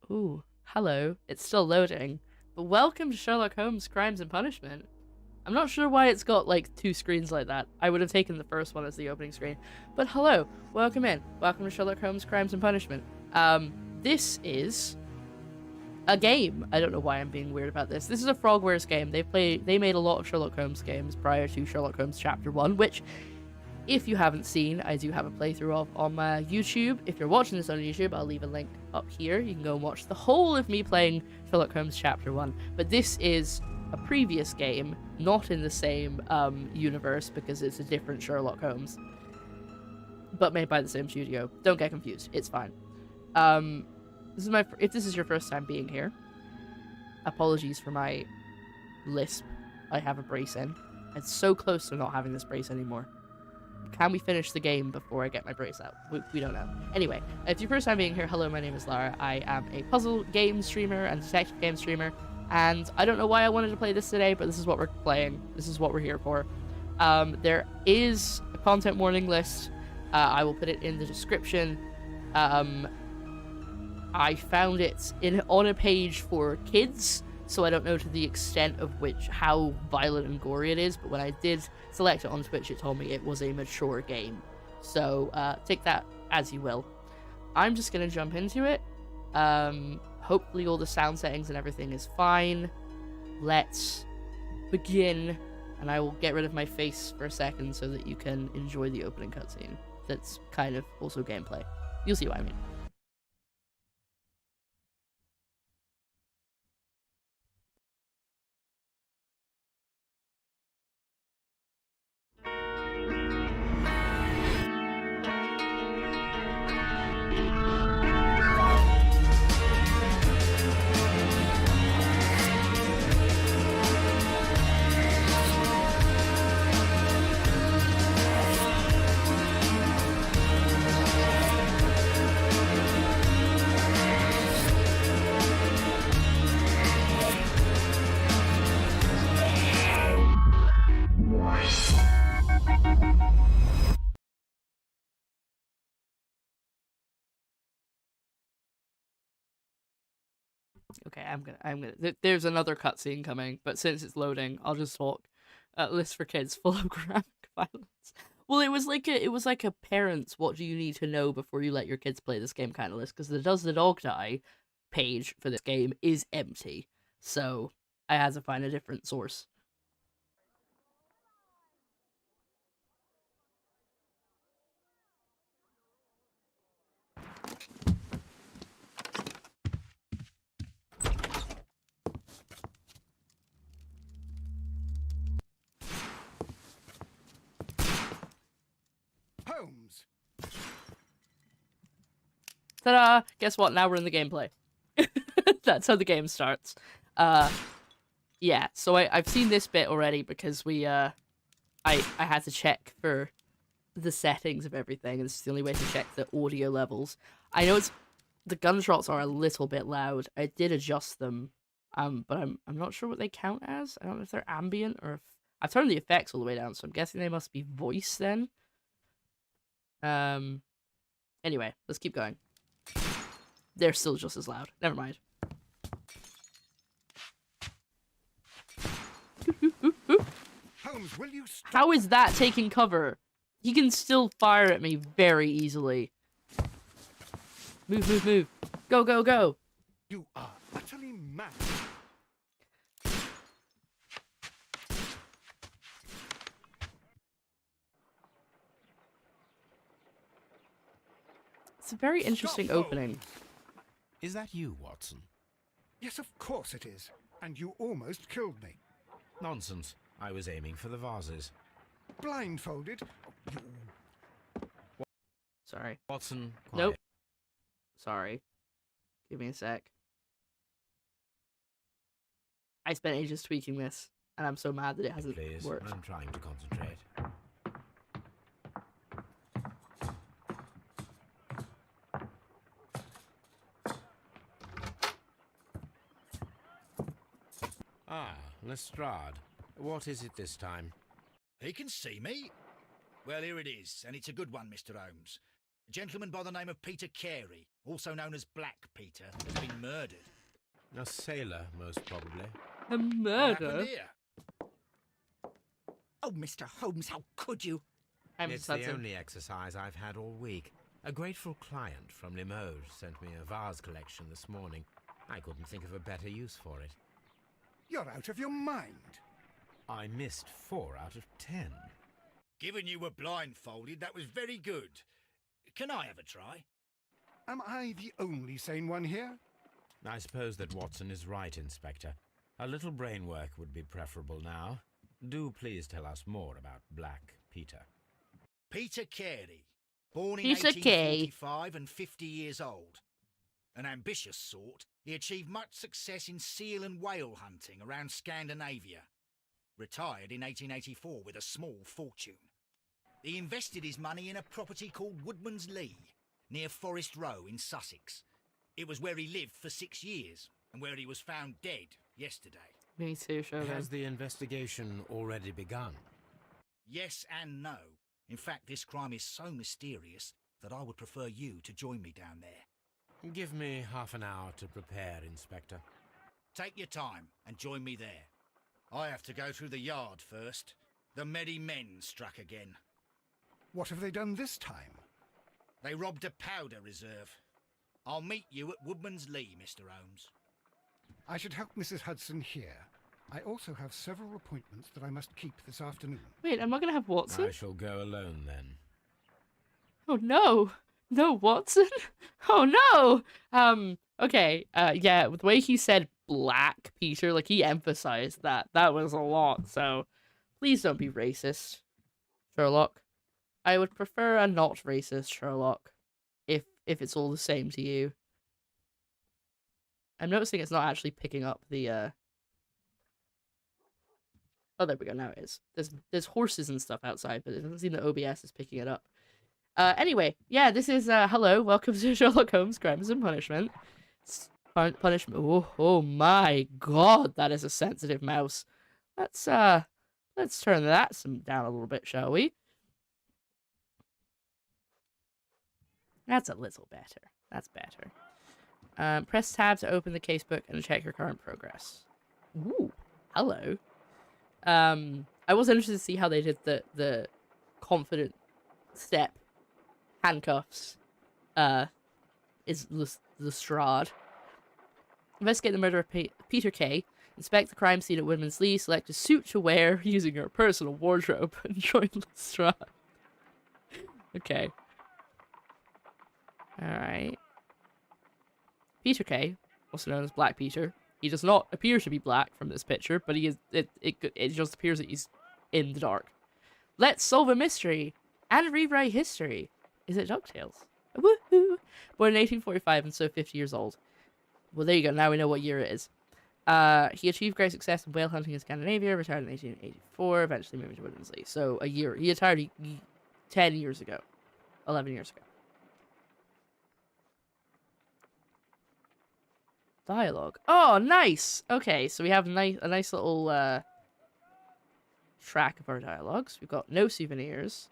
Ooh, hello. It's still loading. But welcome to Sherlock Holmes Crimes and Punishment. I'm not sure why it's got like two screens like that. I would have taken the first one as the opening screen. But hello, welcome in. Welcome to Sherlock Holmes Crimes and Punishment. This is a game. I don't know why I'm being weird about this. This is a Frogwares game. They made a lot of Sherlock Holmes games prior to Sherlock Holmes Chapter 1, which, if you haven't seen, I do have a playthrough of on my YouTube. If you're watching this on YouTube, I'll leave a link up here. You can go and watch the whole of me playing Sherlock Holmes Chapter 1. But this is a previous game, not in the same universe, because it's a different Sherlock Holmes, but made by the same studio. Don't get confused. It's fine. If this is your first time being here, apologies for my lisp. I have a brace in. It's so close to not having this brace anymore. Can we finish the game before I get my brace out? We don't know. Anyway, if your first time being here, hello, my name is Lara. I am a puzzle game streamer and detective game streamer, and I don't know why I wanted to play this today, but this is what we're playing. This is what we're here for. There is a content warning list. I will put it in the description. I found it on a page for kids, so I don't know to the extent of how violent and gory it is, but when I did select it on Twitch, it told me it was a mature game. So take that as you will. I'm just gonna jump into it. Hopefully all the sound settings and everything is fine. Let's begin, and I will get rid of my face for a second so that you can enjoy the opening cutscene. That's kind of also gameplay. You'll see what I mean. Okay, there's another cutscene coming, but since it's loading, I'll just talk. List for kids full of graphic violence. Well, it was like a parents, what do you need to know before you let your kids play this game kind of list, because the Does the Dog Die page for this game is empty. So I had to find a different source. Holmes. Ta-da! Guess what? Now we're in the gameplay. That's how the game starts. Yeah, so I've seen this bit already because I had to check for the settings of everything, and this is the only way to check the audio levels. I know the gunshots are a little bit loud. I did adjust them, but I'm not sure what they count as. I don't know if they're ambient or if I've turned the effects all the way down, so I'm guessing they must be voice then. Anyway, let's keep going. They're still just as loud. Never mind. Holmes, will you stop? How is that taking cover? He can still fire at me very easily. Move, move, move. Go, go, go. You are utterly mad. It's a very interesting Stop, opening. Holmes. Is that you, Watson? Yes, of course it is. And you almost killed me. Nonsense. I was aiming for the vases. Blindfolded. Sorry. Watson, quiet. Nope. Sorry. Give me a sec. I spent ages tweaking this, and I'm so mad that it hasn't Please, worked. I'm trying to concentrate. Ah, Lestrade. What is it this time? He can see me. Well, here it is, and it's a good one, Mr. Holmes. A gentleman by the name of Peter Carey also known as Black Peter, has been murdered. A sailor, most probably. A What murder? happened here? Oh, Mr. Holmes, how could you? I'm It's the only exercise I've had all week. A grateful client from Limoges sent me a vase collection this morning. I couldn't think of a better use for it. You're out of your mind. I missed 4 out of 10. Given you were blindfolded, that was very good. Can I have a try? Am I the only sane one here? I suppose that Watson is right, Inspector. A little brain work would be preferable now. Do please tell us more about Black Peter. Peter Carey, born in Peter Kay. 1845 and 50 years old. An ambitious sort, he achieved much success in seal and whale hunting around Scandinavia. Retired in 1884 with a small fortune. He invested his money in a property called Woodman's Lee, near Forest Row in Sussex. It was where he lived for 6 years, and where he was found dead yesterday. Me too, Shogun. Has the investigation already begun? Yes and no. In fact, this crime is so mysterious that I would prefer you to join me down there. Give me half an hour to prepare, Inspector. Take your time and join me there. I have to go through the yard first. The merry men struck again. What have they done this time? They robbed a powder reserve. I'll meet you at Woodman's Lee, Mr. Holmes. I should help Mrs. Hudson here. I also have several appointments that I must keep this afternoon. Wait, am I going to have Watson? I shall go alone then. Oh no! No, Watson? Oh no! Okay, yeah, the way he said Black Peter, like, he emphasized that. That was a lot, so please don't be racist, Sherlock. I would prefer a not racist Sherlock, if it's all the same to you. I'm noticing it's not actually picking up the, Oh, there we go, now it is. There's horses and stuff outside, but it doesn't seem that OBS is picking it up. Anyway, yeah, this is, hello, welcome to Sherlock Holmes, Crimes and Punishment. Punishment, oh my god, that is a sensitive mouse. Let's turn that down a little bit, shall we? That's a little better. That's better. Press tab to open the casebook and check your current progress. Ooh, hello. I was interested to see how they did the confident step handcuffs. Is Lestrade. Investigate the murder of Peter Kay. Inspect the crime scene at Woodman's Lee. Select a suit to wear using your personal wardrobe and join Lestrade. Okay. Alright. Peter Kay, also known as Black Peter. He does not appear to be black from this picture, but he is. It just appears that he's in the dark. Let's solve a mystery and rewrite history. Is it DuckTales? Woohoo! Born in 1845 and so 50 years old. Well, there you go. Now we know what year it is. He achieved great success in whale hunting in Scandinavia. Retired in 1884. Eventually moving to Woodman's Lee. So a year. He retired 10 years ago. 11 years ago. Dialogue. Oh, nice! Okay, so we have a nice little track of our dialogues. We've got no souvenirs,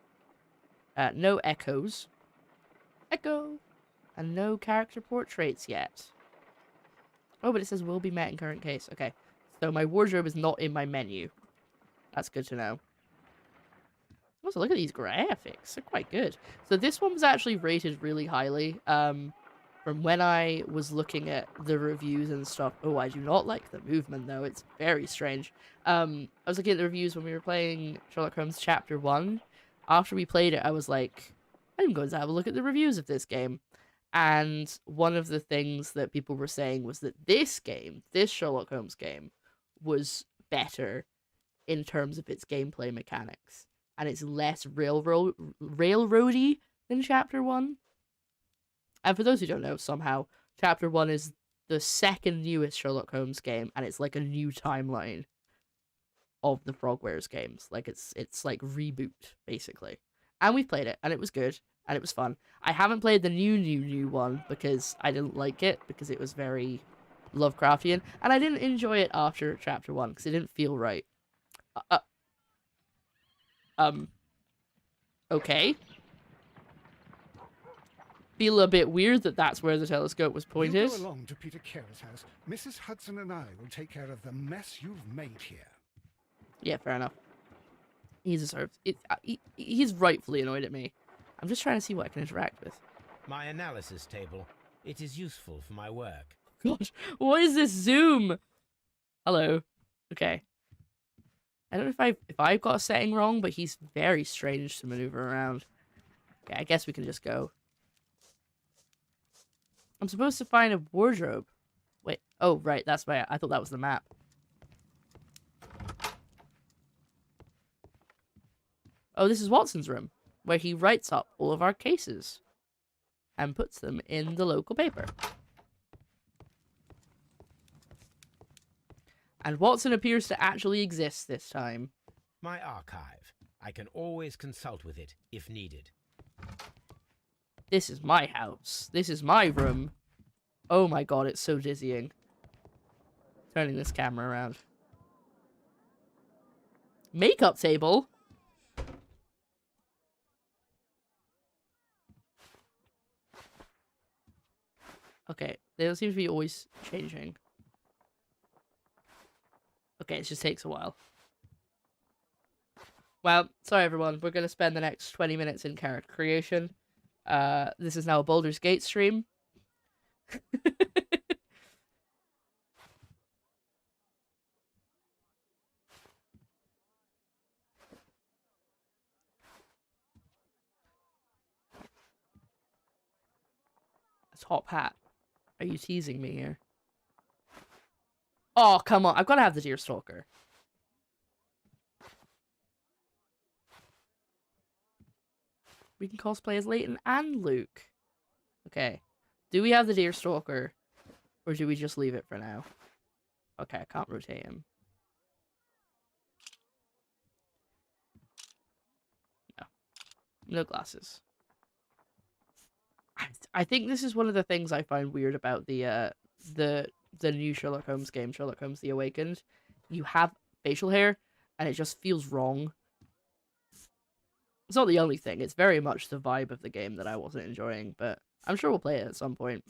no echoes, echo, and no character portraits yet. Oh, but it says will be met in current case. Okay, so my wardrobe is not in my menu. That's good to know. Also, look at these graphics. They're quite good. So this one was actually rated really highly. From when I was looking at the reviews and stuff. Oh, I do not like the movement, though. It's very strange. I was looking at the reviews when we were playing Sherlock Holmes Chapter 1. After we played it, I was like, I'm going to have a look at the reviews of this game. And one of the things that people were saying was that this game, this Sherlock Holmes game, was better in terms of its gameplay mechanics. And it's less railroady than Chapter 1. And for those who don't know, somehow, Chapter 1 is the second newest Sherlock Holmes game, and it's like a new timeline of the Frogwares games. Like, it's like reboot, basically. And we played it, and it was good, and it was fun. I haven't played the new one, because I didn't like it, because it was very Lovecraftian, and I didn't enjoy it after Chapter 1, because it didn't feel right. Okay. feel a bit weird that that's where the telescope was pointed. You go along to Peter Carey's house. Mrs. Hudson and I will take care of the mess you've made here. Yeah, fair enough. He deserves it. He's rightfully annoyed at me. I'm just trying to see what I can interact with. My analysis table. It is useful for my work. Gosh, what is this zoom? Hello. Okay. I don't know if I've got a setting wrong, but he's very strange to maneuver around. Okay, I guess we can just go. I'm supposed to find a wardrobe. Wait. Oh, right. That's my. I thought that was the map. Oh, this is Watson's room, where he writes up all of our cases and puts them in the local paper. And Watson appears to actually exist this time. My archive. I can always consult with it if needed. This is my house. This is my room. Oh my god, it's so dizzying. Turning this camera around. Makeup table? Okay, they don't seem to be always changing. Okay, it just takes a while. Well, sorry everyone, we're going to spend the next 20 minutes in character creation. This is now a Baldur's Gate stream. A top hat. Are you teasing me here? Oh, come on. I've got to have the Deerstalker. We can cosplay as Leighton and Luke. Okay. Do we have the Deerstalker? Or do we just leave it for now? Okay, I can't rotate him. No. No glasses. I think this is one of the things I find weird about the new Sherlock Holmes game, Sherlock Holmes The Awakened. You have facial hair, and it just feels wrong. It's not the only thing. It's very much the vibe of the game that I wasn't enjoying, but I'm sure we'll play it at some point.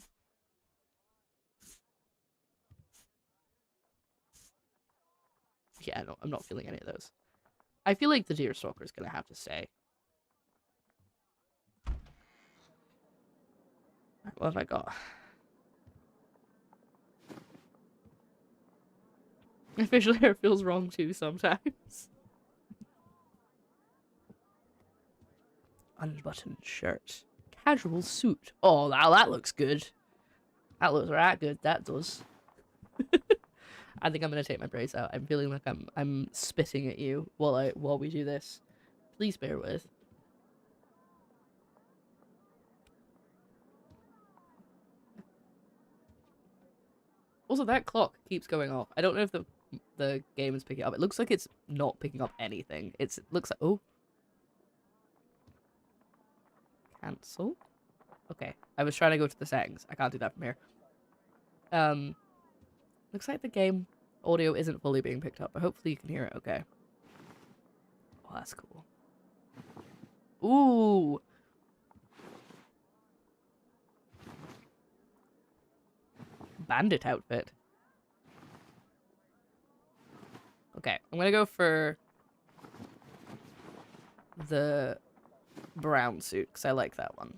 Yeah, no, I'm not feeling any of those. I feel like the Deerstalker is going to have to stay. What have I got? My facial hair feels wrong too sometimes. Unbuttoned shirt. Casual suit. Oh, now that looks good. That looks right good, that does. I think I'm gonna take my brace out. I'm feeling like I'm spitting at you while we do this. Please bear with. Also, that clock keeps going off. I don't know if the game is picking it up. It looks like it's not picking up anything. It looks like... Oh. Cancel? Okay. I was trying to go to the settings. I can't do that from here. Looks like the game audio isn't fully being picked up, but hopefully you can hear it okay. Oh, that's cool. Ooh! Bandit outfit. Okay, I'm gonna go for the brown suit, because I like that one.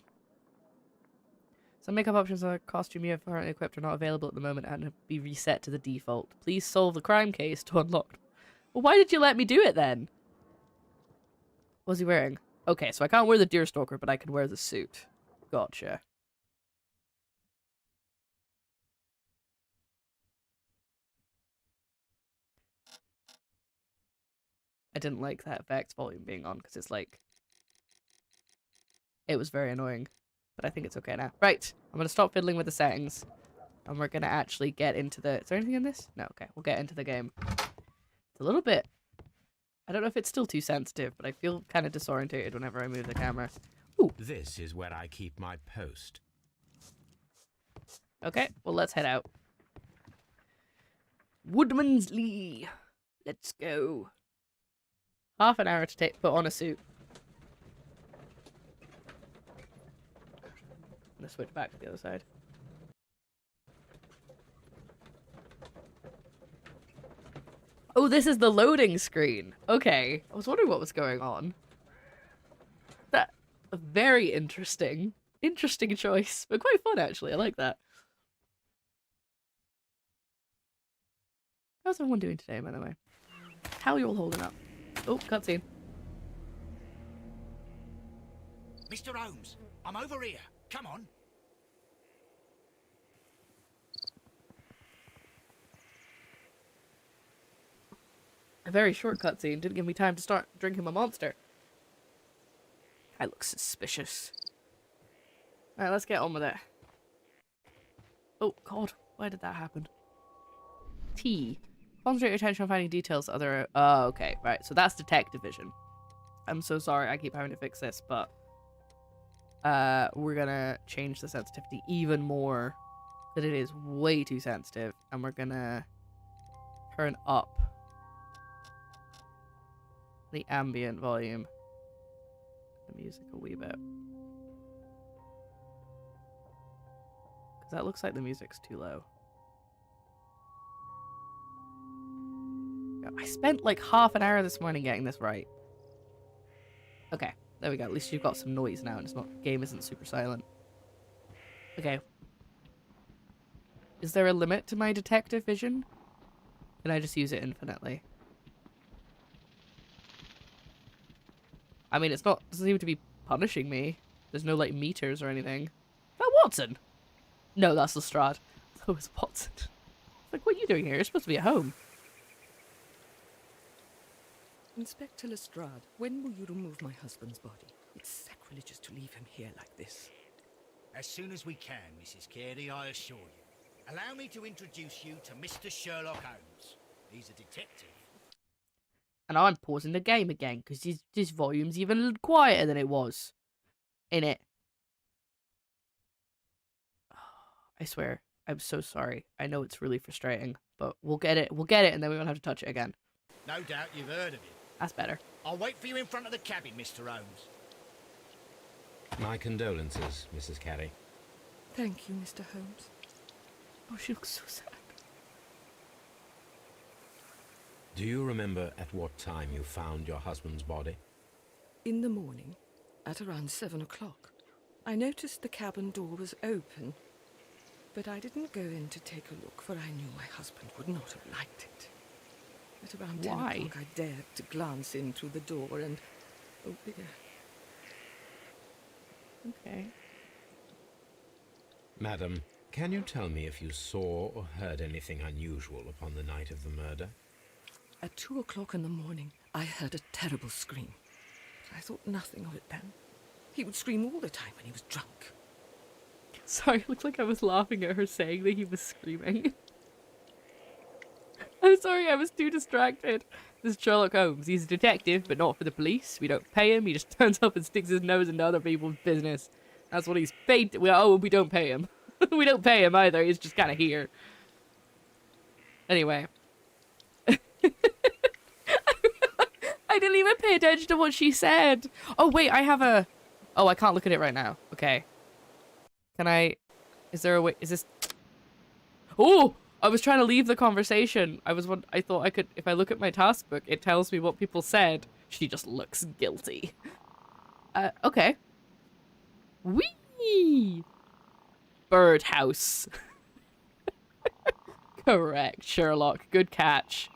Some makeup options on a costume you have currently equipped are not available at the moment and have be reset to the default. Please solve the crime case to unlock. Well, why did you let me do it then? What was he wearing? Okay, so I can't wear the Deerstalker, but I can wear the suit. Gotcha. I didn't like that effects volume being on, because it's like... It was very annoying. But I think it's okay now. Right, I'm going to stop fiddling with the settings. And we're going to actually get into the... Is there anything in this? No, okay. We'll get into the game. It's a little bit... I don't know if it's still too sensitive, but I feel kind of disorientated whenever I move the camera. Ooh. This is where I keep my post. Okay, well, let's head out. Woodman's Lee. Let's go. Half an hour to put on a suit. I'm gonna switch back to the other side. Oh, this is the loading screen. Okay. I was wondering what was going on. That a very interesting. Interesting choice. But quite fun actually. I like that. How's everyone doing today, by the way? How are you all holding up? Oh, cutscene. Mr. Holmes, I'm over here. Come on. A very short cutscene. Didn't give me time to start drinking my monster. I look suspicious. Alright, let's get on with it. Oh, God. Why did that happen? T. Concentrate your attention on finding details other... Oh, okay. Right, so that's detective vision. I'm so sorry I keep having to fix this, but... we're gonna change the sensitivity even more. Because it is way too sensitive. And we're gonna... turn up the ambient volume. The music a wee bit. Because that looks like the music's too low. I spent like half an hour this morning getting this right. Okay, there we go. At least you've got some noise now and it's not, game isn't super silent. Okay. Is there a limit to my detective vision? Can I just use it infinitely? I mean, it's not, doesn't seem to be punishing me. There's no, like, meters or anything. Is that Watson? No, that's Lestrade. That was Watson. Like, what are you doing here? You're supposed to be at home. Inspector Lestrade, when will you remove my husband's body? It's sacrilegious to leave him here like this. As soon as we can, Mrs. Carey, I assure you. Allow me to introduce you to Mr. Sherlock Holmes. He's a detective. And I'm pausing the game again, because this volume's even quieter than it was. In it. I swear, I'm so sorry. I know it's really frustrating, but we'll get it. We'll get it, and then we won't have to touch it again. No doubt you've heard of him. That's better. I'll wait for you in front of the cabin, Mr. Holmes. My condolences, Mrs. Carey. Thank you, Mr. Holmes. Oh, she looks so sad. Do you remember at what time you found your husband's body? In the morning, at around 7 o'clock, I noticed the cabin door was open, but I didn't go in to take a look, for I knew my husband would not have liked it. At around 10 Why? o'clock, I dared to glance in through the door and... Oh, dear. Okay. Madam, can you tell me if you saw or heard anything unusual upon the night of the murder? At 2 o'clock in the morning, I heard a terrible scream. But I thought nothing of it then. He would scream all the time when he was drunk. Sorry, it looked like I was laughing at her saying that he was screaming. I'm sorry, I was too distracted. This is Sherlock Holmes. He's a detective, but not for the police. We don't pay him. He just turns up and sticks his nose into other people's business. That's what he's paid to. We don't pay him. We don't pay him either. He's just kind of here. Anyway. I didn't even pay attention to what she said. Oh, wait, I have a... Oh, I can't look at it right now. Okay. Can I... Is there a way... Is this... Oh! I was trying to leave the conversation. I thought I could... If I look at my task book, it tells me what people said. She just looks guilty. Okay. Whee! Birdhouse. Correct, Sherlock. Good catch.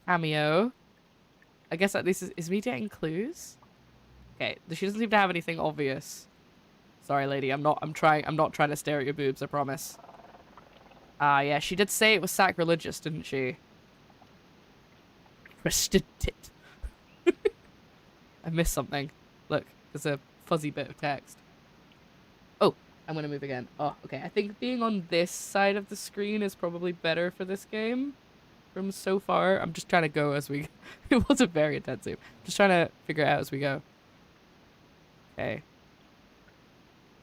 Cameo. I guess at least is me getting clues? Okay, she doesn't seem to have anything obvious. Sorry, lady. I'm not trying to stare at your boobs, I promise. Yeah, she did say it was sacrilegious, didn't she? Twisted tit. I missed something. Look, there's a fuzzy bit of text. Oh, I'm gonna move again. Oh, okay. I think being on this side of the screen is probably better for this game. From so far, I'm just trying to go as we... It wasn't very intensive. Just trying to figure it out as we go. Okay.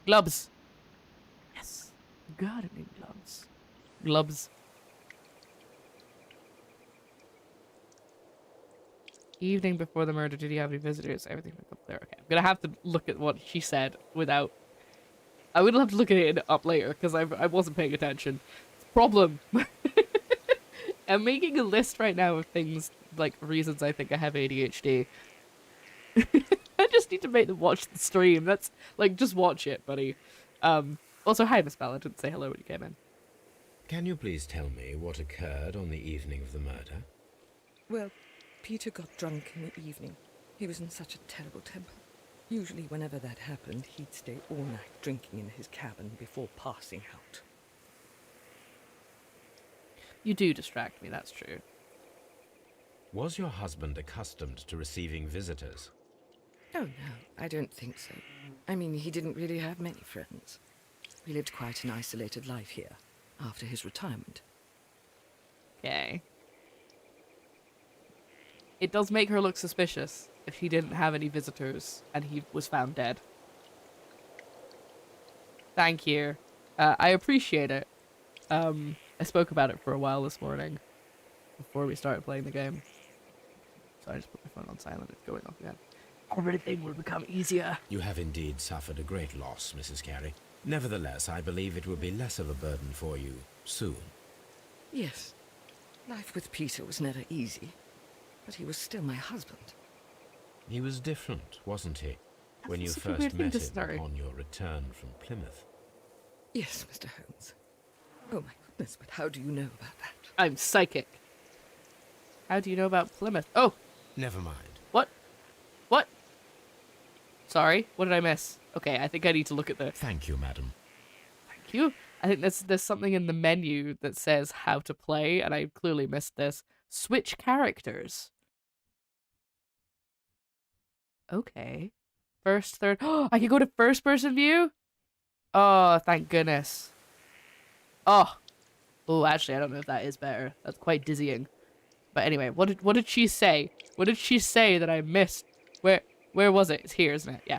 Gloves. Yes. Gardening gloves. Gloves. Evening before the murder, did he have any visitors? Everything went up there. Okay, I'm gonna have to look at what she said without I would have to look at it up later because I wasn't paying attention. Problem. I'm making a list right now of things, like, reasons I think I have ADHD. I just need to make them watch the stream. That's, like, just watch it, buddy. Also, hi, Miss Bell. I didn't say hello when you came in. Can you please tell me what occurred on the evening of the murder? Well, Peter got drunk in the evening. He was in such a terrible temper. Usually whenever that happened, he'd stay all night drinking in his cabin before passing out. You do distract me, that's true. Was your husband accustomed to receiving visitors? Oh, no, I don't think so. I mean, he didn't really have many friends. He lived quite an isolated life here, after his retirement. Okay. It does make her look suspicious if he didn't have any visitors and he was found dead. Thank you. I appreciate it. I spoke about it for a while this morning before we started playing the game. So I just put my phone on silent. It's going off again. Everything will become easier. You have indeed suffered a great loss, Mrs. Carey. Nevertheless, I believe it will be less of a burden for you soon. Yes. Life with Peter was never easy, but he was still my husband. He was different, wasn't he, when you such a weird first thing met to him start. upon your return from Plymouth? Yes, Mr. Holmes. Oh my goodness, but how do you know about that? I'm psychic. How do you know about Plymouth? Oh, Never mind. what? What? Sorry, what did I miss? Okay, I think I need to look at the... Thank you, madam. Thank you. I think there's something in the menu that says how to play, and I clearly missed this. Switch characters. Okay. First, third... Oh, I can go to first person view? Oh, thank goodness. Oh. Oh, actually, I don't know if that is better. That's quite dizzying. But anyway, what did she say? What did she say that I missed? Where was it? It's here, isn't it? Yeah.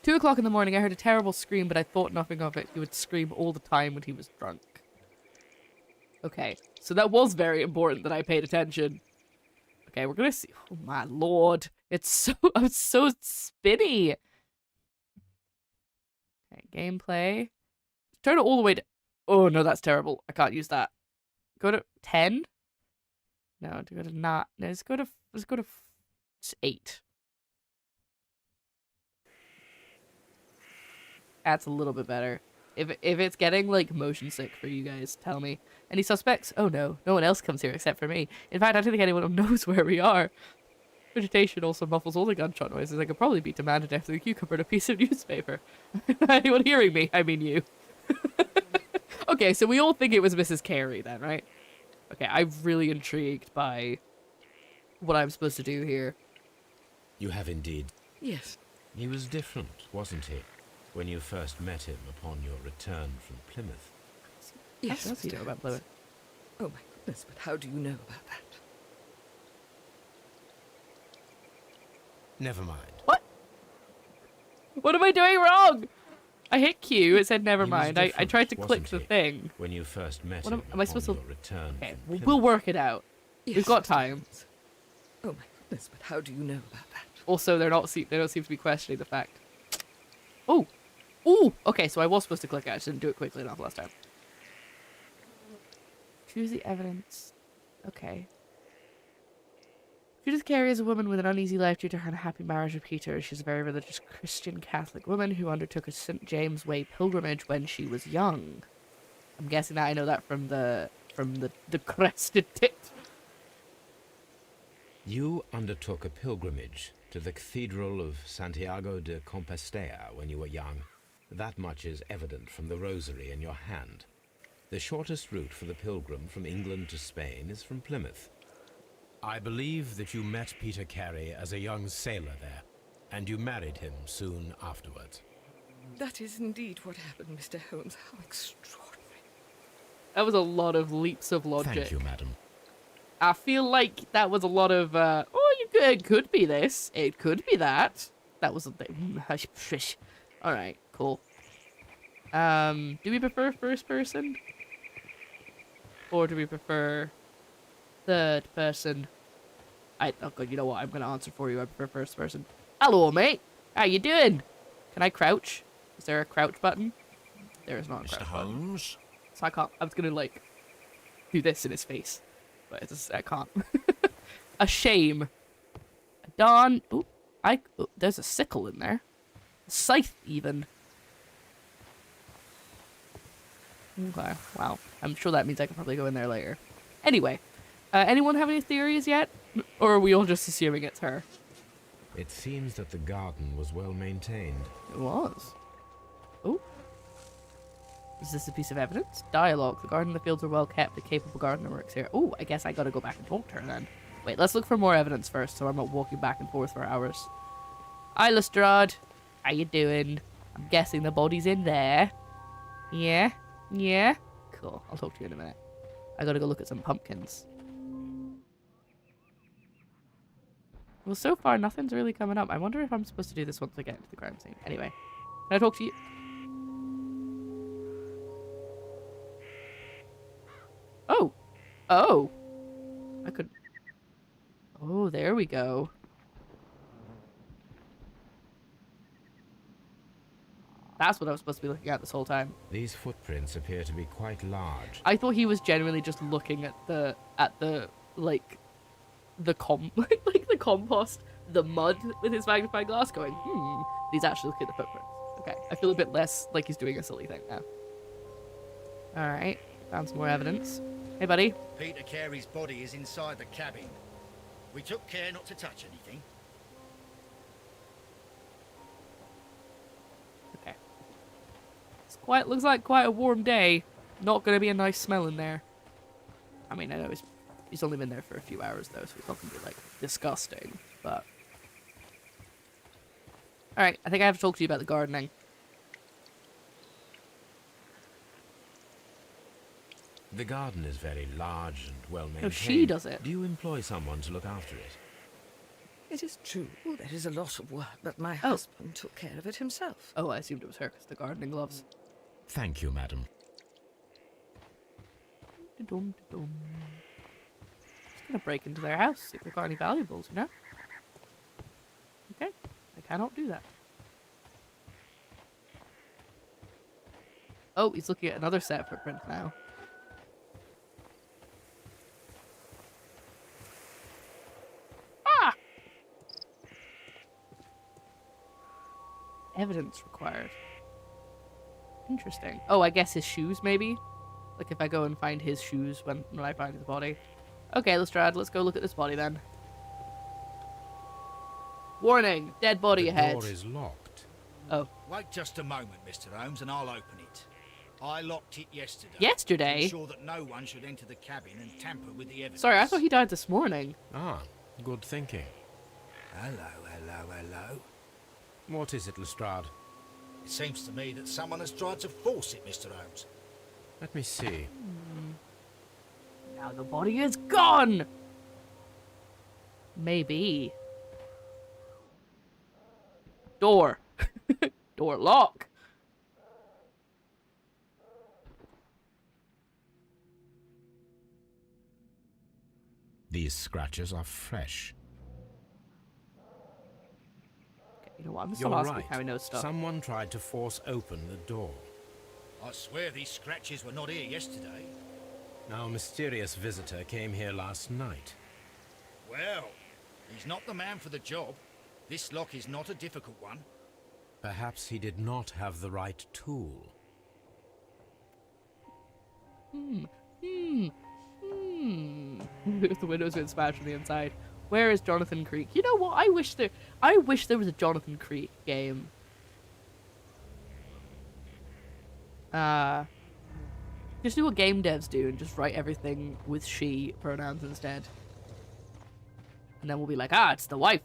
Two o'clock in the morning, I heard a terrible scream, but I thought nothing of it. He would scream all the time when he was drunk. Okay, so that was very important that I paid attention. Okay, we're gonna see. Oh my lord, it's so spinny. Okay, gameplay. Turn it all the way to. Oh no, that's terrible. I can't use that. Go to 10. No, to go to not. No, let's go to 8. That's a little bit better. If it's getting like motion sick for you guys, tell me. Any suspects? Oh no, no one else comes here except for me. In fact, I don't think anyone knows where we are. Vegetation also muffles all the gunshot noises. I could probably beat a man to death with a cucumber and a piece of newspaper. Anyone hearing me? I mean you. Okay, so we all think it was Mrs. Carey then, right? Okay, I'm really intrigued by what I'm supposed to do here. You have indeed. Yes. He was different, wasn't he, when you first met him upon your return from Plymouth? Yes, What else do you Mr. know about Holmes. Plymouth? Oh my goodness, but how do you know about that? Never mind. What? What am I doing wrong? I hit Q. It said never He was mind. I different, tried to click wasn't the he, thing. when you first met What him am I upon supposed to- your return Okay, from we'll Plymouth? work it out. We've got Mr. time. Holmes. Oh my goodness, but how do you know about that? Also, they don't seem to be questioning the fact. Oh, ooh. Okay, so I was supposed to click it. I just didn't do it quickly enough last time. Choose the evidence. Okay. Judith Carey is a woman with an uneasy life due to her unhappy marriage with Peter. She's a very religious Christian Catholic woman who undertook a St. James Way pilgrimage when she was young. I'm guessing that I know that from the crested tit. You undertook a pilgrimage to the Cathedral of Santiago de Compostela when you were young. That much is evident from the rosary in your hand. The shortest route for the pilgrim from England to Spain is from Plymouth. I believe that you met Peter Carey as a young sailor there, and you married him soon afterwards. That is indeed what happened, Mr. Holmes. How extraordinary. That was a lot of leaps of logic. Thank you, madam. I feel like that was a lot of, it could be this. It could be that. That was a thing. Alright, cool. Do we prefer first person? Or do we prefer third person? Oh god, you know what? I'm gonna answer for you. I prefer first person. Hello, mate. How you doing? Can I crouch? Is there a crouch button? There is not a Mr. crouch button. Holmes? So I can't. I was gonna like do this in his face, but I can't. A shame. Dawn. Ooh, there's a sickle in there. A scythe, even. Okay. Wow. I'm sure that means I can probably go in there later. Anyway, anyone have any theories yet, or are we all just assuming it's her? It seems that the garden was well maintained. It was. Oh. Is this a piece of evidence? Dialogue. The garden and the fields are well kept. A capable gardener works here. Oh, I guess I gotta go back and talk to her then. Wait, let's look for more evidence first so I'm not walking back and forth for hours. Hi, Lestrade. How you doing? I'm guessing the body's in there. Yeah? Yeah? Cool. I'll talk to you in a minute. I gotta go look at some pumpkins. Well, so far, nothing's really coming up. I wonder if I'm supposed to do this once I get into the crime scene. Anyway, can I talk to you? Oh! Oh! I could... Oh, there we go. That's what I was supposed to be looking at this whole time. These footprints appear to be quite large. I thought he was genuinely just looking at the like the compost, the mud with his magnifying glass, going, He's actually looking at the footprints. Okay, I feel a bit less like he's doing a silly thing now. All right, found some more evidence. Hey, buddy. Peter Carey's body is inside the cabin. We took care not to touch anything. Okay. Looks like quite a warm day. Not gonna be a nice smell in there. I mean, I know he's only been there for a few hours though, so it's not gonna be like disgusting. But all right, I think I have to talk to you about the gardening. The garden is very large and well maintained. No, she does it. Do you employ someone to look after it? It is true, there is a lot of work, but my husband took care of it himself. Oh, I assumed it was her because the gardening gloves. Thank you, madam. Just gonna break into their house, see if they've got any valuables, you know? Okay, I cannot do that. Oh, he's looking at another set of footprints now. Ah! Evidence required. Interesting. Oh, I guess his shoes, maybe? Like if I go and find his shoes when I find his body. Okay, Lestrade, let's go look at this body then. Warning! Dead body ahead. The door is locked. Oh. Wait just a moment, Mr. Holmes, and I'll open it. I locked it yesterday. Yesterday? To ensure that no one should enter the cabin and tamper with the evidence. Sorry, I thought he died this morning. Ah, good thinking. Hello. What is it, Lestrade? It seems to me that someone has tried to force it, Mr. Holmes. Let me see. Now the body is gone! Maybe. Door. Door lock. These scratches are fresh. Okay, you know what? I'm just You're asking right. how he knows stuff. Someone tried to force open the door. I swear these scratches were not here yesterday. Our mysterious visitor came here last night. Well, he's not the man for the job. This lock is not a difficult one. Perhaps he did not have the right tool. The window's been smashed from the inside. Where is Jonathan Creek? You know what? I wish there was a Jonathan Creek game. Just do what game devs do and just write everything with she pronouns instead. And then we'll be like, ah, it's the wife.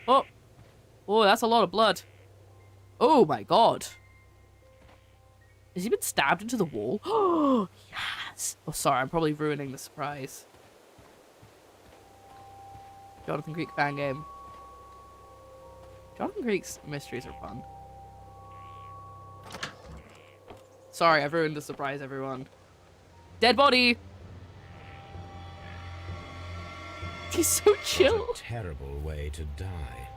Oh. Oh, that's a lot of blood. Oh my god. Has he been stabbed into the wall? Oh, yes. Oh, sorry, I'm probably ruining the surprise. Jonathan Creek fan game. Jonathan Creek's mysteries are fun. Sorry, I've ruined the surprise, everyone. Dead body! He's so chill. It's a terrible way to die.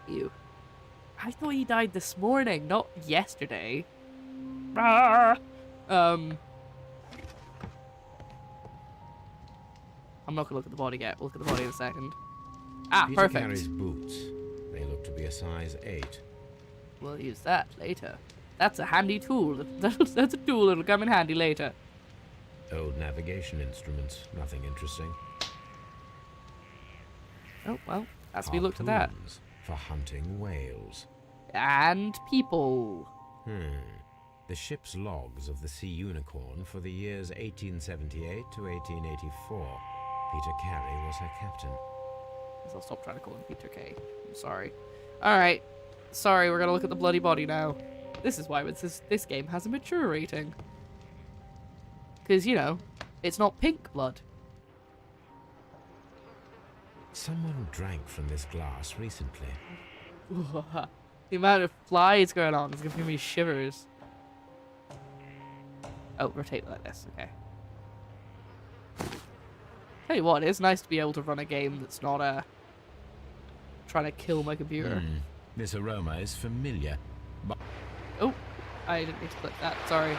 Ew. I thought he died this morning, not yesterday. Ah! I'm not gonna look at the body yet. We'll look at the body in a second. Ah, Peter perfect. Carey's boots. They look to be a size 8. We'll use that later. That's a handy tool. That's a tool that'll come in handy later. Old navigation instruments. Nothing interesting. Oh, well, as we look to that. Harpoons for hunting whales. And people. The ship's logs of the Sea Unicorn for the years 1878 to 1884. Peter Carey was her captain. Guess I'll stop trying to call him Peter K. I'm sorry. Alright. Sorry, we're gonna look at the bloody body now. This is why this game has a mature rating. Because, you know, it's not pink blood. Someone drank from this glass recently. The amount of flies going on is giving me shivers. Oh, rotate like this, okay. Tell you what, it's nice to be able to run a game that's not trying to kill my computer. This aroma is familiar, but Oh, I didn't need to click that, sorry.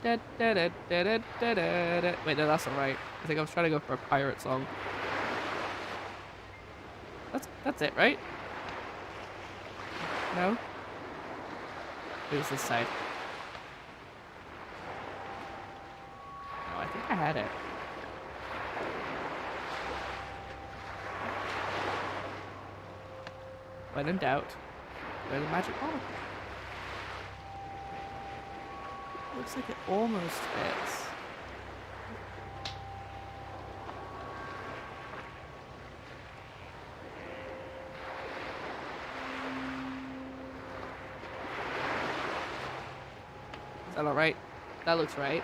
Da, da, da, da, da, da, da, da. Wait, no, that's alright. I think I was trying to go for a pirate song. That's it, right? No? It was this side. No, I think I had it. When in doubt, wear the magic ball. Looks like it almost fits. Is that alright? That looks right.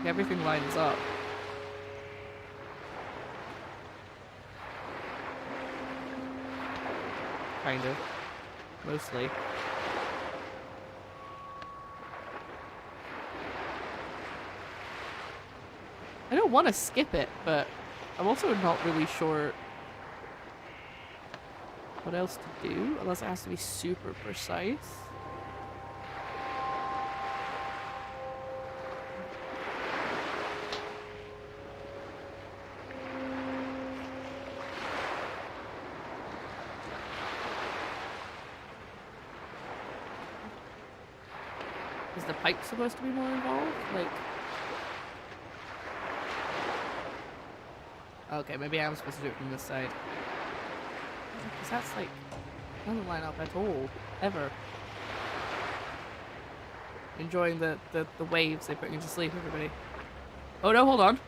Everything lines up. Kind of. Mostly. I don't want to skip it, but I'm also not really sure what else to do, unless it has to be super precise. Is the pipe supposed to be more involved? Like... Okay, maybe I'm supposed to do it from this side. Because that's like... doesn't line up at all. Ever. Enjoying the waves they put you to sleep, everybody. Oh no, hold on.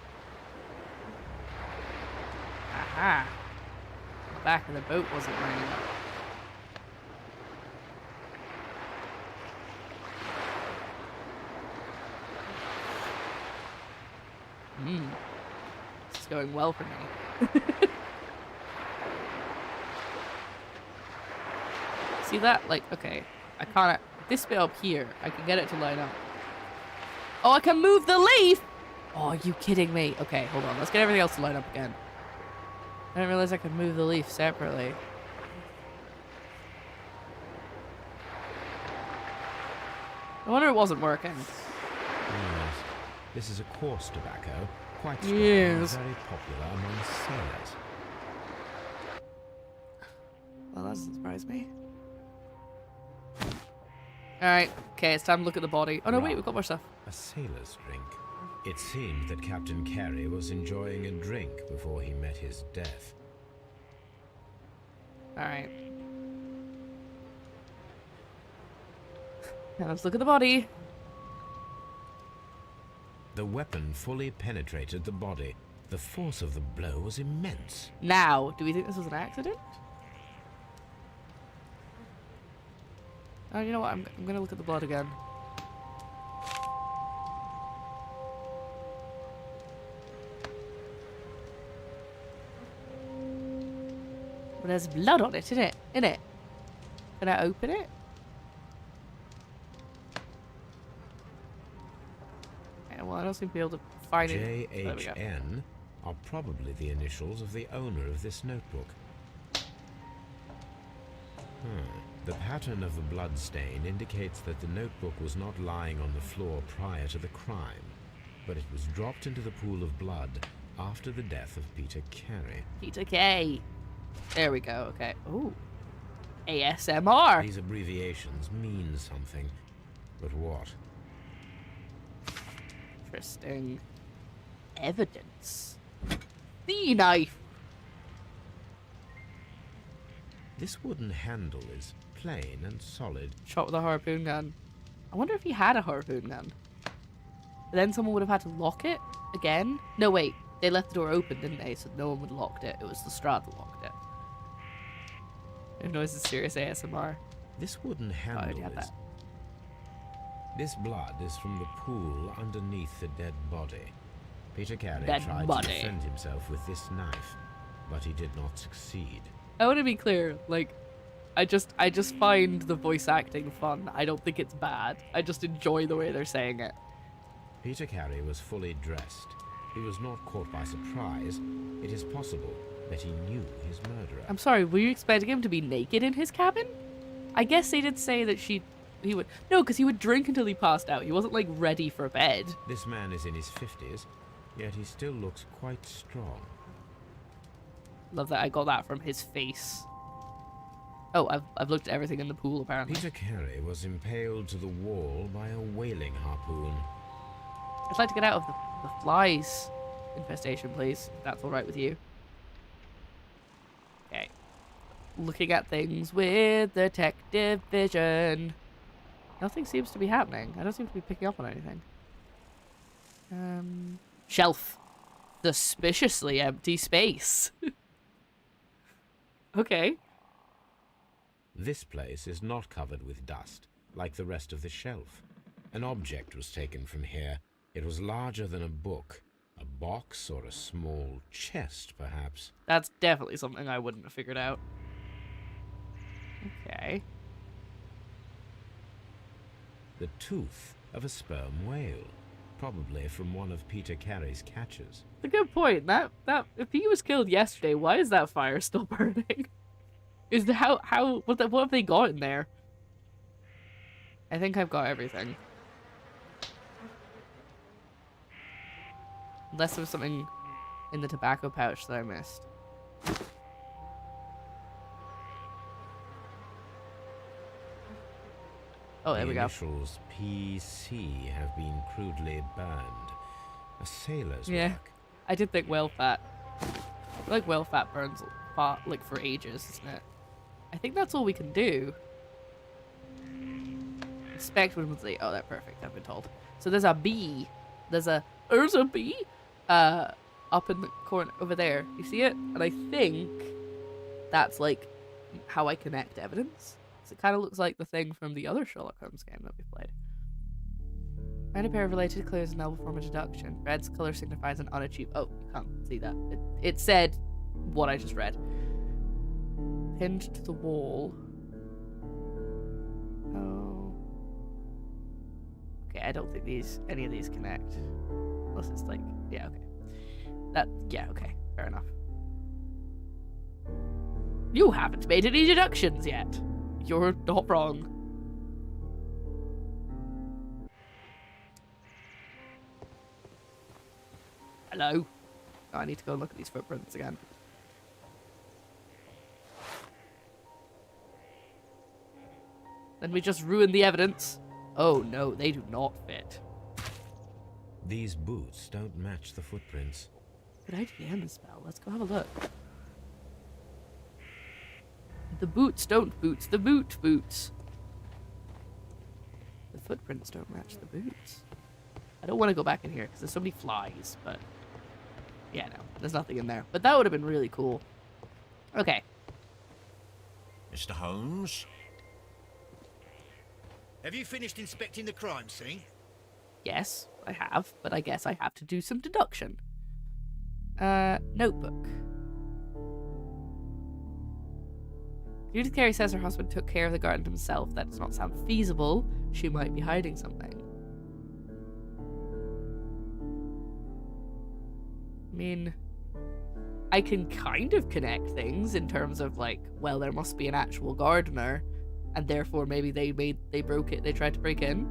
Aha! The back of the boat wasn't lining up. This is going well for me. See that? Like, okay. I can't... This bit up here, I can get it to line up. Oh, I can move the leaf! Oh, are you kidding me? Okay, hold on. Let's get everything else to line up again. I didn't realize I could move the leaf separately. No wonder it wasn't working. yes, this is a coarse tobacco, quite strong Yes. and very popular among sailors. Well, that doesn't surprise me. Alright, okay, it's time to look at the body. Oh no, wait, we've got more stuff. A sailor's drink. It seemed that Captain Carey was enjoying a drink before he met his death. Alright. Now let's look at the body. The weapon fully penetrated the body. The force of the blow was immense. Now, do we think this was an accident? Oh, you know what? I'm gonna look at the blood again. But there's blood on it, isn't it? Can I open it? Yeah, well, I don't seem to be able to find it. There we go. JHN are probably the initials of the owner of this notebook. The pattern of the blood stain indicates that the notebook was not lying on the floor prior to the crime, but it was dropped into the pool of blood after the death of Peter Carey. Peter K. There we go, okay. Ooh. ASMR. These abbreviations mean something, but what? Interesting. Evidence. The knife. This wooden handle is plain and solid. Shot with a harpoon gun. I wonder if he had a harpoon gun. But then someone would have had to lock it again. No, wait. They left the door open, didn't they? So no one would have locked it. It was the Strad that locked it. Who knows it's serious ASMR? This wooden handle is... This blood is from the pool underneath the dead body. Peter Carey tried to defend himself with this knife, but he did not succeed. I want to be clear, like, I just find the voice acting fun. I don't think it's bad. I just enjoy the way they're saying it. Peter Carey was fully dressed. He was not caught by surprise. It is possible that he knew his murderer. I'm sorry, were you expecting him to be naked in his cabin? I guess they did say that he would... No, because he would drink until he passed out. He wasn't, like, ready for bed. This man is in his 50s, yet he still looks quite strong. Love that I got that from his face. Oh, I've looked at everything in the pool, apparently. Peter Carey was impaled to the wall by a whaling harpoon. I'd like to get out of the flies infestation, please, if that's alright with you. Okay. Looking at things with detective vision. Nothing seems to be happening. I don't seem to be picking up on anything. Shelf. Suspiciously empty space. Okay. This place is not covered with dust, like the rest of the shelf. An object was taken from here. It was larger than a book. A box or a small chest, perhaps. That's definitely something I wouldn't have figured out. Okay. The tooth of a sperm whale. Probably from one of Peter Carey's catches. A good point. That if he was killed yesterday, why is that fire still burning? Is the what have they got in there? I think I've got everything. Unless there was something in the tobacco pouch that I missed. Oh, there we go. The initials PC have been crudely burned. A sailor's work. I did think whale fat. I feel like whale fat burns like for ages, isn't it? I think that's all we can do. Inspect woodlandsly. Oh, that's perfect. I've been told. So there's a bee. There's a bee. Up in the corner over there. You see it? And I think that's like how I connect evidence. So it kind of looks like the thing from the other Sherlock Holmes game that we played. Find a pair of related clues and they'll form a deduction. Red's color signifies an unachieved... Oh, you can't see that. It said what I just read. Pinned to the wall. Oh. Okay, I don't think any of these connect. Unless it's like... Yeah, okay. Yeah, okay. Fair enough. You haven't made any deductions yet. You're not wrong. Hello. Oh, I need to go and look at these footprints again. Then we just ruin the evidence. Oh no, they do not fit. These boots don't match the footprints. Good idea, Miss Bell. Let's go have a look. The boots don't boots. The boot boots. The footprints don't match the boots. I don't want to go back in here because there's so many flies, but... Yeah, no. There's nothing in there. But that would have been really cool. Okay. Mr. Holmes? Have you finished inspecting the crime scene? Yes, I have, but I guess I have to do some deduction. Notebook. Judith Carey says her husband took care of the garden himself. That does not sound feasible. She might be hiding something. I mean, I can kind of connect things in terms of like, well, there must be an actual gardener, and therefore maybe they tried to break in.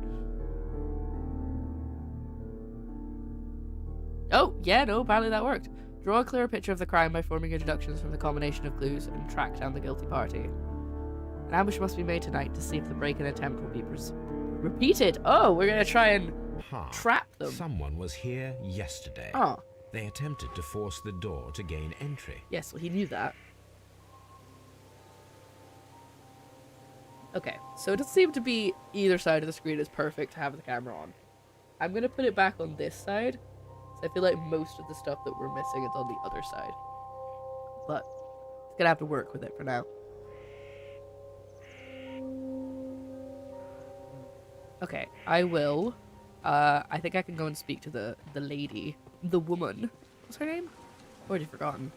Oh, yeah, no, apparently that worked. Draw a clearer picture of the crime by forming introductions from the combination of clues and track down the guilty party. An ambush must be made tonight to see if the break-in attempt will be repeated. Oh, we're gonna try and trap them. Someone was here yesterday. Oh. They attempted to force the door to gain entry. Yes, well, he knew that. Okay, so it doesn't seem to be either side of the screen is perfect to have the camera on. I'm gonna put it back on this side. So I feel like most of the stuff that we're missing is on the other side. But it's gonna have to work with it for now. Okay, I will. I think I can go and speak to the lady. The woman. What's her name? Already forgotten.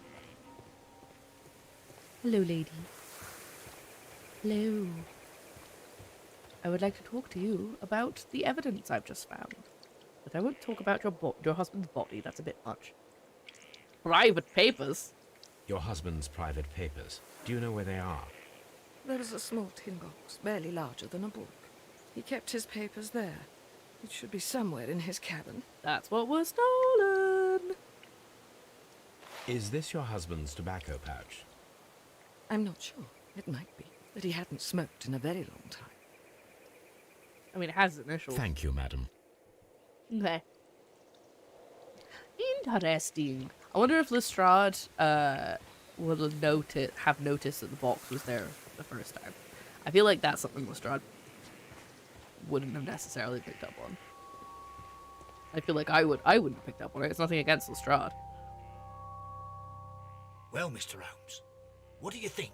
Hello, lady. Hello. I would like to talk to you about the evidence I've just found. But I won't talk about your husband's body. That's a bit much. Private papers? Your husband's private papers. Do you know where they are? There is a small tin box, barely larger than a book. He kept his papers there. It should be somewhere in his cabin. That's what was stolen. Is this your husband's tobacco pouch? I'm not sure. It might be, but he hadn't smoked in a very long time. I mean, it has initials. Thank you, madam. Okay. Interesting. I wonder if Lestrade will have noticed that the box was there the first time. I feel like that's something Lestrade wouldn't have necessarily picked up on. I feel like I wouldn't have picked up on it. It's nothing against Lestrade. Well, Mr. Holmes, what do you think?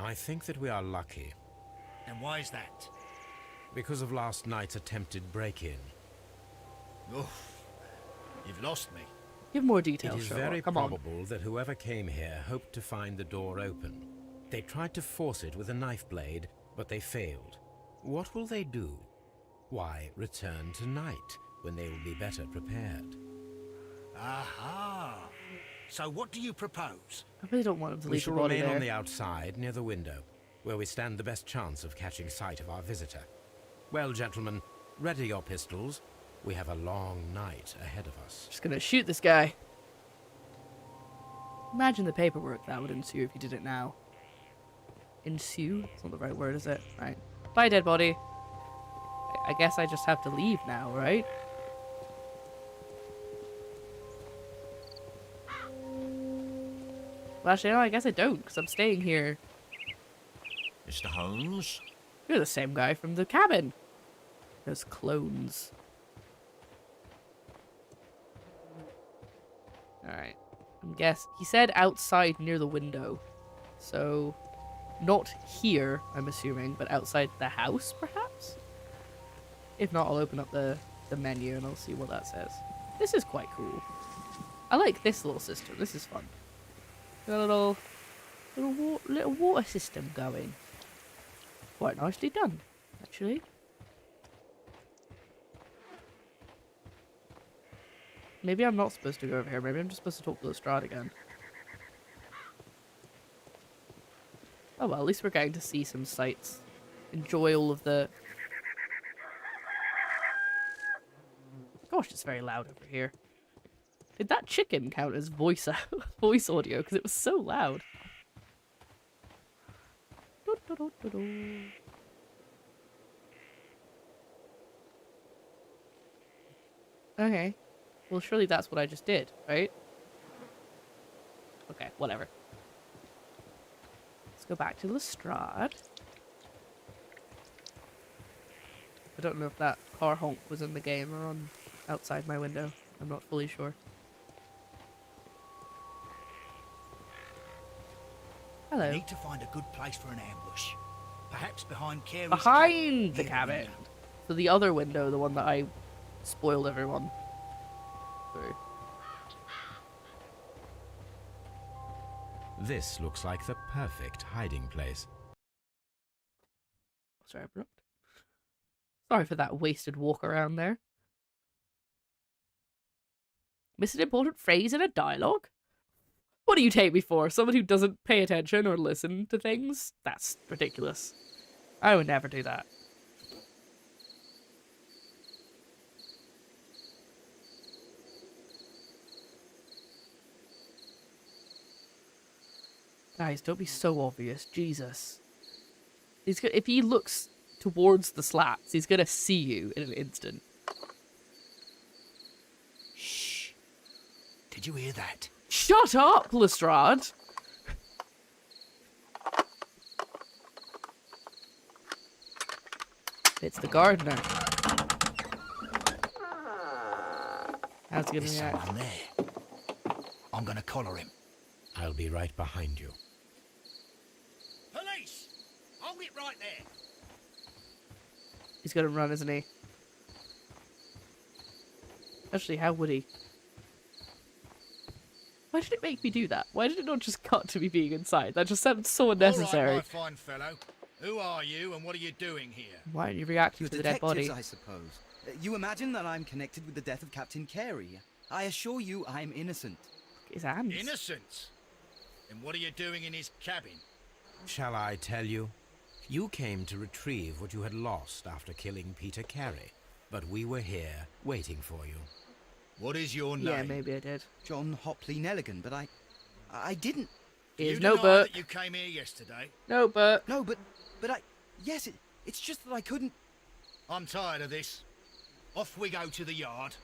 I think that we are lucky. And why is that? Because of last night's attempted break-in. Oof, you've lost me. Give more It details, is Sherlock. very Come on. probable that whoever came here hoped to find the door open. They tried to force it with a knife blade, but they failed. What will they do? Why, return tonight, when they will be better prepared. Aha! So what do you propose? I really don't want him to We leave the shall body remain there. on the outside, near the window, where we stand the best chance of catching sight of our visitor. Well, gentlemen, ready your pistols. We have a long night ahead of us. Just gonna shoot this guy. Imagine the paperwork that would ensue if you did it now. Ensue? That's not the right word, is it? Right. Bye, dead body. I guess I just have to leave now, right? Well, actually, no, I guess I don't, because I'm staying here. Mr. Holmes? You're the same guy from the cabin. Those clones. Alright. He said outside near the window. So, not here, I'm assuming, but outside the house, perhaps? If not, I'll open up the menu and I'll see what that says. This is quite cool. I like this little system. This is fun. Got a little water system going. Quite nicely done, actually. Maybe I'm not supposed to go over here. Maybe I'm just supposed to talk to Lestrade again. Oh well, at least we're getting to see some sights. Enjoy all of the... Gosh, it's very loud over here. Did that chicken count as voice audio? Because it was so loud. Okay. Well, surely that's what I just did, right? Okay, whatever. Let's go back to Lestrade. I don't know if that car honk was in the game or on outside my window. I'm not fully sure. Hello. We need to find a good place for an ambush. Perhaps behind Carey's Behind the near cabin. window. So the other window, the one that I spoiled everyone through. This looks like the perfect hiding place. Sorry, abrupt. Sorry for that wasted walk around there. Missed an important phrase in a dialogue? What do you take me for? Someone who doesn't pay attention or listen to things? That's ridiculous. I would never do that. Guys, don't be so obvious. Jesus. If he looks towards the slats, he's gonna see you in an instant. Shh. Did you hear that? Shut up, Lestrade! It's the gardener. How's he gonna There's react? someone there. I'm gonna collar him. I'll be right behind you. Police! Hold it right there. He's gonna run, isn't he? Actually, how would he? Why did it make me do that? Why did it not just cut to me being inside? That just sounds so unnecessary. All right, my fine fellow. Who are you and what are you doing here? Why aren't you reacting to the dead body? I suppose. You imagine that I'm connected with the death of Captain Carey. I assure you I'm innocent. His hands. Innocent? And what are you doing in his cabin? Shall I tell you? You came to retrieve what you had lost after killing Peter Carey, but we were here waiting for you. What is your name? Yeah, maybe I did. John Hopley Nelligan, but I didn't. Here's You deny notebook. that you came here yesterday? Notebook. No, but yes, it's just that I couldn't. I'm tired of this. Off we go to the yard.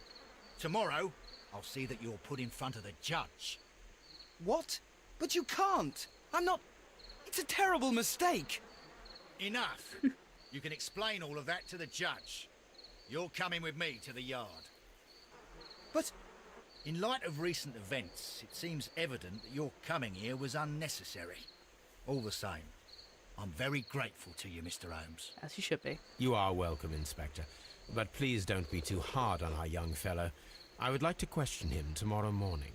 Tomorrow, I'll see that you're put in front of the judge. What? But you can't. I'm not. It's a terrible mistake. Enough. You can explain all of that to the judge. You're coming with me to the yard. But In light of recent events, it seems evident that your coming here was unnecessary. All the same, I'm very grateful to you, Mr. Holmes. As you should be. You are welcome, Inspector. But please don't be too hard on our young fellow. I would like to question him tomorrow morning.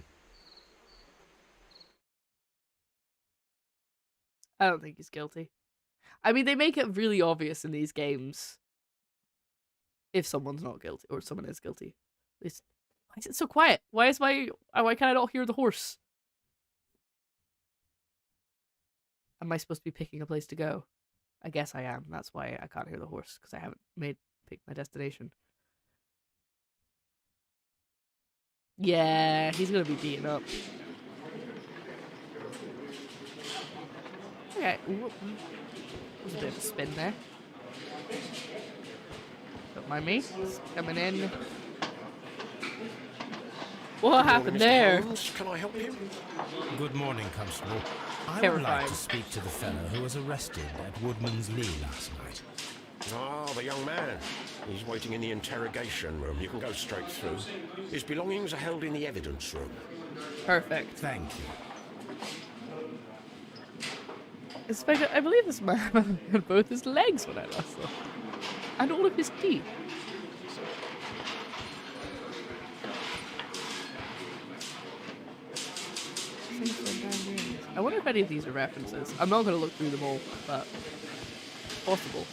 I don't think he's guilty. I mean, they make it really obvious in these games if someone's not guilty or someone is guilty. Why is it so quiet? Why can I not hear the horse? Am I supposed to be picking a place to go? I guess I am. That's why I can't hear the horse, because I haven't picked my destination. Yeah, he's gonna be beaten up. Okay, there's a bit of a spin there. Don't mind me. It's coming in. What happened there? Holmes, can I help you? Good morning, Constable. I would Terrifying. like to speak to the fellow who was arrested at Woodman's Lee last night. Ah, the young man. He's waiting in the interrogation room. You can go straight through. His belongings are held in the evidence room. Perfect. Thank you. Inspector, I believe this man had both his legs when I last saw him. And all of his teeth. I wonder if any of these are references. I'm not going to look through them all, but possible.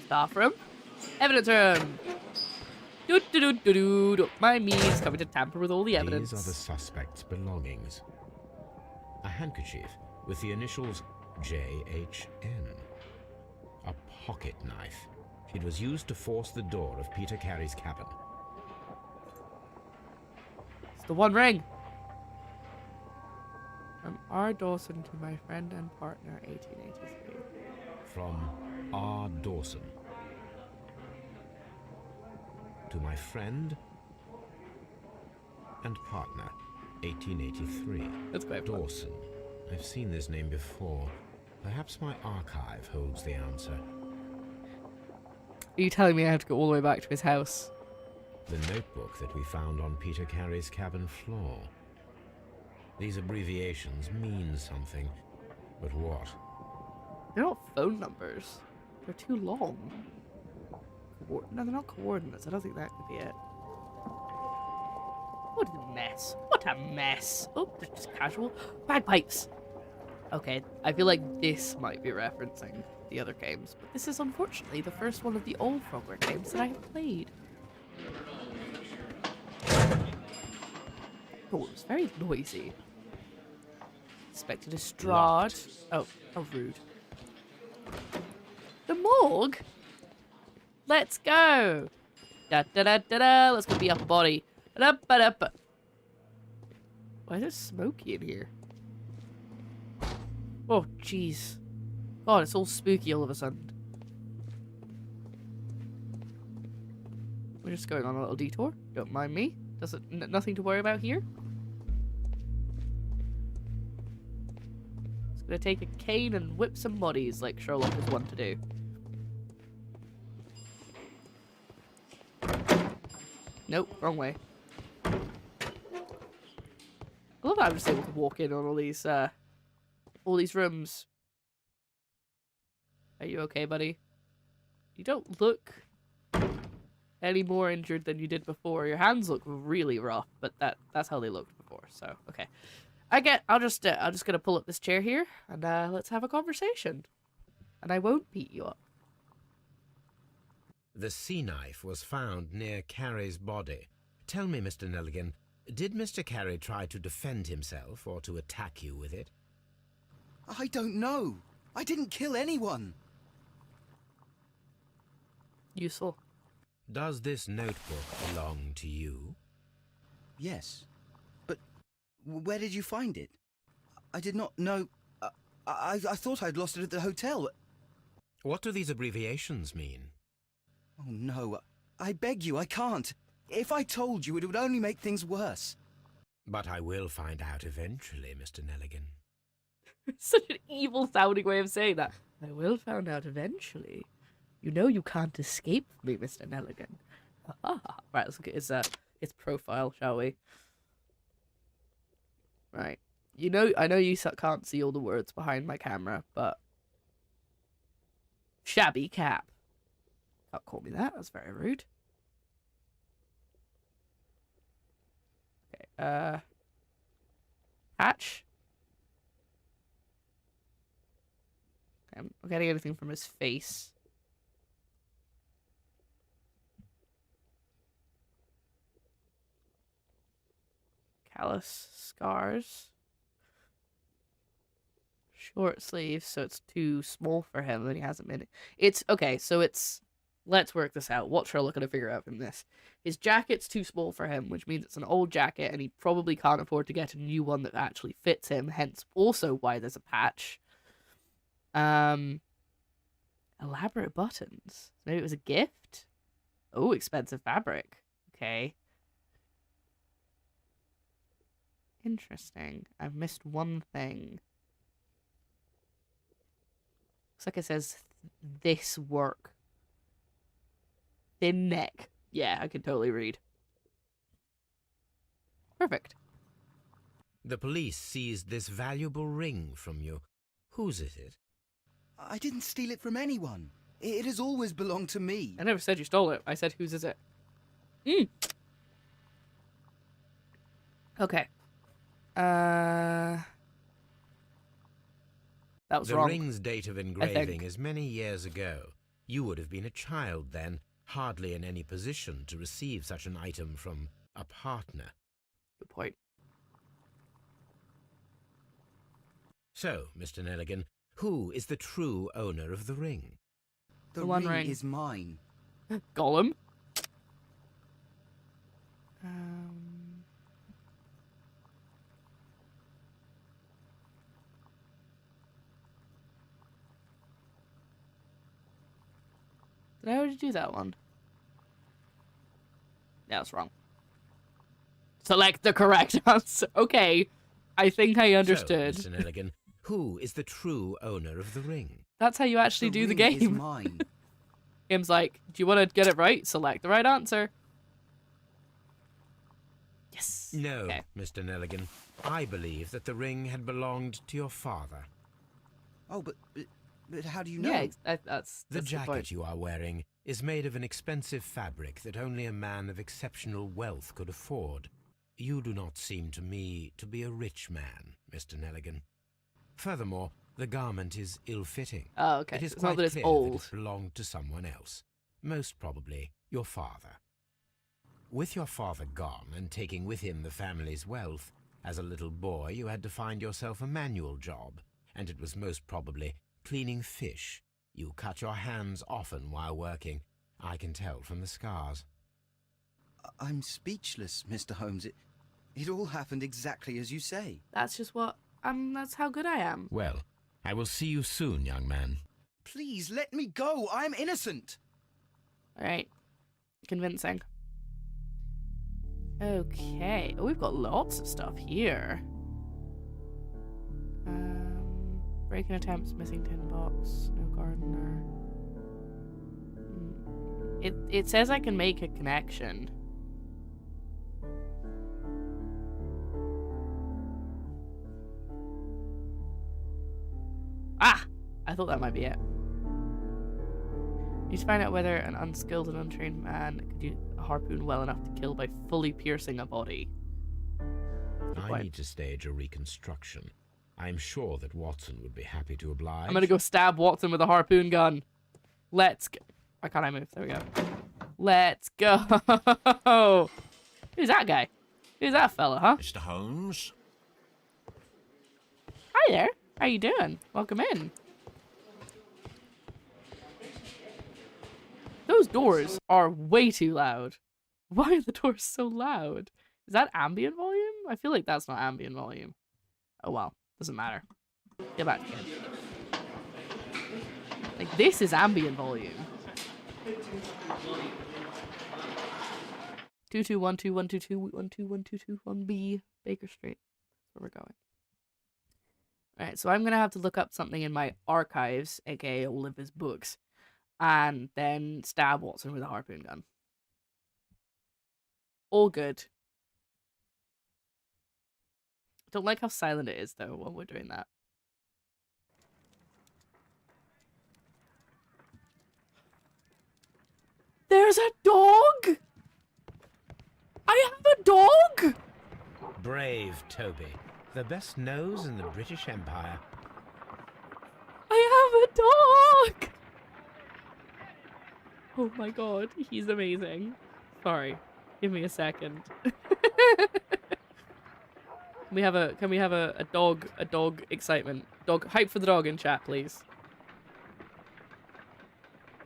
Staff room. Evidence room. Don't mind me, it's coming to tamper with all the evidence. These are the suspect's belongings. A handkerchief with the initials JHN. A pocket knife. It was used to force the door of Peter Carey's cabin. It's the One Ring. From R. Dawson to my friend and partner, 1883. From R. Dawson. To my friend and partner, 1883. That's quite fun. Dawson. I've seen this name before. Perhaps my archive holds the answer. Are you telling me I have to go all the way back to his house? The notebook that we found on Peter Carey's cabin floor. These abbreviations mean something, but what? They're not phone numbers. They're too long. No, they're not coordinates. I don't think that could be it. What a mess. What a mess. Oh, they're just casual. Bagpipes. Okay, I feel like this might be referencing the other games, but this is unfortunately the first one of the old Frogware games that I have played. Oh, it was very noisy. Expected a Strahd. Oh, how rude. The morgue? Let's go! Da da da da da! Let's go be upper body. Da ba da ba. Why is it smoky in here? Oh, jeez. God, it's all spooky all of a sudden. We're just going on a little detour. Don't mind me. Nothing to worry about here. Just gonna take a cane and whip some bodies like Sherlock is wont to do. Nope, wrong way. I love that I'm just able to walk in on all these rooms. Are you okay, buddy? You don't look any more injured than you did before. Your hands look really rough, but that's how they looked before. So okay, I'm just gonna pull up this chair here and let's have a conversation. And I won't beat you up. The sea knife was found near Carey's body. Tell me, Mr. Nelligan, did Mr. Carey try to defend himself or to attack you with it? I don't know. I didn't kill anyone. Useful. Does this notebook belong to you? Yes. But where did you find it? I did not know. I thought I'd lost it at the hotel. What do these abbreviations mean? Oh no, I beg you, I can't. If I told you, it would only make things worse. But I will find out eventually, Mr. Nelligan. Such an evil sounding way of saying that. I will find out eventually. You know you can't escape me, Mr. Nelligan. Right, let's look at his profile, shall we? Right. I know you can't see all the words behind my camera, but shabby cap. Can't call me that. That's very rude. Okay. Patch. I'm not getting anything from his face. Callous scars. Short sleeves, so it's too small for him, and he hasn't been. It's okay, so it's. Let's work this out. What Sherlock gonna figure out from this? His jacket's too small for him, which means it's an old jacket, and he probably can't afford to get a new one that actually fits him. Hence, also why there's a patch. Elaborate buttons. Maybe it was a gift. Oh, expensive fabric. Okay. Interesting. I've missed one thing. Looks like it says this work. Thin neck. Yeah, I can totally read. Perfect. The police seized this valuable ring from you. Whose is it? I didn't steal it from anyone. It has always belonged to me. I never said you stole it. I said whose is it? Okay. That was wrong. The ring's date of engraving is many years ago. You would have been a child then, hardly in any position to receive such an item from a partner. Good point. So, Mr. Nelligan, who is the true owner of the ring? The One ring ring. is mine. Gollum. Did I already do that one? Yeah, that's wrong. Select the correct answer. Okay. I think I understood. So, Mr. Nelligan, who is the true owner of the ring? That's how you actually do the ring is game. mine. Game's like, do you want to get it right? Select the right answer. Yes. No, Okay. Mr. Nelligan. I believe that the ring had belonged to your father. Oh, but how do you know? Yeah, that's The point. jacket you are wearing is made of an expensive fabric that only a man of exceptional wealth could afford. You do not seem to me to be a rich man, Mr. Nelligan. Furthermore, the garment is ill-fitting. Oh, okay. It is It's not quite that it's clear old. that it belonged to someone else, most probably your father. With your father gone and taking with him the family's wealth, as a little boy you had to find yourself a manual job, and it was most probably cleaning fish. You cut your hands often while working. I can tell from the scars. I'm speechless, Mr. Holmes. It all happened exactly as you say. That's just what... that's how good I am. Well, I will see you soon, young man. Please, let me go. I'm innocent. Alright. Convincing. Okay. Oh, we've got lots of stuff here. Break-in attempts, missing tin box, no gardener. It says I can make a connection. Ah! I thought that might be it. Need to find out whether an unskilled and untrained man could use a harpoon well enough to kill by fully piercing a body. I need to stage a reconstruction. I am sure that Watson would be happy to oblige. I'm gonna go stab Watson with a harpoon gun. Let's go. Why can't I move? There we go. Let's go. Who's that guy? Who's that fella, huh? Mr. Holmes? Hi there. How you doing? Welcome in. Those doors are way too loud. Why are the doors so loud? Is that ambient volume? I feel like that's not ambient volume. Oh well. Doesn't matter. Get back again. Like, this is ambient volume. 221212212212221B Baker Street. That's where we're going. Alright, so I'm gonna have to look up something in my archives, aka all of his books, and then stab Watson with a harpoon gun. All good. Don't like how silent it is, though, while we're doing that. There's a dog! I have a dog! Brave Toby. The best nose in the British Empire. I have a dog! Oh my god, he's amazing. Sorry. Give me a second. Can we have a dog excitement? Dog hype for the dog in chat, please.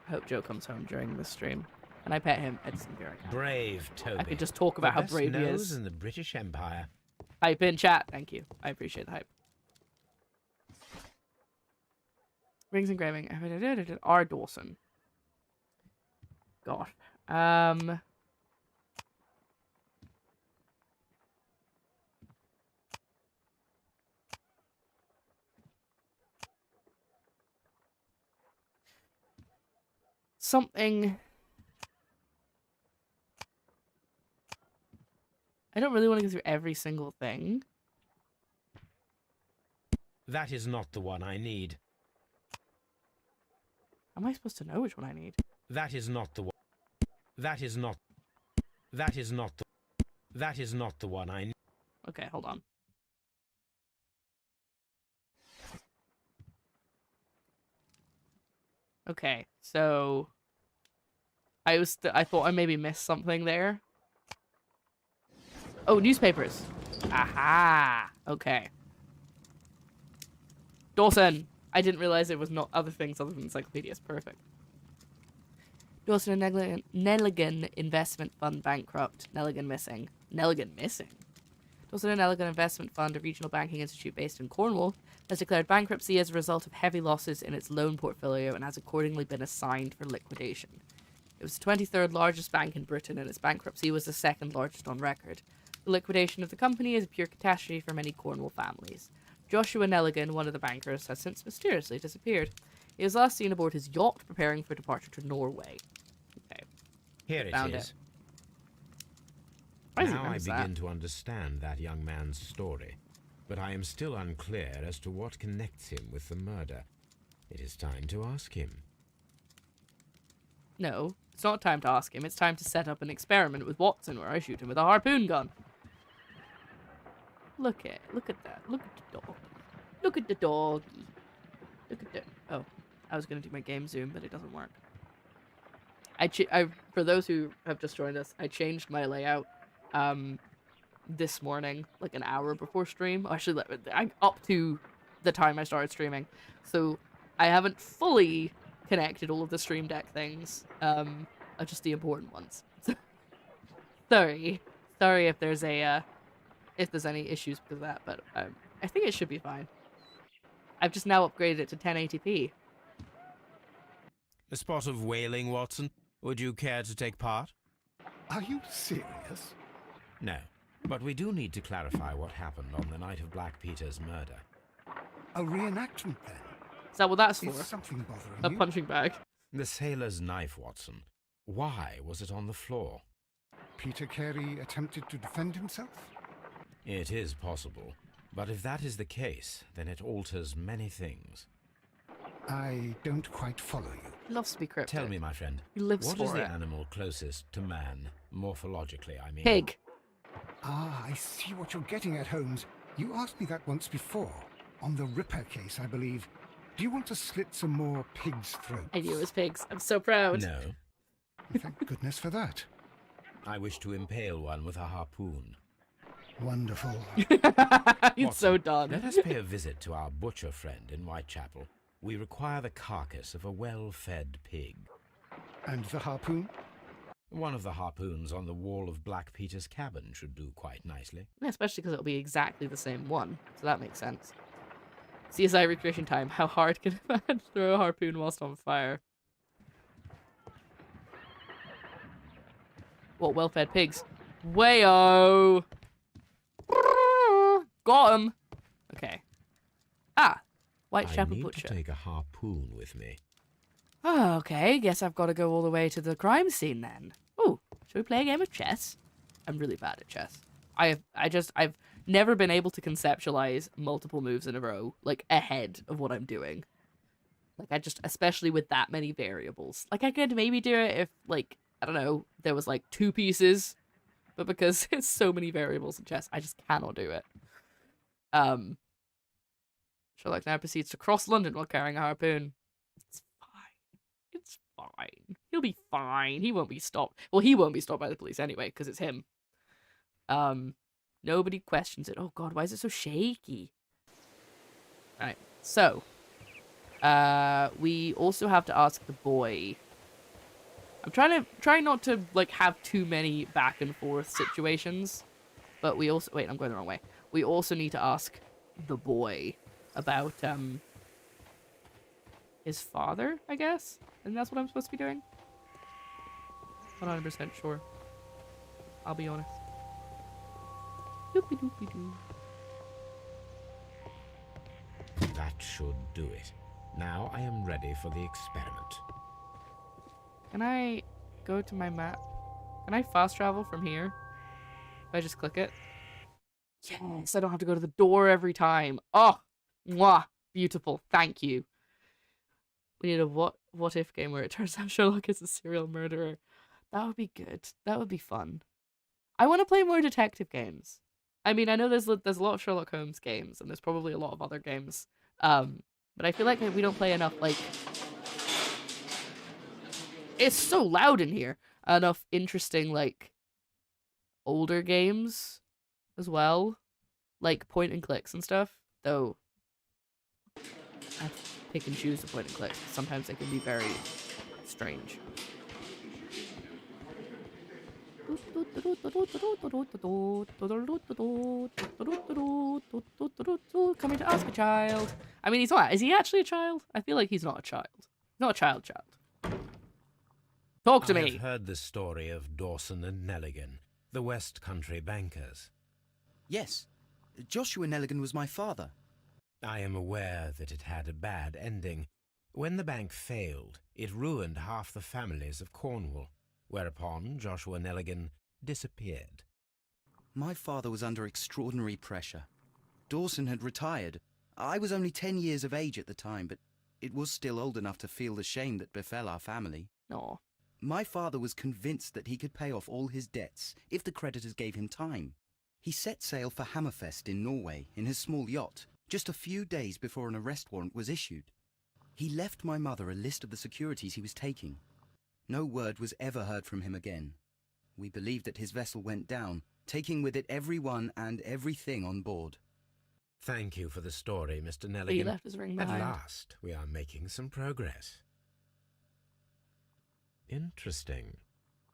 I hope Joe comes home during this stream. Can I pet him? Edson, here I can. Brave Toby. I could just talk about how brave he is. in the British Empire. Hype in chat. Thank you. I appreciate the hype. Rings engraving. R. Dawson. God. Something. I don't really want to go through every single thing. That is not the one I need. How am I supposed to know which one I need? That is not the one. That is not the one I need. Okay, hold on. Okay, so I thought I maybe missed something there. Oh, newspapers. Aha. Okay. Dawson. I didn't realize it was not other things other than encyclopedias. Perfect. Dawson and Nelligan Investment Fund bankrupt. Nelligan missing. Nelligan missing? Dawson and Nelligan Investment Fund, a regional banking institute based in Cornwall, has declared bankruptcy as a result of heavy losses in its loan portfolio and has accordingly been assigned for liquidation. It was the 23rd largest bank in Britain, and its bankruptcy was the second largest on record. The liquidation of the company is a pure catastrophe for many Cornwall families. Joshua Nelligan, one of the bankers, has since mysteriously disappeared. He was last seen aboard his yacht preparing for departure to Norway. Okay. Here it Found is. it. Why does he Now I remember begin that? to understand that young man's story, but I am still unclear as to what connects him with the murder. It is time to ask him. No, it's not time to ask him. It's time to set up an experiment with Watson where I shoot him with a harpoon gun. Look at that. Look at the dog. Look at the doggy. Look at the... Oh, I was going to do my game zoom, but it doesn't work. For those who have just joined us, I changed my layout this morning, like an hour before stream. Actually, up to the time I started streaming. So I haven't fully connected all of the Stream Deck things, just the important ones. Sorry if there's any issues with that, but I think it should be fine. I've just now upgraded it to 1080p. A spot of whaling, Watson? Would you care to take part? Are you serious? No, but we do need to clarify what happened on the night of Black Peter's murder. A reenactment, then? Is that what that's for? Is something bothering A you? punching bag. The sailor's knife, Watson. Why was it on the floor? Peter Carey attempted to defend himself? It is possible, but if that is the case, then it alters many things. I don't quite follow you. He loves to be cryptic. Tell me, my friend, He lives what for is the it. animal closest to man, morphologically, I mean? Pig. Ah, I see what you're getting at, Holmes. You asked me that once before. On the Ripper case, I believe. Do you want to slit some more pigs' throats? I knew it was pigs. I'm so proud. No, Thank goodness for that. I wish to impale one with a harpoon. Wonderful. He's so Watson, done. Let us pay a visit to our butcher friend in Whitechapel. We require the carcass of a well-fed pig. And the harpoon? One of the harpoons on the wall of Black Peter's cabin should do quite nicely. Yeah, especially because it'll be exactly the same one, so that makes sense. CSI recreation time. How hard can a man throw a harpoon whilst on fire? What, well-fed pigs? Wayo! Got him! Okay. Ah! Whitechapel I need Butcher. to take a harpoon with me. Oh, okay. Guess I've got to go all the way to the crime scene then. Oh, should we play a game of chess? I'm really bad at chess. I've never been able to conceptualize multiple moves in a row, like, ahead of what I'm doing. Like, especially with that many variables. Like, I could maybe do it if, like, I don't know, there was, like, 2 pieces. But because it's so many variables in chess, I just cannot do it. Sherlock now proceeds to cross London while carrying a harpoon. It's fine. It's fine. He'll be fine. He won't be stopped. Well, he won't be stopped by the police anyway, because it's him. Nobody questions it. Oh god, why is it so shaky? Alright, so. We also have to ask the boy. I'm trying not to, like, have too many back and forth situations. But we also, wait, I'm going the wrong way. We also need to ask the boy about, his father, I guess? And that's what I'm supposed to be doing? 100% sure. I'll be honest. Doopy-doopy-doo. That should do it. Now I am ready for the experiment. Can I go to my map? Can I fast travel from here? If I just click it? Yes, I don't have to go to the door every time. Oh, mwah, beautiful. Thank you. We need a what if game where it turns out Sherlock is a serial murderer. That would be good. That would be fun. I want to play more detective games. I mean, I know there's a lot of Sherlock Holmes games, and there's probably a lot of other games. But I feel like we don't play enough, like... It's so loud in here. Enough interesting, like, older games as well. Like, point and clicks and stuff. Though, I have to pick and choose the point and clicks. Sometimes they can be very strange. Coming to ask a child. I mean, he's not. Is he actually a child? I feel like he's not a child. Not a child. Talk to I me. have heard the story of Dawson and Nelligan, the West Country bankers. Yes, Joshua Nelligan was my father. I am aware that it had a bad ending. When the bank failed, it ruined half the families of Cornwall, whereupon Joshua Nelligan disappeared. My father was under extraordinary pressure. Dawson had retired. I was only 10 years of age at the time, but it was still old enough to feel the shame that befell our family. No. My father was convinced that he could pay off all his debts if the creditors gave him time. He set sail for Hammerfest in Norway in his small yacht, just a few days before an arrest warrant was issued. He left my mother a list of the securities he was taking. No word was ever heard from him again. We believe that his vessel went down, taking with it everyone and everything on board. Thank you for the story, Mr. Nelligan. He left his ring At behind. last, we are making some progress. Interesting.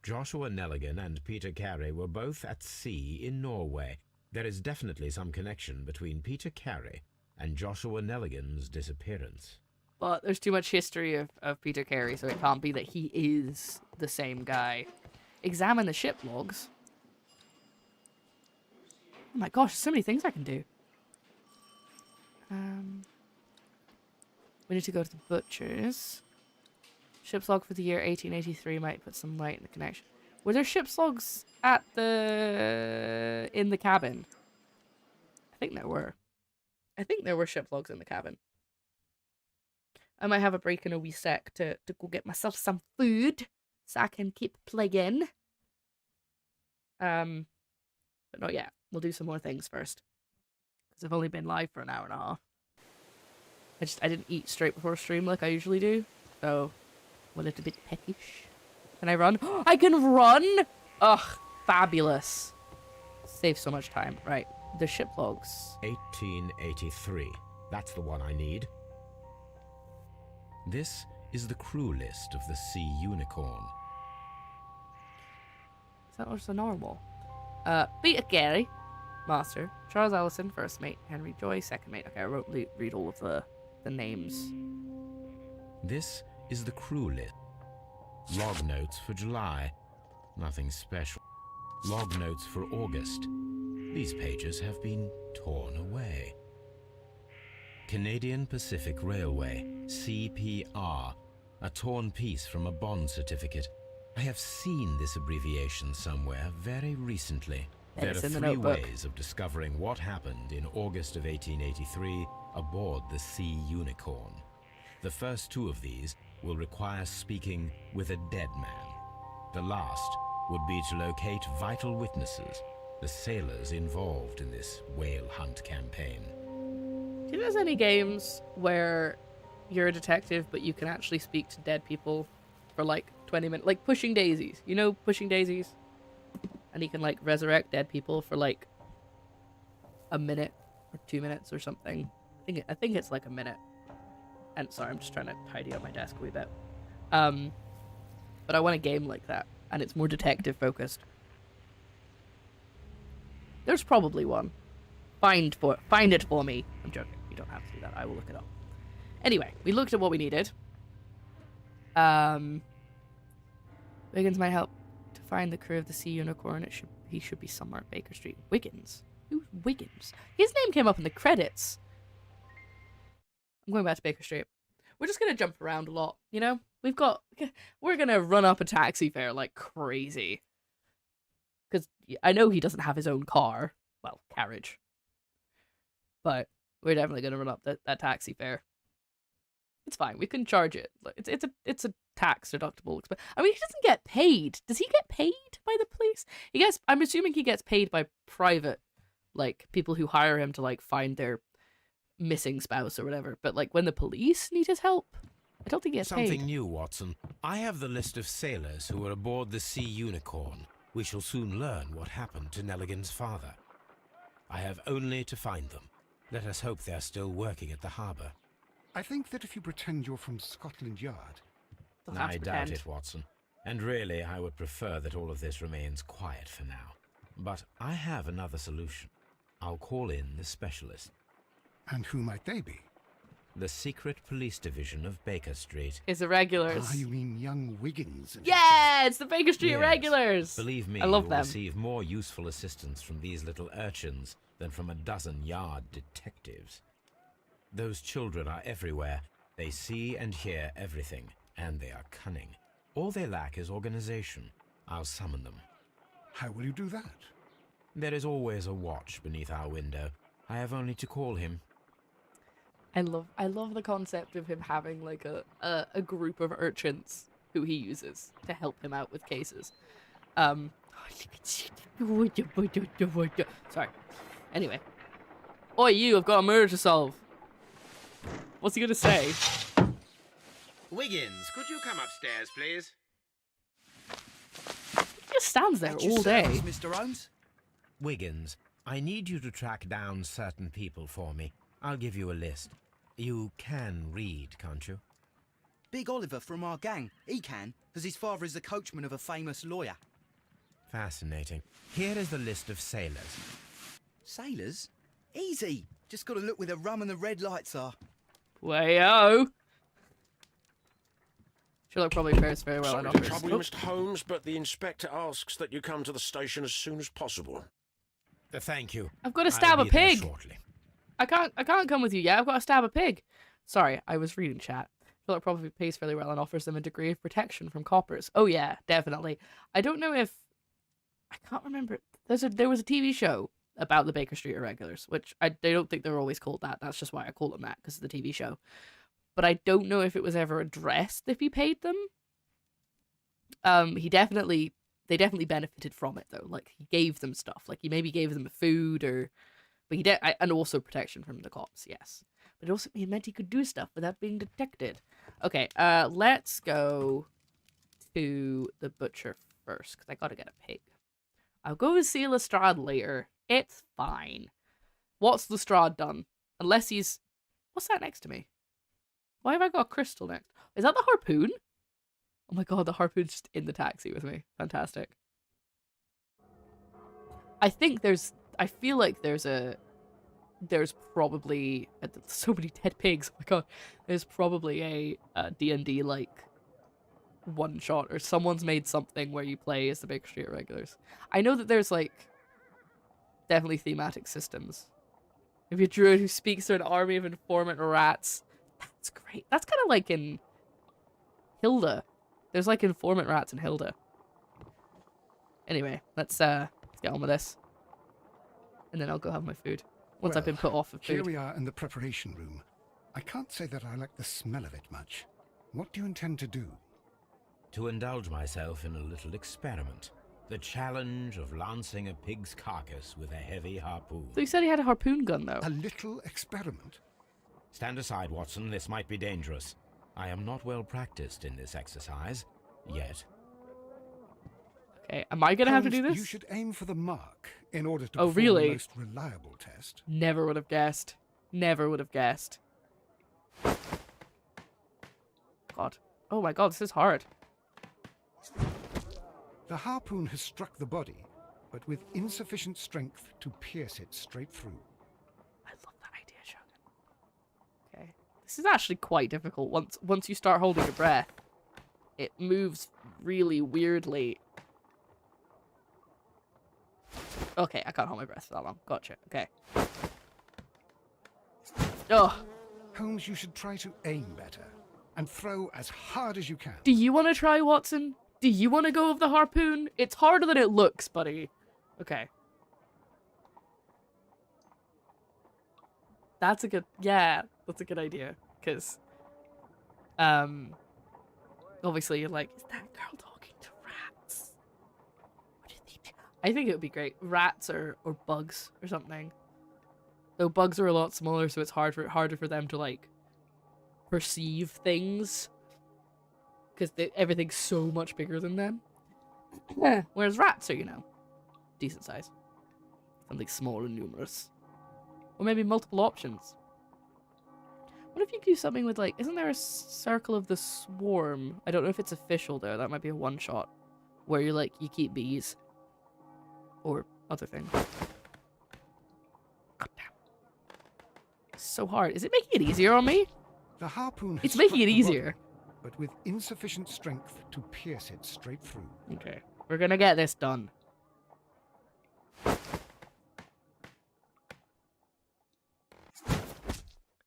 Joshua Nelligan and Peter Carey were both at sea in Norway. There is definitely some connection between Peter Carey and Joshua Nelligan's disappearance. But there's too much history of Peter Carey, so it can't be that he is the same guy. Examine the ship logs. Oh my gosh, so many things I can do. We need to go to the butcher's. Ship's log for the year 1883 might put some light in the connection. Were there ship's logs in the cabin? I think there were. I think there were ship logs in the cabin. I might have a break in a wee sec to go get myself some food so I can keep playing. But not yet. We'll do some more things first. Because I've only been live for an hour and a half. I didn't eat straight before stream like I usually do. So I'm a little bit peckish. Can I run? I can run! Ugh, fabulous. Save so much time. Right, the ship logs. 1883. That's the one I need. This is the crew list of the Sea Unicorn. Is that what's the normal? Peter Carey, master. Charles Ellison, first mate. Henry Joy, second mate. Okay, I wrote read all of the names. This is the crew list. Log notes for July. Nothing special. Log notes for August. These pages have been torn away. Canadian Pacific Railway, CPR. A torn piece from a bond certificate. I have seen this abbreviation somewhere very recently. There are It's in the three notebook. ways of discovering what happened in August of 1883 aboard the Sea Unicorn. The first two of these will require speaking with a dead man. The last would be to locate vital witnesses, the sailors involved in this whale hunt campaign. Do you know there's any games where you're a detective but you can actually speak to dead people for like 20 minutes? Like Pushing Daisies. You know Pushing Daisies? And you can like resurrect dead people for like a minute or 2 minutes or something. I think it's like a minute. And sorry, I'm just trying to tidy up my desk a wee bit. But I want a game like that, and it's more detective focused. There's probably one. Find it for me. I'm joking. You don't have to do that. I will look it up. Anyway, we looked at what we needed. Wiggins might help to find the crew of the Sea Unicorn. He should be somewhere at Baker Street. Wiggins? Who's Wiggins? His name came up in the credits. I'm going back to Baker Street. We're just gonna jump around a lot, you know? We're gonna run up a taxi fare like crazy. Because I know he doesn't have his own car. Well, carriage. But we're definitely gonna run up that taxi fare. It's fine. We can charge it. It's a tax deductible expense. I mean, he doesn't get paid. Does he get paid by the police? I'm assuming he gets paid by private, like, people who hire him to, like, find their missing spouse or whatever. But, like, when the police need his help, I don't think he gets Something paid. new, Watson. I have the list of sailors who were aboard the Sea Unicorn. We shall soon learn what happened to Nelligan's father. I have only to find them. Let us hope they're still working at the harbour. I think that if you pretend you're from Scotland Yard, Don't have to I doubt pretend. it, Watson. And really, I would prefer that all of this remains quiet for now. But I have another solution. I'll call in the specialist. and who might they be? The secret police division of Baker Street. It's the regulars. Ah, you mean young Wiggins? and Yeah, it's the Baker Street Yes. regulars. Believe me, I love you'll them. receive more useful assistance from these little urchins than from a dozen yard detectives. Those children are everywhere. They see and hear everything, and they are cunning. All they lack is organization. I'll summon them. How will you do that? There is always a watch beneath our window. I have only to call him. I love the concept of him having like a group of urchins who he uses to help him out with cases. Sorry. Anyway. Oi, you, I've got a murder to solve. What's he gonna say? Wiggins, could you come upstairs, please? He just stands there At your all day. service, Mr. Holmes. Wiggins, I need you to track down certain people for me. I'll give you a list. You can read, can't you? Big Oliver from our gang. He can, as his father is the coachman of a famous lawyer. Fascinating. Here is the list of sailors. Sailors? Easy. Just got to look where the rum and the red lights are. Wayo! Sherlock probably fares very well in Sorry to office. trouble you, Mr. Holmes, but the inspector asks that you come to the station as soon as possible. Thank you. I've got to stab I'll a be there pig! shortly. I can't come with you yet. I've got to stab a pig. Sorry, I was reading chat. Sherlock probably pays fairly well and offers them a degree of protection from coppers. Oh yeah, definitely. I don't know if... I can't remember. There was a TV show about the Baker Street Irregulars, which I don't think they're always called that. That's just why I call them that, because of the TV show. But I don't know if it was ever addressed if he paid them. They definitely benefited from it though. Like he gave them stuff. Like he maybe gave them food or, but and also protection from the cops. Yes, but it meant he could do stuff without being detected. Okay, let's go to the butcher first because I gotta get a pig. I'll go see Lestrade later. It's fine. What's Lestrade done? Unless he's... What's that next to me? Why have I got a crystal next? Is that the harpoon? Oh my god, the harpoon's just in the taxi with me. Fantastic. I feel like there's probably... So many dead pigs. Oh my god. There's probably a D&D like one shot or someone's made something where you play as the Baker Street Irregulars. I know that there's like definitely thematic systems. If you're a druid who speaks to an army of informant rats, that's great. That's kind of like in Hilda. There's like informant rats in Hilda. Anyway, let's get on with this. And then I'll go have my food. Once I've been put off of Here food. we are in the preparation room. I can't say that I like the smell of it much. What do you intend to do? To indulge myself in a little experiment. The challenge of lancing a pig's carcass with a heavy harpoon. So he said he had a harpoon gun though. A little experiment? Stand aside, Watson. This might be dangerous. I am not well practiced in this exercise. Yet. Okay, am I gonna have to do Holmes, this? You should aim for the mark in order to Oh, perform really? the most reliable test. Never would have guessed. Never would have guessed. God. Oh my god, this is hard. The harpoon has struck the body, but with insufficient strength to pierce it straight through. I love that idea, Shogun. Okay. This is actually quite difficult once you start holding your breath. It moves really weirdly. Okay, I can't hold my breath for that long. Gotcha. Okay. Oh. Holmes, you should try to aim better and throw as hard as you can. Do you want to try, Watson? Do you want to go with the harpoon? It's harder than it looks, buddy. Okay. That's a good... Yeah, that's a good idea. Because... obviously, you're like, is that girl talking to rats? What do you think? I think it would be great. Rats or bugs or something. Though bugs are a lot smaller, so it's harder for them to, like, perceive things. Because everything's so much bigger than them. Whereas rats are, you know, decent size. Something small and numerous. Or maybe multiple options. What if you do something with, like, isn't there a circle of the swarm? I don't know if it's official, though. That might be a one-shot. Where you're, like, you keep bees. Or other things. God damn. It's so hard. Is it making it easier on me? The harpoon has It's making struck it the body, easier. but with insufficient strength to pierce it straight through. Okay. We're gonna get this done.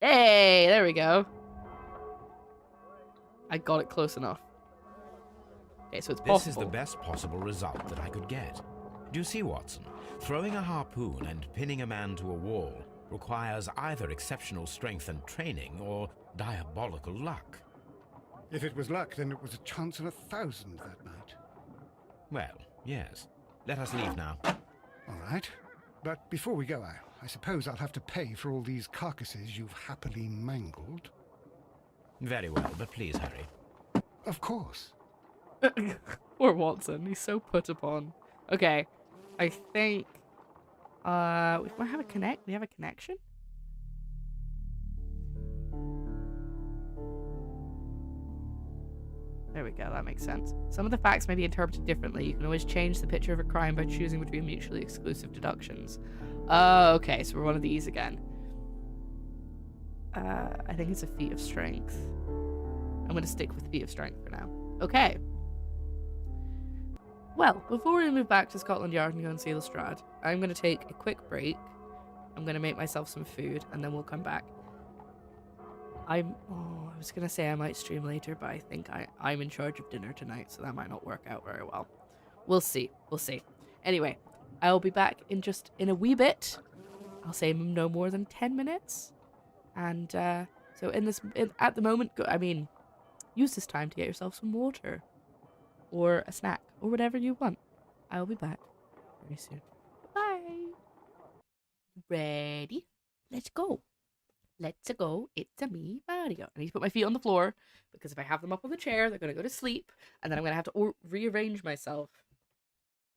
Hey, there we go. I got it close enough. Okay, so it's possible. This is the best possible result that I could get. Do you see, Watson? Throwing a harpoon and pinning a man to a wall requires either exceptional strength and training or diabolical luck. If it was luck, then it was a chance in 1,000 that night. Well, Yes. Let us leave now. All right. But before we go, I suppose I'll have to pay for all these carcasses you've happily mangled. Very well, but please hurry. Of course. Poor Watson, he's so put upon. Okay, I think we might have a connect. We have a connection. There we go. That makes sense. Some of the facts may be interpreted differently. You can always change the picture of a crime by choosing between mutually exclusive deductions. Okay, so we're one of these again. I think it's a feat of strength. I'm going to stick with feat of strength for now. Okay. Well, before we move back to Scotland Yard and go and see Lestrade, I'm going to take a quick break. I'm going to make myself some food, and then we'll come back. I was going to say I might stream later, but I think I'm in charge of dinner tonight, so that might not work out very well. We'll see. We'll see. Anyway, I'll be back in a wee bit. I'll say no more than 10 minutes. And so at the moment, use this time to get yourself some water or a snack or whatever you want. I'll be back very soon. Bye. Ready? Let's go. Let's go. It's a me, Mario. I need to put my feet on the floor because if I have them up on the chair, they're going to go to sleep, and then I'm going to have to rearrange myself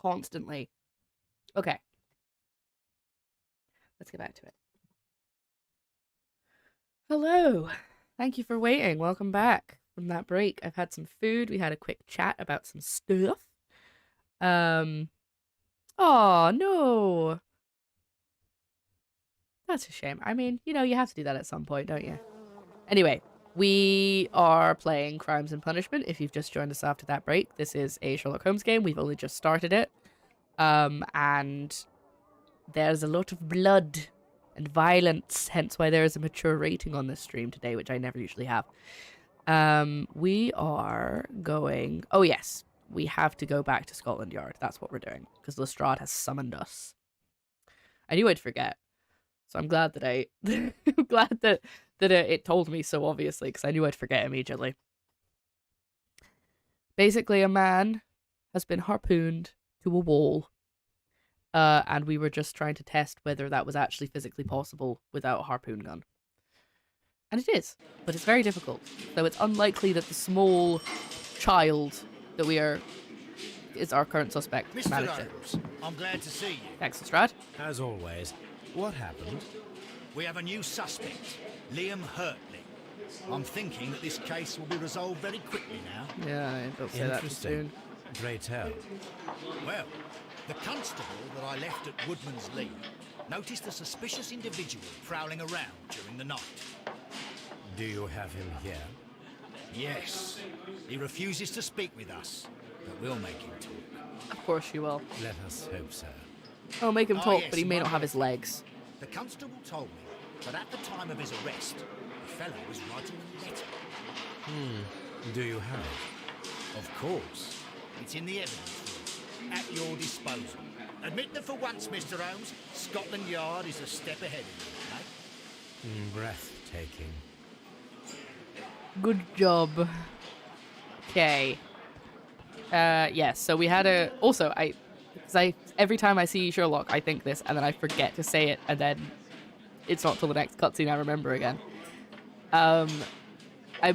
constantly. Okay. Let's get back to it. Hello. Thank you for waiting. Welcome back from that break. I've had some food. We had a quick chat about some stuff. Oh, no. That's a shame. I mean, you have to do that at some point, don't you? Anyway, we are playing Crimes and Punishment. If you've just joined us after that break, this is a Sherlock Holmes game. We've only just started it. And there's a lot of blood and violence, hence why there is a mature rating on this stream today, which I never usually have. We are going... Oh, yes. We have to go back to Scotland Yard. That's what we're doing, because Lestrade has summoned us. I knew I'd forget. So I'm glad that it told me so obviously, because I knew I'd forget immediately. Basically, a man has been harpooned to a wall, and we were just trying to test whether that was actually physically possible without a harpoon gun. And it is, but it's very difficult. So it's unlikely that the small child that is our current suspect Mr. managed it. Holmes, I'm glad to see you. Thanks, Lestrade. As always. What happened? We have a new suspect, Liam Hurtley. I'm thinking that this case will be resolved very quickly now. Yeah, don't say that too Interesting. soon. Pray tell. Well, the constable that I left at Woodman's Lee noticed a suspicious individual prowling around during the night. Do you have him here? Yes, he refuses to speak with us, but we'll make him talk. Of course you will. Let us hope so. I'll make him talk, yes, but he may not have his wonderful. legs. The constable told me that at the time of his arrest, the fellow was writing a letter. Do you have it? Of course. It's in the evidence room, at your disposal. Admit that for once, Mr. Holmes, Scotland Yard is a step ahead of you, eh? Breathtaking. Good job. Okay. Yes, so we had a... Also, every time I see Sherlock, I think this, and then I forget to say it, and then it's not till the next cutscene I remember again. I'm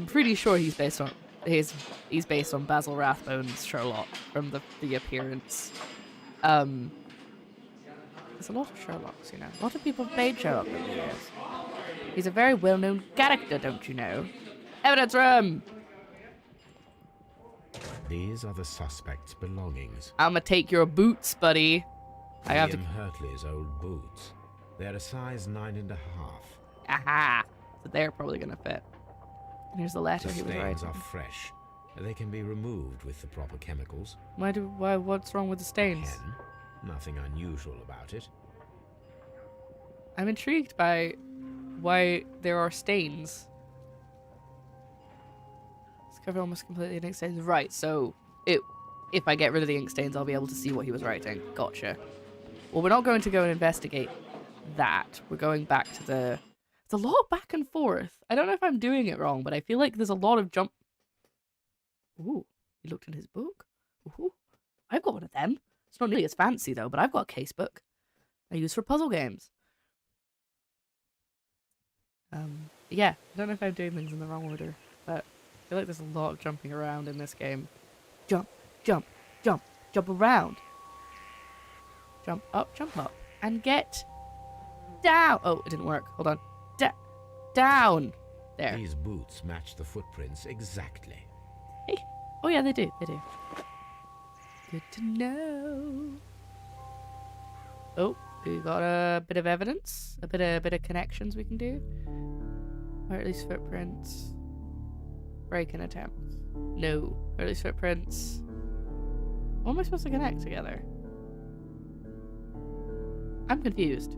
pretty sure he's based on Basil Rathbone's Sherlock from the appearance. There's a lot of Sherlocks, A lot of people have played Sherlock over the years. He's a very well-known character, don't you know? Evidence room! These are the suspect's belongings. I'ma take your boots, buddy. I have to... Liam Hurtley's old boots. They're a size 9.5. Aha! So they're probably gonna fit. And here's the letter The he was stains writing. are fresh. They can be removed with the proper chemicals. What's wrong with the stains? Pen. Nothing unusual about it. I'm intrigued by why there are stains. It's covered almost completely in ink stains. Right, so if I get rid of the ink stains, I'll be able to see what he was writing. Gotcha. Well, we're not going to go and investigate that. We're going back to the... It's a lot back and forth. I don't know if I'm doing it wrong, but I feel like there's a lot of jump... Ooh, he looked in his book. Ooh. I've got one of them. It's not nearly as fancy though, but I've got a casebook I use for puzzle games. Yeah, I don't know if I'm doing things in the wrong order, but I feel like there's a lot of jumping around in this game. Jump, jump, jump, jump around. Jump up, and get down. Oh, it didn't work. Hold on. Down. There. These boots match the footprints exactly. Hey. Oh yeah, they do. They do. Good to know. Oh, we got a bit of evidence, a bit of connections we can do, or at least footprints. Break-in attempt. No, or at least footprints. What am I supposed to connect together? I'm confused.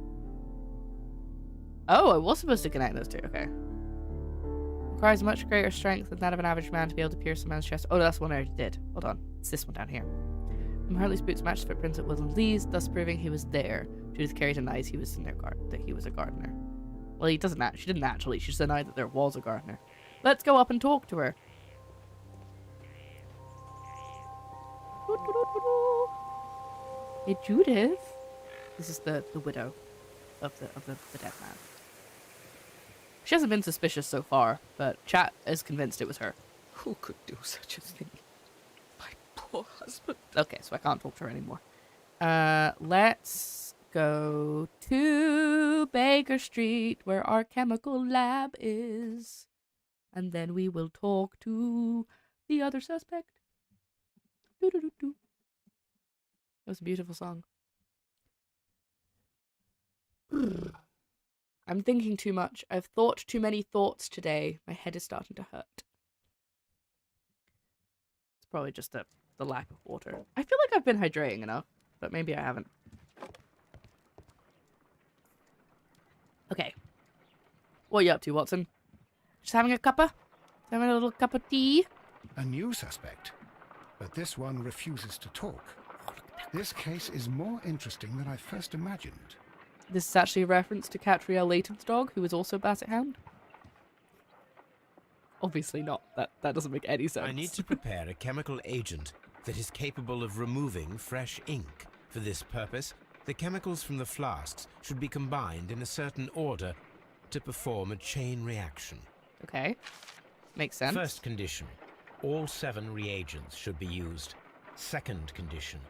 Oh, I was supposed to connect those two. Okay. Requires much greater strength than that of an average man to be able to pierce a man's chest. Oh, that's the one I already did. Hold on. It's this one down here. Hartley's boots matched the footprints at William Lee's, thus proving he was there. Judith Carey denies he was that he was a gardener. Well, she didn't actually. She just denied that there was a gardener. Let's go up and talk to her. Hey, Judith. This is the widow of the dead man. She hasn't been suspicious so far, but chat is convinced it was her. Who could do such a thing? My poor husband. Okay, so I can't talk to her anymore. Let's go to Baker Street, where our chemical lab is. And then we will talk to the other suspect. Doo-doo-doo-doo. That was a beautiful song. I'm thinking too much. I've thought too many thoughts today. My head is starting to hurt. It's probably just the lack of water. I feel like I've been hydrating enough, but maybe I haven't. Okay. What are you up to, Watson? Just having a cuppa? Having a little cup of tea? A new suspect, but this one refuses to talk. This case is more interesting than I first imagined. This is actually a reference to Catriel Layton's dog, who is also a Basset Hound. Obviously not. That doesn't make any sense. I need to prepare a chemical agent that is capable of removing fresh ink. For this purpose, the chemicals from the flasks should be combined in a certain order to perform a chain reaction. Okay. Makes sense. First condition, all 7 reagents should be used. Second condition,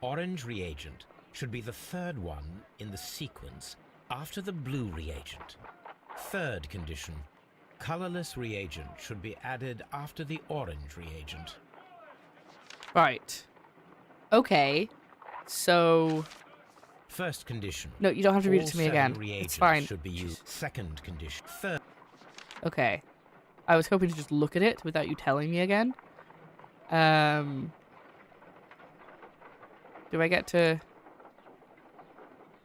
orange reagent should be the third one in the sequence after the blue reagent. Third condition, colorless reagent should be added after the orange reagent. Right. Okay. So... First condition. No, you don't have to read it to me again. It's fine. Should be used. Second condition. Third. Okay. I was hoping to just look at it without you telling me again. Do I get to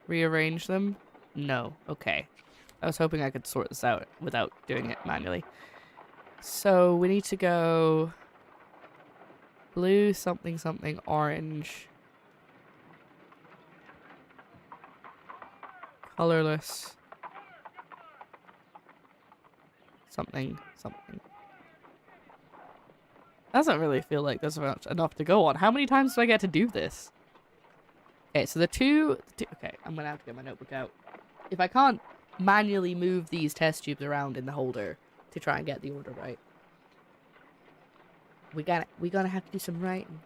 rearrange them? No. Okay. I was hoping I could sort this out without doing it manually. So we need to go blue, something, something, orange. Colorless. Something, something. Doesn't really feel like there's enough to go on. How many times do I get to do this? Okay, so the two okay, I'm gonna have to get my notebook out. If I can't manually move these test tubes around in the holder to try and get the order right, we gotta have to do some writing.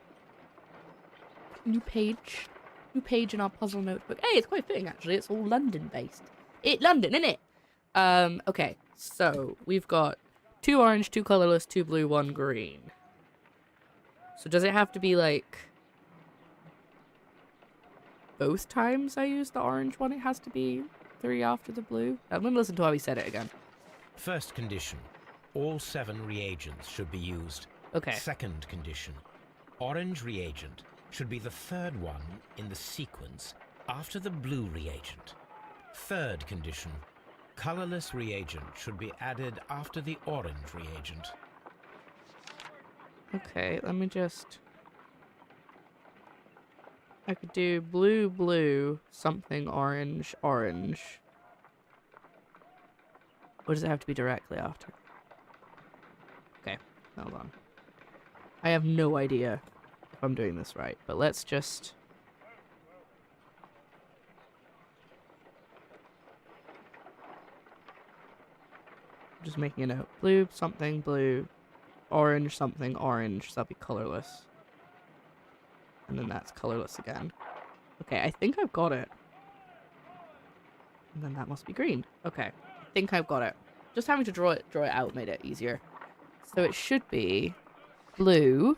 New page in our puzzle notebook. Hey, it's quite fitting actually. It's all London based. London, innit? Okay, so we've got 2 orange, 2 colorless, 2 blue, 1 green. So does it have to be like both times I use the orange one? It has to be 3 after the blue. I'm gonna listen to how he said it again. First condition, all 7 reagents should be used. Okay. Second condition, orange reagent should be the third one in the sequence after the blue reagent. Third condition, colorless reagent should be added after the orange reagent. Okay, let me just... I could do blue, blue, something, orange, orange. Or does it have to be directly after? Okay, hold on. I have no idea if I'm doing this right. But let's just... Just making a note. Blue, something, blue. Orange, something, orange. So that'll be colorless. And then that's colorless again. Okay, I think I've got it. And then that must be green. Okay, I think I've got it. Just having to draw it out made it easier. So it should be blue.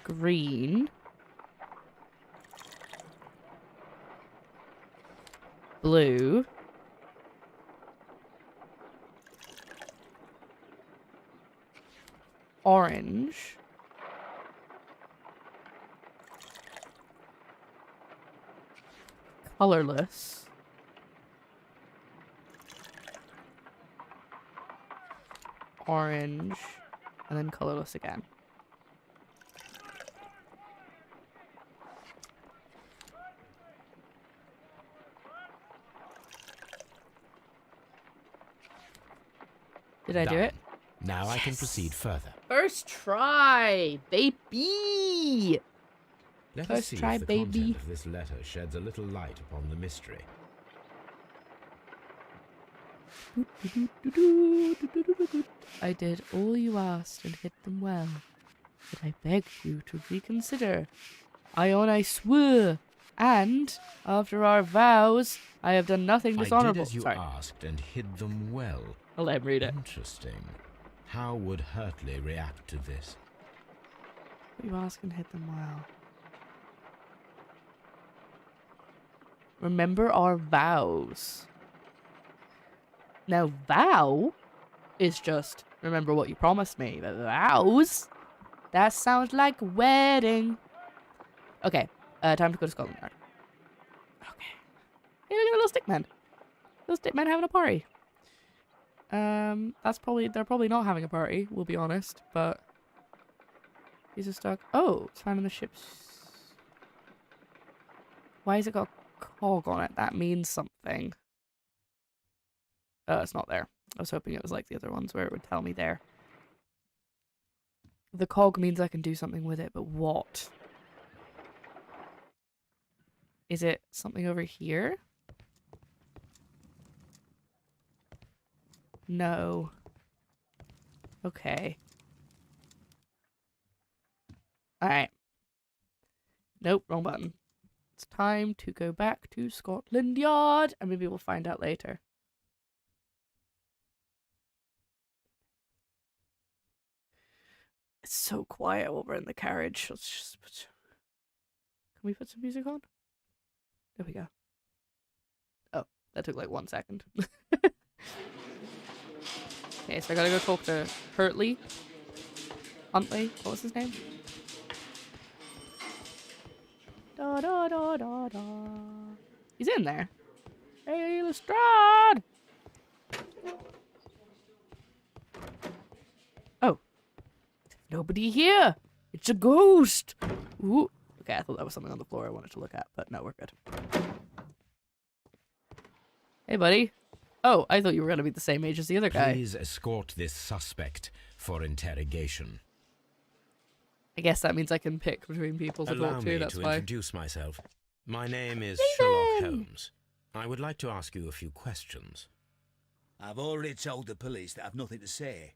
Green. Blue. Orange. Colorless. Orange. And then colorless again. Did I do it? Now I can proceed further. First try, baby! Let us First see try, if the baby. content of this letter sheds a little light upon the mystery. I did all you asked and hid them well, but I begged you to reconsider. I swear, and after our vows, I have done nothing dishonorable. I did as you Sorry, asked and hid them well. I'll let him read it. Interesting. How would Hurtley react to this? You asked and hid them well. Remember our vows. Now, vow is just remember what you promised me. But vows? That sounds like wedding. Okay, time to go to Scotland Yard. Okay. Hey, look at the little stick man. Little stick man having a party. They're probably not having a party, we'll be honest, but these are stuck. Oh, it's found in the ship's. Why has it got a cog on it? That means something. It's not there. I was hoping it was like the other ones where it would tell me there. The cog means I can do something with it, but what? Is it something over here? No. Okay. Alright. Nope, wrong button. It's time to go back to Scotland Yard, and maybe we'll find out later. It's so quiet while we're in the carriage. Let's just put... Can we put some music on? There we go. Oh, that took like 1 second. Okay, so I gotta go talk to Huntley. What was his name? Da da da da da. He's in there. Hey, Lestrade! Oh. Nobody here! It's a ghost! Ooh. Okay, I thought that was something on the floor I wanted to look at, but no, we're good. Hey, buddy. Oh, I thought you were going to be the same age as the other guy. Please escort this suspect for interrogation. I guess that means I can pick between people to Allow talk me to, that's to why. introduce myself. My name is Yay! Sherlock Holmes. I would like to ask you a few questions. I've already told the police that I've nothing to say.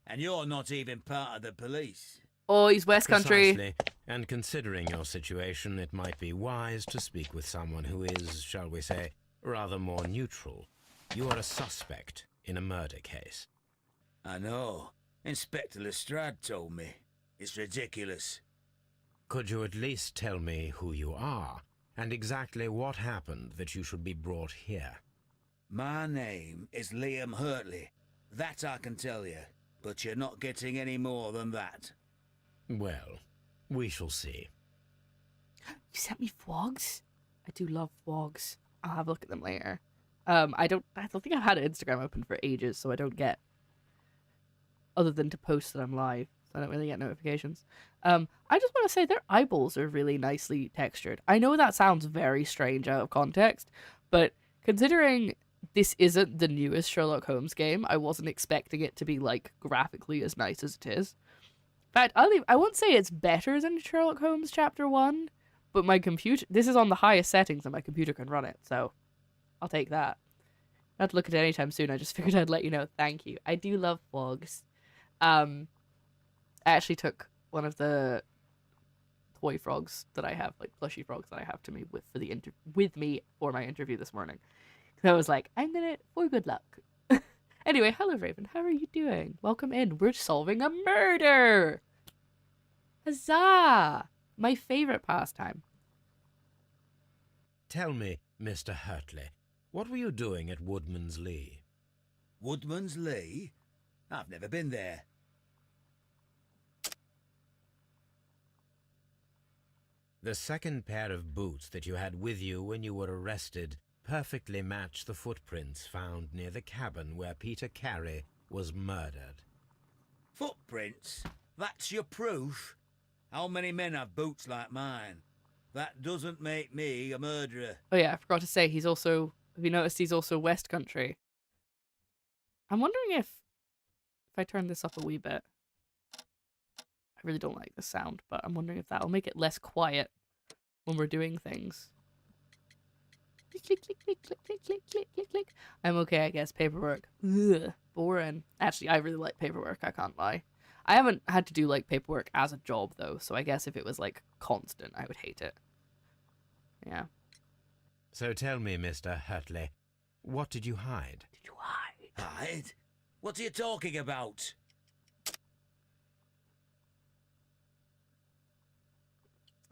And you're not even part of the police. Oh, he's West Country. Precisely. And considering your situation, it might be wise to speak with someone who is, shall we say, rather more neutral. You are a suspect in a murder case. I know. Inspector Lestrade told me. It's ridiculous. Could you at least tell me who you are, and exactly what happened that you should be brought here? My name is Liam Hurtley. That I can tell you. But you're not getting any more than that. Well, we shall see. You sent me vlogs? I do love vlogs. I'll have a look at them later. I don't think I've had an Instagram open for ages, so I don't get, other than to post that I'm live, so I don't really get notifications. I just want to say their eyeballs are really nicely textured. I know that sounds very strange out of context, but considering this isn't the newest Sherlock Holmes game. I wasn't expecting it to be, like, graphically as nice as it is. In fact, I won't say it's better than Sherlock Holmes Chapter 1, but my computer... This is on the highest settings and my computer can run it, so I'll take that. Not to look at it anytime soon, I just figured I'd let you know. Thank you. I do love frogs. I actually took one of the toy frogs that I have, like plushy frogs that I have to me with me for my interview this morning. So I was like, I'm gonna, for good luck. Anyway, hello Raven, how are you doing? Welcome in. We're solving a murder! Huzzah! My favorite pastime. Tell me, Mr. Hurtley, what were you doing at Woodman's Lee? Woodman's Lee? I've never been there. The second pair of boots that you had with you when you were arrested perfectly match the footprints found near the cabin where Peter Carey was murdered. Footprints? That's your proof? How many men have boots like mine? That doesn't make me a murderer. Oh yeah, I forgot to say, he's also... Have you noticed he's also West Country? I'm wondering if I turn this up a wee bit... I really don't like the sound, but I'm wondering if that'll make it less quiet when we're doing things. Click, click, click, click, click, click, click, click, click, click. I'm okay, I guess. Paperwork. Ugh, boring. Actually, I really like paperwork, I can't lie. I haven't had to do, like, paperwork as a job, though, so I guess if it was, like, constant, I would hate it. Yeah. So tell me, Mr. Hurtley, what did you hide? Did you hide? Hide? What are you talking about?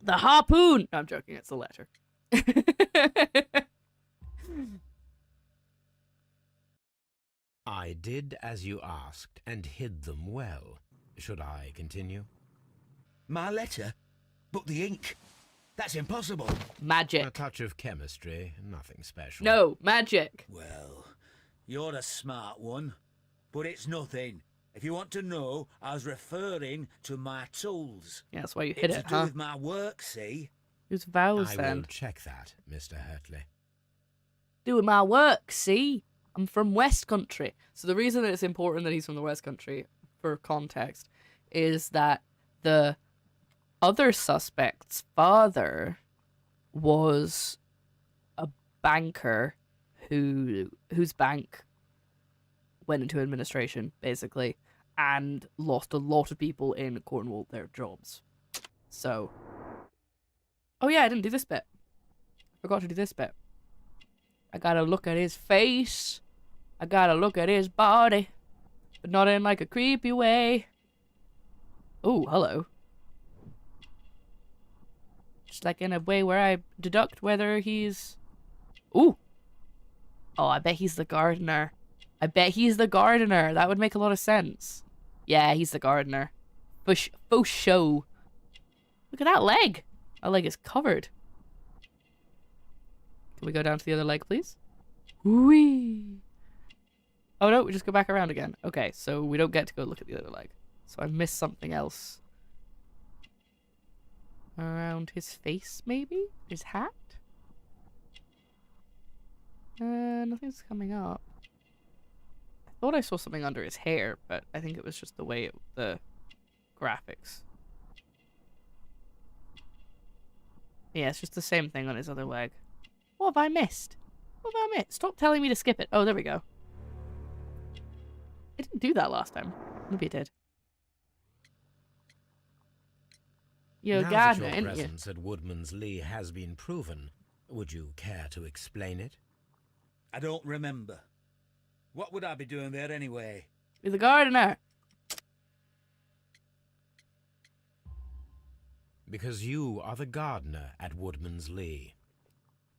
The harpoon! No, I'm joking, it's the letter. I did as you asked and hid them well. Should I continue? My letter? But the ink? That's impossible. Magic. A touch of chemistry, nothing special. No, magic. Well, you're a smart one. But it's nothing. If you want to know, I was referring to my tools. Yeah, that's why you hit it's it, to do huh? with my work, see? Whose vows, I then? will check that, Mr. Hurtley. Doing my work, see? I'm from West Country. So the reason that it's important that he's from the West Country, for context, is that the other suspect's father was a banker whose bank went into administration, basically, and lost a lot of people in Cornwall their jobs. So... Oh yeah, I didn't do this bit. I forgot to do this bit. I gotta look at his face. I gotta look at his body. But not in like a creepy way. Oh, hello. Just like in a way where I deduct whether he's... Ooh. Oh, I bet he's the gardener. I bet he's the gardener. That would make a lot of sense. Yeah, he's the gardener. Faux show. Look at that leg. That leg is covered. Can we go down to the other leg, please? Whee! Oh no, we just go back around again. Okay, so we don't get to go look at the other leg. So I've missed something else. Around his face, maybe? His hat? Nothing's coming up. I thought I saw something under his hair, but I think it was just the way the graphics. Yeah, it's just the same thing on his other leg. What have I missed? What have I missed? Stop telling me to skip it. Oh, there we go. I didn't do that last time. Maybe it did. You're a now gardener, that your ain't you? presence at Woodman's Lee has been proven, would you care to explain it? I don't remember. What would I be doing there anyway? You're the gardener. Because you are the gardener at Woodman's Lee.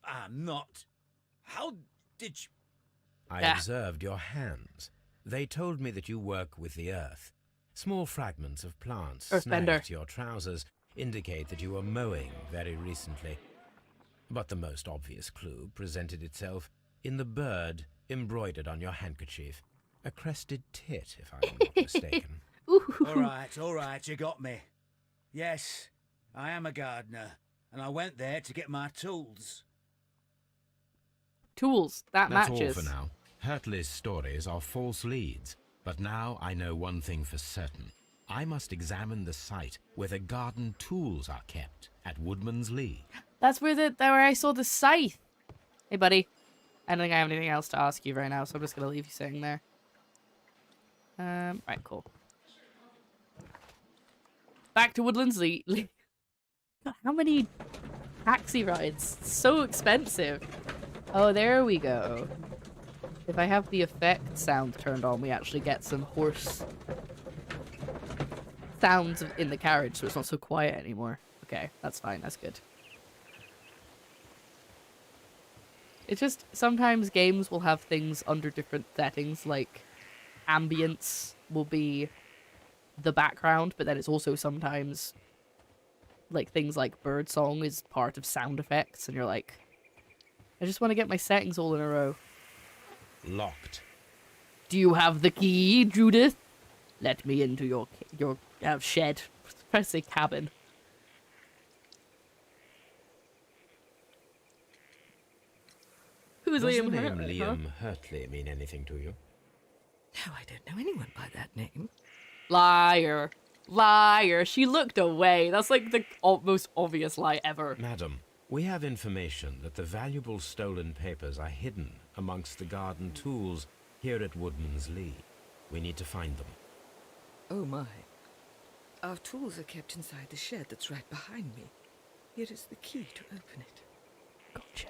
I'm not. How did you... I Yeah. observed your hands. They told me that you work with the earth. Small fragments of plants Earthbender. snagged to your trousers indicate that you were mowing very recently. But the most obvious clue presented itself in the bird embroidered on your handkerchief. A crested tit, if I'm not mistaken. Ooh. All right, you got me. Yes, I am a gardener, and I went there to get my tools. Tools. That That's matches. all for now. Hurtley's stories are false leads, but now I know one thing for certain. I must examine the site where the garden tools are kept at Woodman's Lee. That's where I saw the scythe. Hey, buddy. I don't think I have anything else to ask you right now, so I'm just gonna leave you sitting there. Right, cool. Back to Woodlands Lee. God, how many taxi rides? It's so expensive. Oh, there we go. If I have the effect sound turned on, we actually get some horse sounds in the carriage, so it's not so quiet anymore. Okay, that's fine. That's good. It's just sometimes games will have things under different settings, like ambience will be the background, but then it's also sometimes like things like birdsong is part of sound effects, and you're like, I just want to get my settings all in a row. Locked. Do you have the key, Judith? Let me into your shed. Try to say cabin. Who's Does Liam the name Hurtley? Huh? Liam Hurtley mean anything to you? No, I don't know anyone by that name. Liar. Liar. She looked away. That's like the most obvious lie ever. Madam, we have information that the valuable stolen papers are hidden amongst the garden tools here at Woodman's Lee. We need to find them. Oh my. Our tools are kept inside the shed that's right behind me. Here is the key to open it. Gotcha.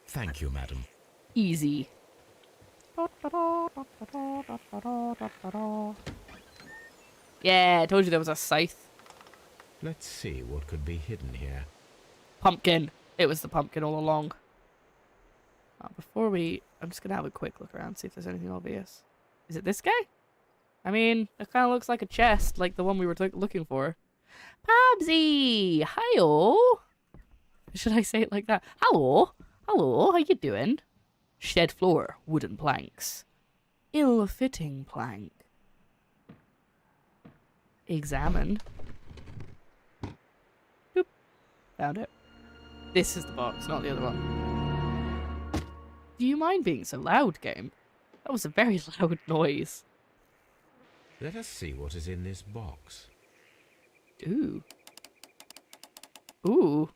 Thank you, madam. Easy. Yeah, I told you there was a scythe. Let's see what could be hidden here. Pumpkin. It was the pumpkin all along. I'm just gonna have a quick look around, see if there's anything obvious. Is it this guy? I mean, it kind of looks like a chest, like the one we were looking for. Pabsy! Hi-oh! Should I say it like that? Hello! Hello, how you doing? Shed floor, wooden planks. Ill-fitting plank. Examine. Boop. Found it. This is the box, not the other one. Do you mind being so loud, game? That was a very loud noise. Let us see what is in this box. Ooh. Ooh.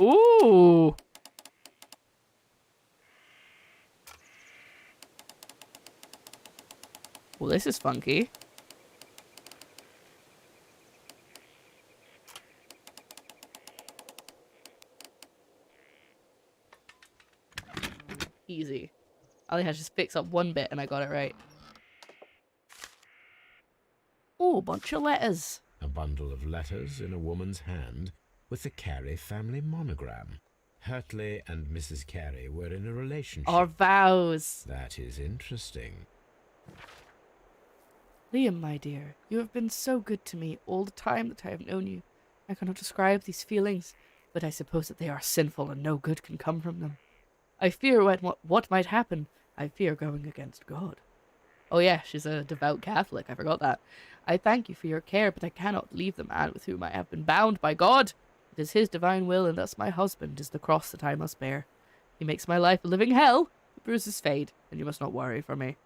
Ooh! Well, this is funky. Easy. All I had to just fix up one bit and I got it right. Oh, bunch of letters. A bundle of letters in a woman's hand with the Carey family monogram. Hurtley and Mrs. Carey were in a relationship. Our vows. That is interesting. Liam, my dear, you have been so good to me all the time that I have known you. I cannot describe these feelings, but I suppose that they are sinful and no good can come from them. I fear what might happen. I fear going against God. Oh yeah, she's a devout Catholic. I forgot that. I thank you for your care, but I cannot leave the man with whom I have been bound by God. It is his divine will, and thus my husband is the cross that I must bear. He makes my life a living hell. The bruises fade, and you must not worry for me.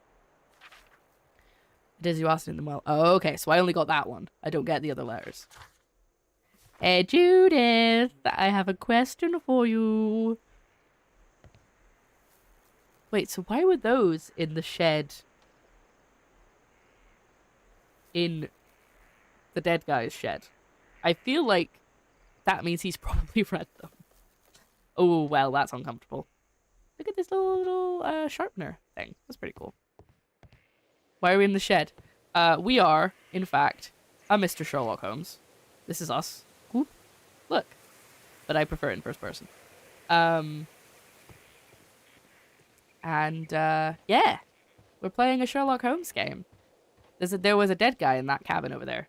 It is you asked in them well. Oh, okay, so I only got that one. I don't get the other letters. Hey, Judith, I have a question for you. Wait, so why were those in the shed in the dead guy's shed? I feel like that means he's probably read them. Oh, well, that's uncomfortable. Look at this little sharpener thing. That's pretty cool. Why are we in the shed? We are, in fact, a Mr. Sherlock Holmes. This is us. Ooh, look. But I prefer it in first person. Yeah. We're playing a Sherlock Holmes game. There was a dead guy in that cabin over there.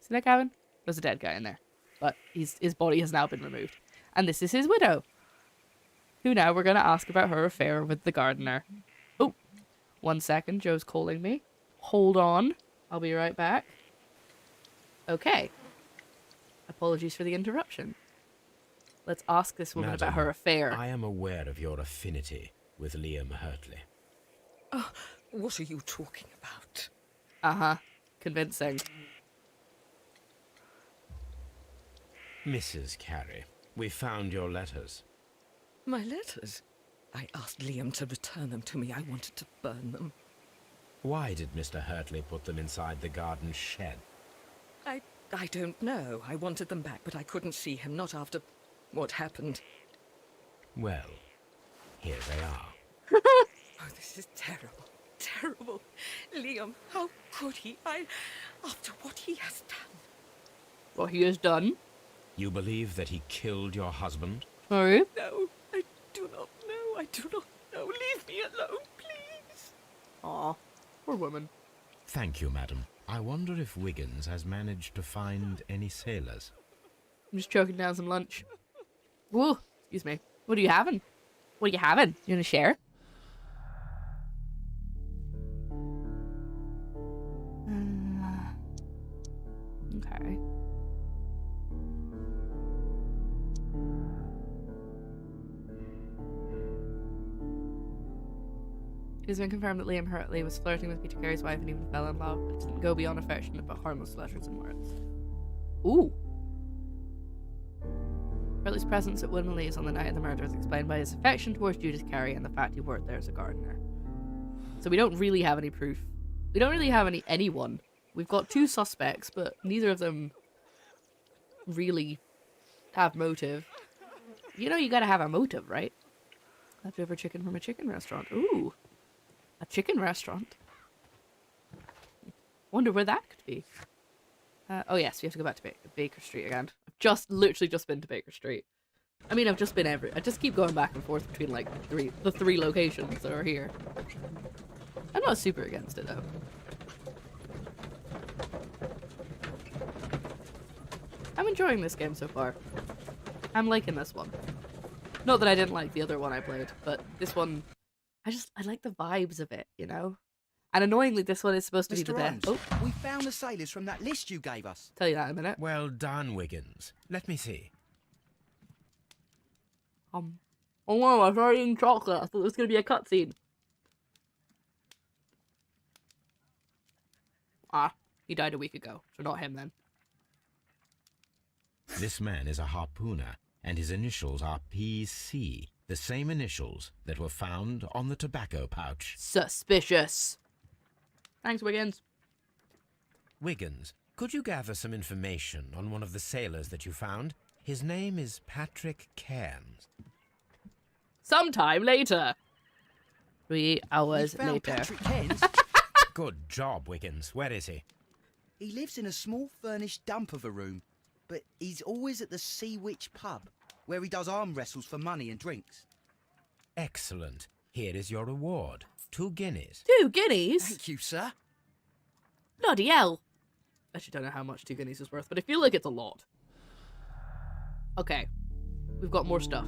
See that cabin? There's a dead guy in there. But his body has now been removed. And this is his widow. Who now we're going to ask about her affair with the gardener. Oh, 1 second. Joe's calling me. Hold on. I'll be right back. Okay. Apologies for the interruption. Let's ask this woman about her affair. I am aware of your affinity with Liam Hurtley. Oh, what are you talking about? Uh-huh. Convincing. Mrs. Carey, we found your letters. My letters? I asked Liam to return them to me. I wanted to burn them. Why did Mr. Hurtley put them inside the garden shed? I don't know. I wanted them back, but I couldn't see him, not after what happened. Well, here they are. Oh, this is terrible. Terrible. Liam, how could he? After what he has done. What he has done? You believe that he killed your husband? Sorry? No, I do not know. I do not know. Leave me alone, please. Aw, poor woman. Thank you, madam. I wonder if Wiggins has managed to find any sailors. I'm just choking down some lunch. Whoa, excuse me. What are you having? What are you having? You want to share? Okay. It has been confirmed that Liam Hurtley was flirting with Peter Carey's wife and even fell in love, but didn't go beyond affectionate but harmless letters and words. Ooh. Hurtley's presence at Winleys on the night of the murder is explained by his affection towards Judith Carey and the fact he worked there as a gardener. So we don't really have any proof. We don't really have anyone. We've got 2 suspects, but neither of them really have motive. You know you gotta have a motive, right? Leftover chicken from a chicken restaurant. Ooh. A chicken restaurant. Wonder where that could be. Oh yes, we have to go back to Baker Street again. I've literally just been to Baker Street. I mean, I've just been I just keep going back and forth between like the three locations that are here. I'm not super against it though. I'm enjoying this game so far. I'm liking this one. Not that I didn't like the other one I played, but this one, I like the vibes of it, you know? And annoyingly, this one is supposed to be the best. Oh, we found the sailors from that list you gave us. tell you that in a minute. Well done, Wiggins. Let me see. Oh no, I was already eating chocolate. I thought it was going to be a cutscene. Ah, he died a week ago, so not him then. This man is a harpooner, and his initials are PC, the same initials that were found on the tobacco pouch. Suspicious. Thanks, Wiggins. Wiggins, could you gather some information on one of the sailors that you found? His name is Patrick Cairns. Sometime later. 3 hours We found later. Patrick Cairns. Good job, Wiggins. Where is he? He lives in a small furnished dump of a room, but he's always at the Sea Witch pub, where he does arm wrestles for money and drinks. Excellent. Here is your reward. 2 guineas. 2 guineas? Thank you, sir. Bloody hell. I actually don't know how much 2 guineas is worth, but I feel like it's a lot. Okay. We've got more stuff.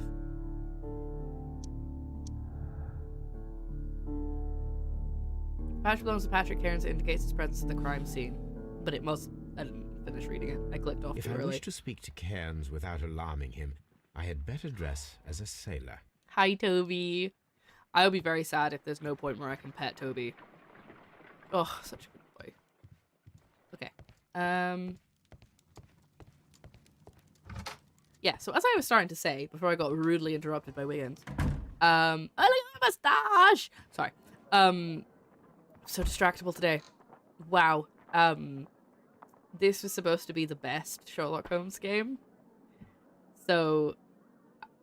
Patch belongs to Patrick Cairns indicates his presence at the crime scene. But it must... I didn't finish reading it. I clicked off If too I early. wish to speak to Cairns without alarming him, I had better dress as a sailor. Hi, Toby. I'll be very sad if there's no point where I can pet Toby. Oh, such a good boy. Okay. Yeah, so as I was starting to say, before I got rudely interrupted by Wiggins, I like my mustache! Sorry. So distractible today. Wow. This was supposed to be the best Sherlock Holmes game. So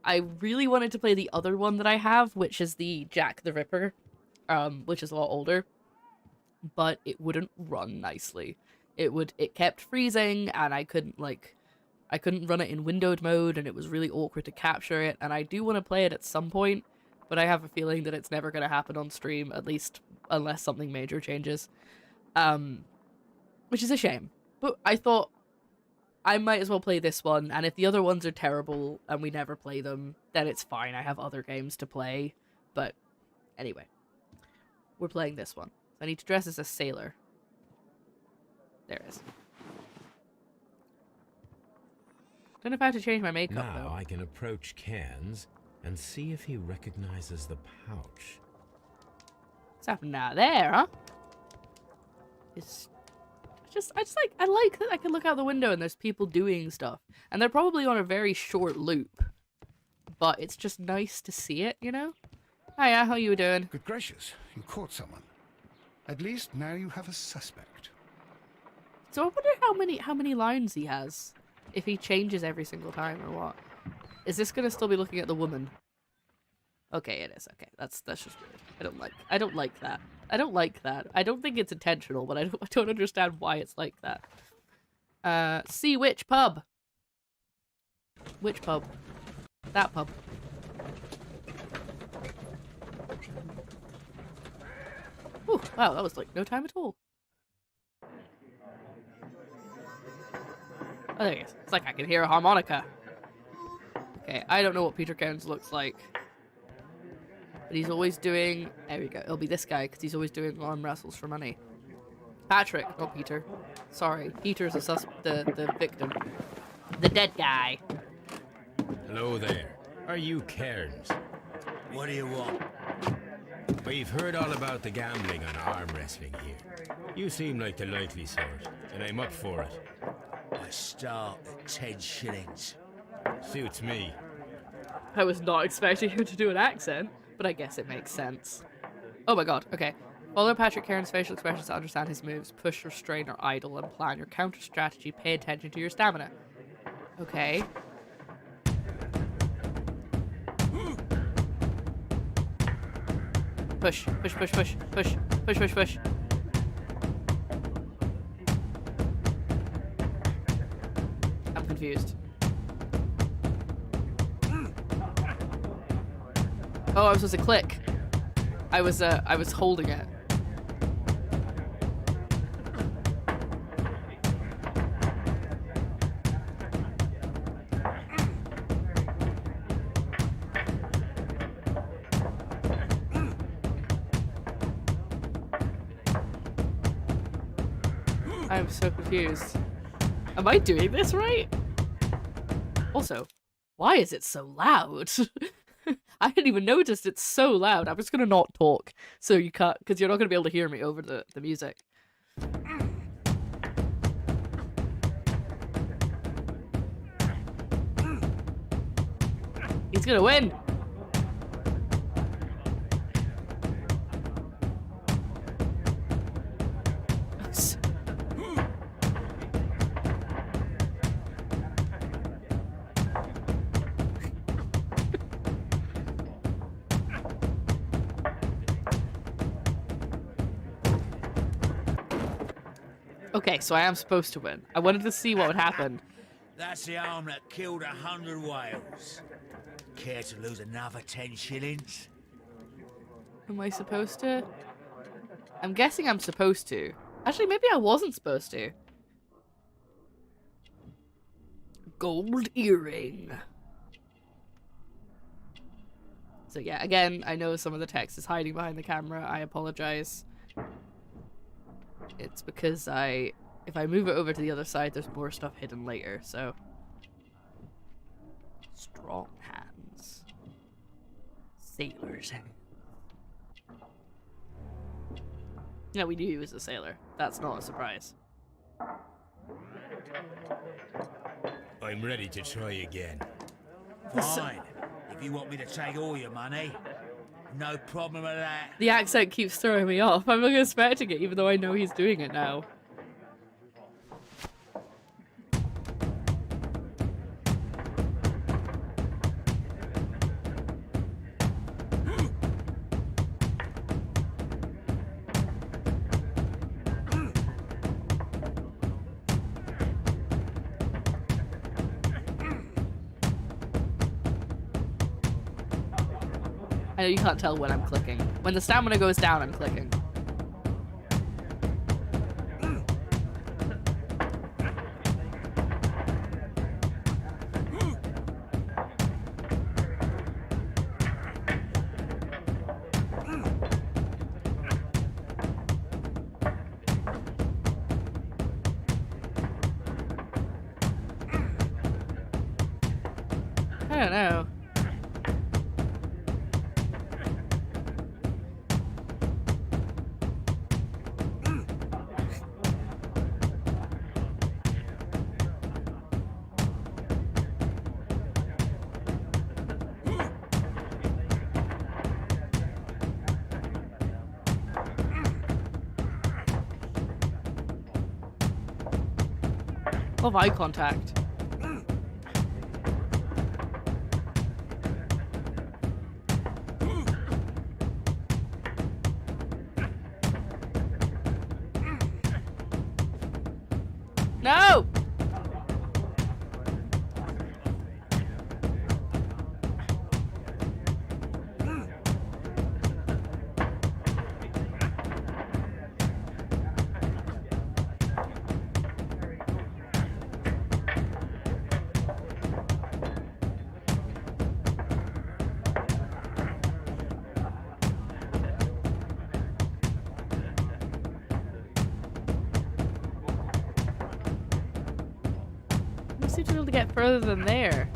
I really wanted to play the other one that I have, which is the Jack the Ripper, which is a lot older, but it wouldn't run nicely. It kept freezing, and I couldn't run it in windowed mode, and it was really awkward to capture it, and I do want to play it at some point, but I have a feeling that it's never going to happen on stream, at least unless something major changes. Which is a shame. But I thought I might as well play this one, and if the other ones are terrible and we never play them, then it's fine. I have other games to play. But anyway, we're playing this one. I need to dress as a sailor. There it is. Don't know if I have to change my makeup, Now though. I can approach Cairns and see if he recognizes the pouch. What's happening out there, huh? I like that I can look out the window and there's people doing stuff. And they're probably on a very short loop. But it's just nice to see it, you know? Hiya, how you doing? Good gracious, you caught someone. At least now you have a suspect. So I wonder how many lines he has. If he changes every single time or what. Is this gonna still be looking at the woman? Okay, it is. Okay, that's just weird. I don't like that. I don't like that. I don't think it's intentional, but I don't understand why it's like that. See which pub? Which pub? That pub. Ooh, wow, that was like no time at all. Oh, there he is. It's like I can hear a harmonica. Okay, I don't know what Peter Cairns looks like. But he's always doing... There we go. It'll be this guy, because he's always doing arm wrestles for money. Patrick, not Peter. Sorry, Peter's the victim. The dead guy. Hello there. Are you Cairns? What do you want? We've heard all about the gambling on arm wrestling here. You seem like the likely sort, and I'm up for it. I start at 10 shillings. Suits me. I was not expecting him to do an accent, but I guess it makes sense. Oh my god, okay. Follow Patrick Cairns' facial expressions to understand his moves. Push, restrain, or idle, and plan your counter strategy. Pay attention to your stamina. Okay. Push, push, push, push, push, push, push, push. I'm confused. Oh, I was supposed to click. I was holding it. I'm so confused. Am I doing this right? Also, why is it so loud? I didn't even notice it's so loud. I'm just gonna not talk so you can't, because you're not gonna be able to hear me over the music. He's gonna win. Okay, so I am supposed to win. I wanted to see what would happen. That's the arm that killed 100 whales. Care to lose another 10 shillings? Am I supposed to? I'm guessing I'm supposed to. Actually, maybe I wasn't supposed to. Gold earring. So yeah, again, I know some of the text is hiding behind the camera. I apologize. It's because if I move it over to the other side, there's more stuff hidden later, so. Strong hands. Sailor's hands. Yeah, we knew he was a sailor. That's not a surprise. I'm ready to try again. Fine. If you want me to take all your money, no problem with that. The accent keeps throwing me off. I'm not expecting it, even though I know he's doing it now. I know you can't tell when I'm clicking. When the stamina goes down, I'm clicking. I don't know. Love eye contact. No! I seem to be able to get further than there.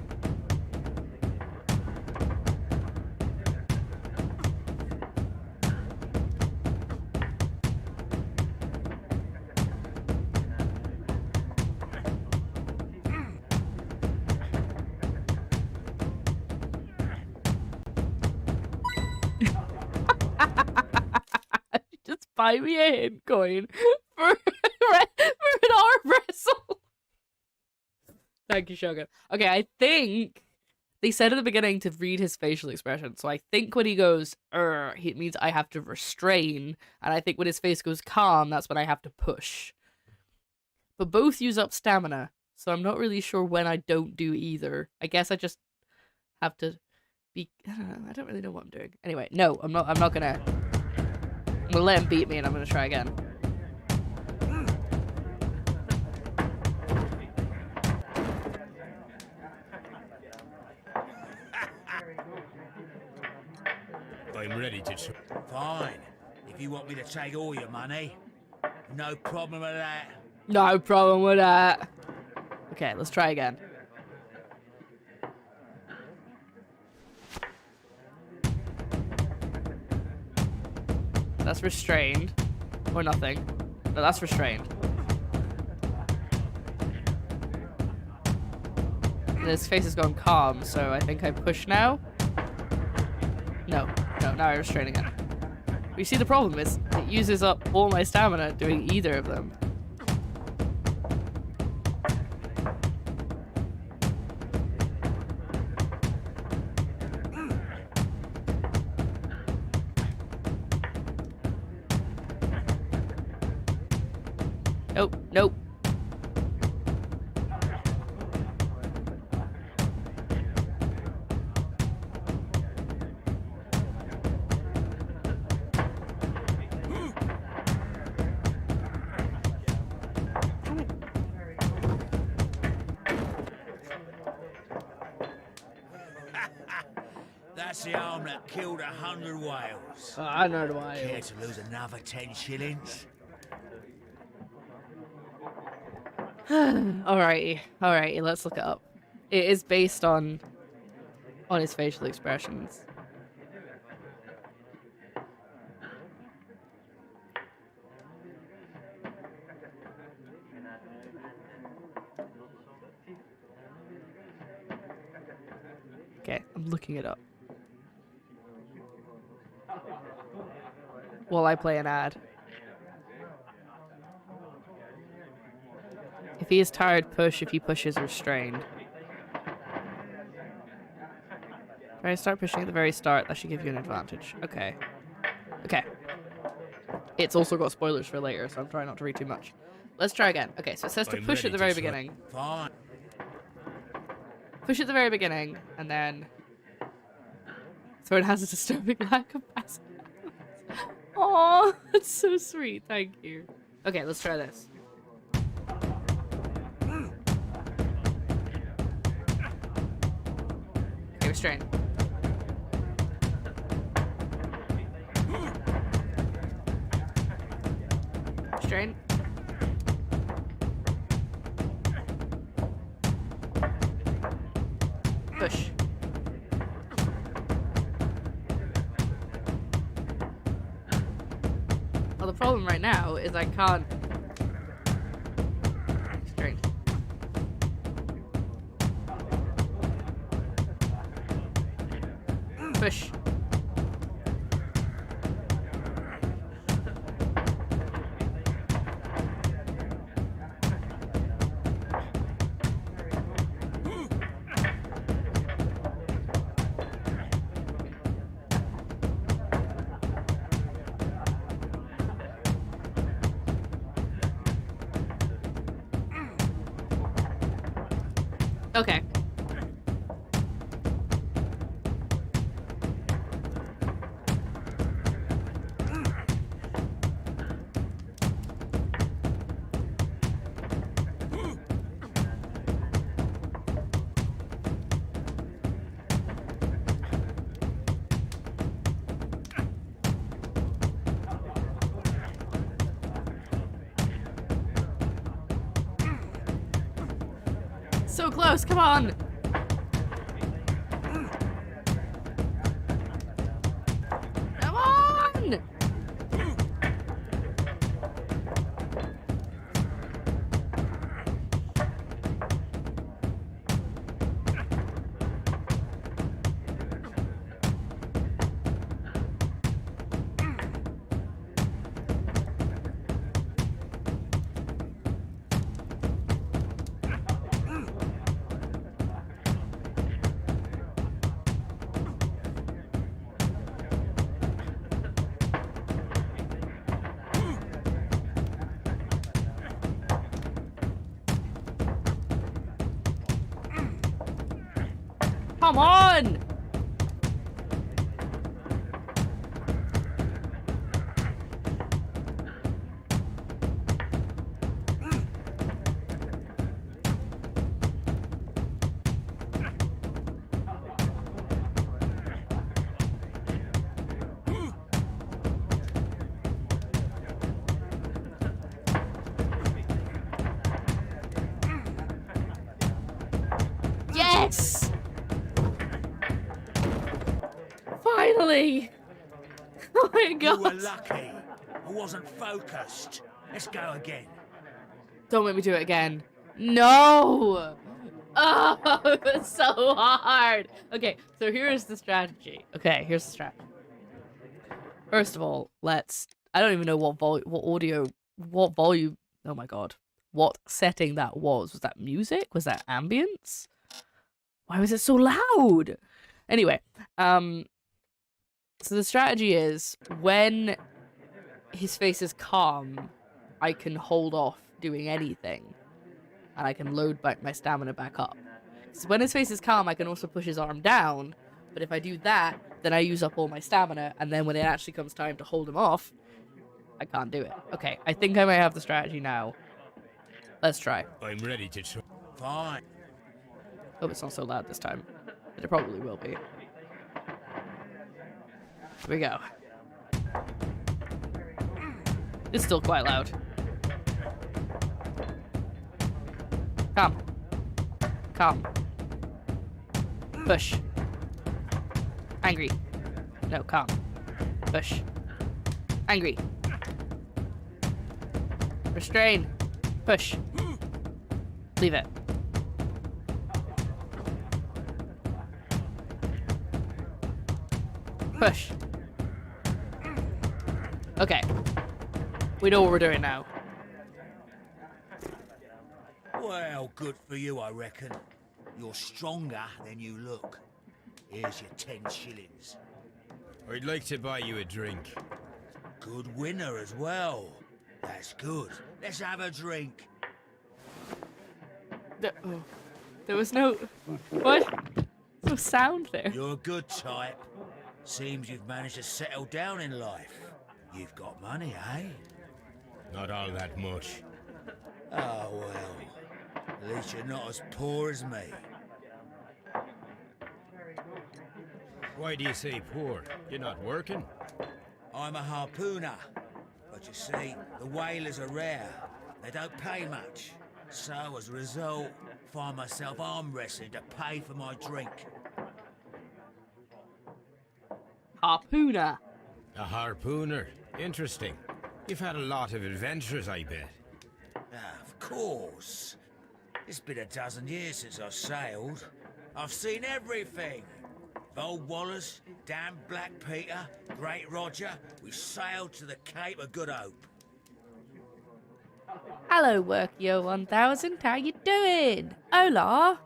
Just buy me a hint coin for an arm wrestle. Thank you, Shogun. Okay, I think they said at the beginning to read his facial expression. So I think when he goes, it means I have to restrain. And I think when his face goes calm, that's when I have to push. But both use up stamina. So I'm not really sure when I don't do either. I guess I just have to be... I don't know. I don't really know what I'm doing. Anyway, no, I'm not gonna... I'm gonna let him beat me and I'm gonna try again. I'm ready to... Fine. If you want me to take all your money, no problem with that. No problem with that. Okay, let's try again. That's restrained. Or nothing. No, that's restrained. And his face has gone calm, so I think I push now. No, now I restrain again. But you see, the problem is it uses up all my stamina doing either of them. Nope, nope. That's the arm that killed 100 whales. I know why. Care to lose another 10 shillings? Alrighty, let's look it up. It is based on his facial expressions. Okay, I'm looking it up. While I play an ad. If he is tired, push. If he pushes, restrained. If I start pushing at the very start, that should give you an advantage. Okay. Okay. It's also got spoilers for later, so I'm trying not to read too much. Let's try again. Okay, so it says to I'm push ready at the to very try. beginning. Fine. Push at the very beginning, and then... So it has a disturbing lack of passive. Aw, that's so sweet. Thank you. Okay, let's try this. Okay, restrain. Restrain. Push. problem right now is I can't... Strange. Push. Okay. So close, come on! Come on! Come on! Yes! Finally! Oh my god! You were lucky. I wasn't focused. Let's go again. Don't make me do it again. No! Oh, it's so hard! Okay, so here's the strategy. Okay, here's the strategy. First of all, let's... I don't even know what volume... Oh my god. What setting that was. Was that music? Was that ambience? Why was it so loud? Anyway, so the strategy is when his face is calm, I can hold off doing anything. And I can load back my stamina back up. So when his face is calm, I can also push his arm down. But if I do that, then I use up all my stamina. And then when it actually comes time to hold him off, I can't do it. Okay, I think I might have the strategy now. Let's try. I'm ready to try. Fine. Hope it's not so loud this time. But it probably will be. Here we go. It's still quite loud. Come. Come. Push. Angry. No, calm. Push. Angry. Restrain. Push. Leave it. Push. Okay. We know what we're doing now. Well, good for you, I reckon. You're stronger than you look. Here's your 10 shillings. I'd like to buy you a drink. Good winner as well. That's good. Let's have a drink. There was no... What? No sound there. You're a good type. Seems you've managed to settle down in life. You've got money, eh? Not all that much. Oh, well. At least you're not as poor as me. Why do you say poor? You're not working? I'm a harpooner. But you see, the whalers are rare. They don't pay much. So, as a result, find myself arm wrestling to pay for my drink. Harpooner. A harpooner. Interesting. You've had a lot of adventures, I bet. Of course. It's been a dozen years since I sailed. I've seen everything. Old Wallace, damn Black Peter, Great Roger, we sailed to the Cape of Good Hope. Hello, Workio 1000. How you doing? Hola.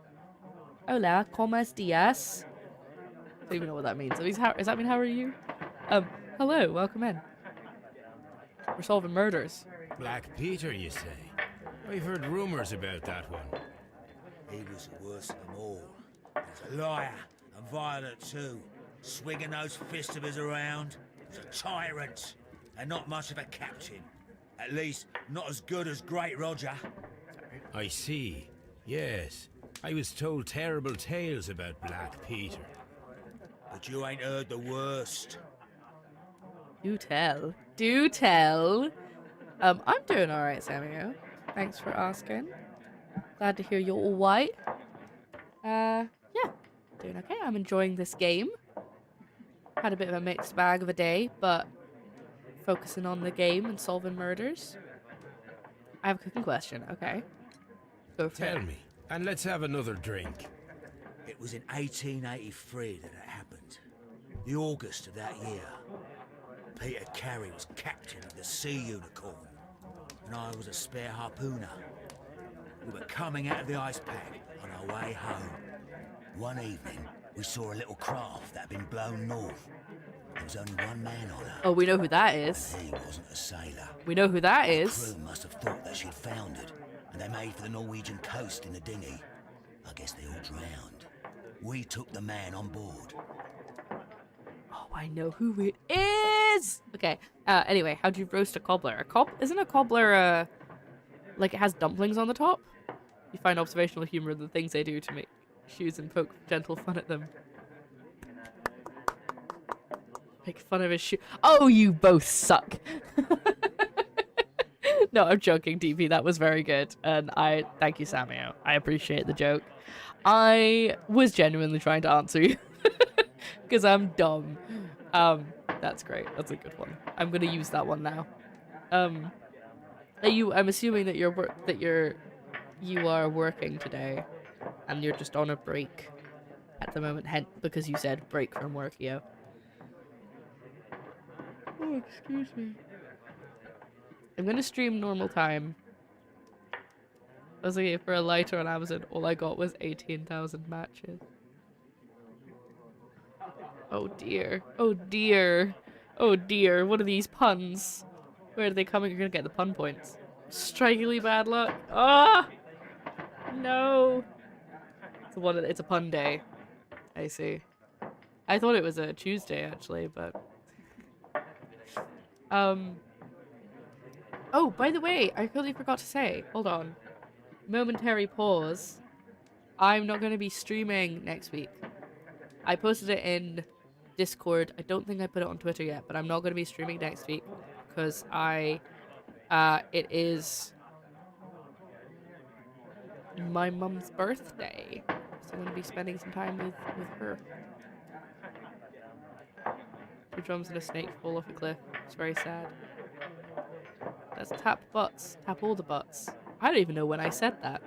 Hola, ¿cómo estás? I don't even know what that means. Does that mean how are you? Hello, welcome in. We're solving murders. Black Peter, you say? I've heard rumors about that one. He was the worst of them all. He was a liar and violent too, swinging those fists of his around. He was a tyrant and not much of a captain. At least, not as good as Great Roger. I see. Yes. I was told terrible tales about Black Peter. But you ain't heard the worst. Do tell. Do tell. I'm doing alright, Samuel. Thanks for asking. Glad to hear you're alright. Yeah. Doing okay. I'm enjoying this game. Had a bit of a mixed bag of a day, but focusing on the game and solving murders. I have a cooking question. Okay. Go for it. Tell me, and let's have another drink. It was in 1883 that it happened. The August of that year. Peter Carey was captain of the Sea Unicorn, and I was a spare harpooner. We were coming out of the ice pack on our way home. One evening, we saw a little craft that had been blown north. There was only one man on her. Oh, we know who that is. He wasn't a sailor. We know who that The is. crew must have thought that she'd foundered, and they made for the Norwegian coast in the dinghy. I guess they all drowned. We took the man on board. Oh, I know who it is. Okay. Anyway, how'd you roast a cobbler? Isn't a cobbler like it has dumplings on the top? You find observational humor in the things they do to make shoes and poke gentle fun at them. Make fun of his shoe. Oh, you both suck. No, I'm joking, DP. That was very good. And thank you, Samio. I appreciate the joke. I was genuinely trying to answer you. Because I'm dumb. That's great. That's a good one. I'm gonna use that one now. I'm assuming that you are working today, and you're just on a break at the moment, hence because you said break from work, yo. Oh, excuse me. I'm gonna stream normal time. I was looking for a lighter on Amazon. All I got was 18,000 matches. Oh dear. Oh dear. Oh dear. What are these puns? Where are they coming? You're gonna get the pun points. Strikingly bad luck. Ah! No. It's a pun day. I see. I thought it was a Tuesday actually, but oh, by the way, I totally forgot to say. Hold on. Momentary pause. I'm not going to be streaming next week. I posted it in Discord. I don't think I put it on Twitter yet, but I'm not going to be streaming next week because it is my mum's birthday. So I'm going to be spending some time with her. 2 drums and a snake fall off a cliff. It's very sad. Let's tap butts. Tap all the butts. I don't even know when I said that.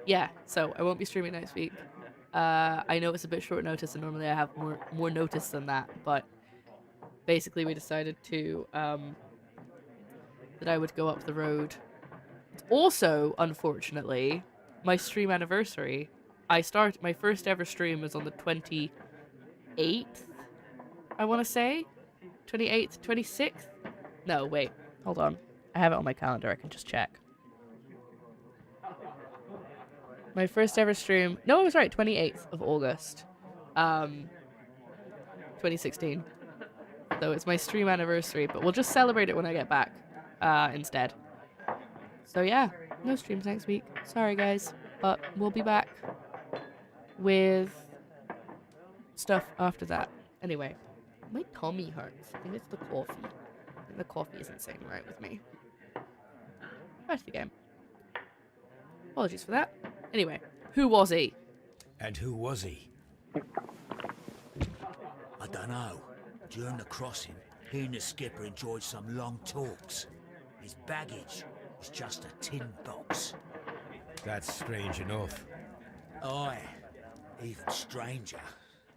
Yeah, so I won't be streaming next week. I know it's a bit short notice, and normally I have more notice than that, but basically we decided to that I would go up the road. It's also, unfortunately, my stream anniversary. My first ever stream was on the 28th, I want to say? 28th, 26th? No, wait. Hold on. I have it on my calendar. I can just check. My first ever stream... No, I was right. 28th of August. 2016. So it's my stream anniversary, but we'll just celebrate it when I get back instead. So yeah, no streams next week. Sorry, guys. But we'll be back with stuff after that. Anyway, my tummy hurts. I think it's the coffee. I think the coffee isn't sitting right with me. Back to the game. Apologies for that. Anyway, who was he? And who was he? I don't know. During the crossing, he and the skipper enjoyed some long talks. His baggage was just a tin box. That's strange enough. Aye, even stranger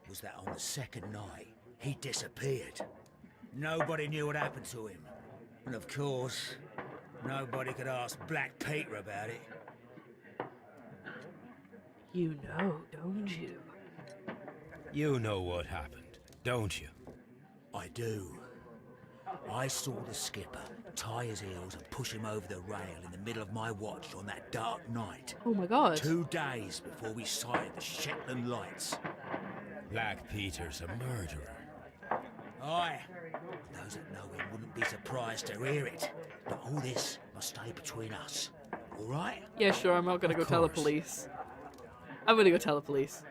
was that on the second night, he disappeared. Nobody knew what happened to him. And of course, nobody could ask Black Peter about it. You know, don't you? You know what happened, don't you? I do. I saw the skipper tie his heels and push him over the rail in the middle of my watch on that dark night. Oh my god. 2 days before we sighted the Shetland lights. Black Peter's a murderer. Aye. Those that know him wouldn't be surprised to hear it. But all this must stay between us. All right? Yeah, sure, I'm not gonna go tell the police. I'm gonna go tell the police.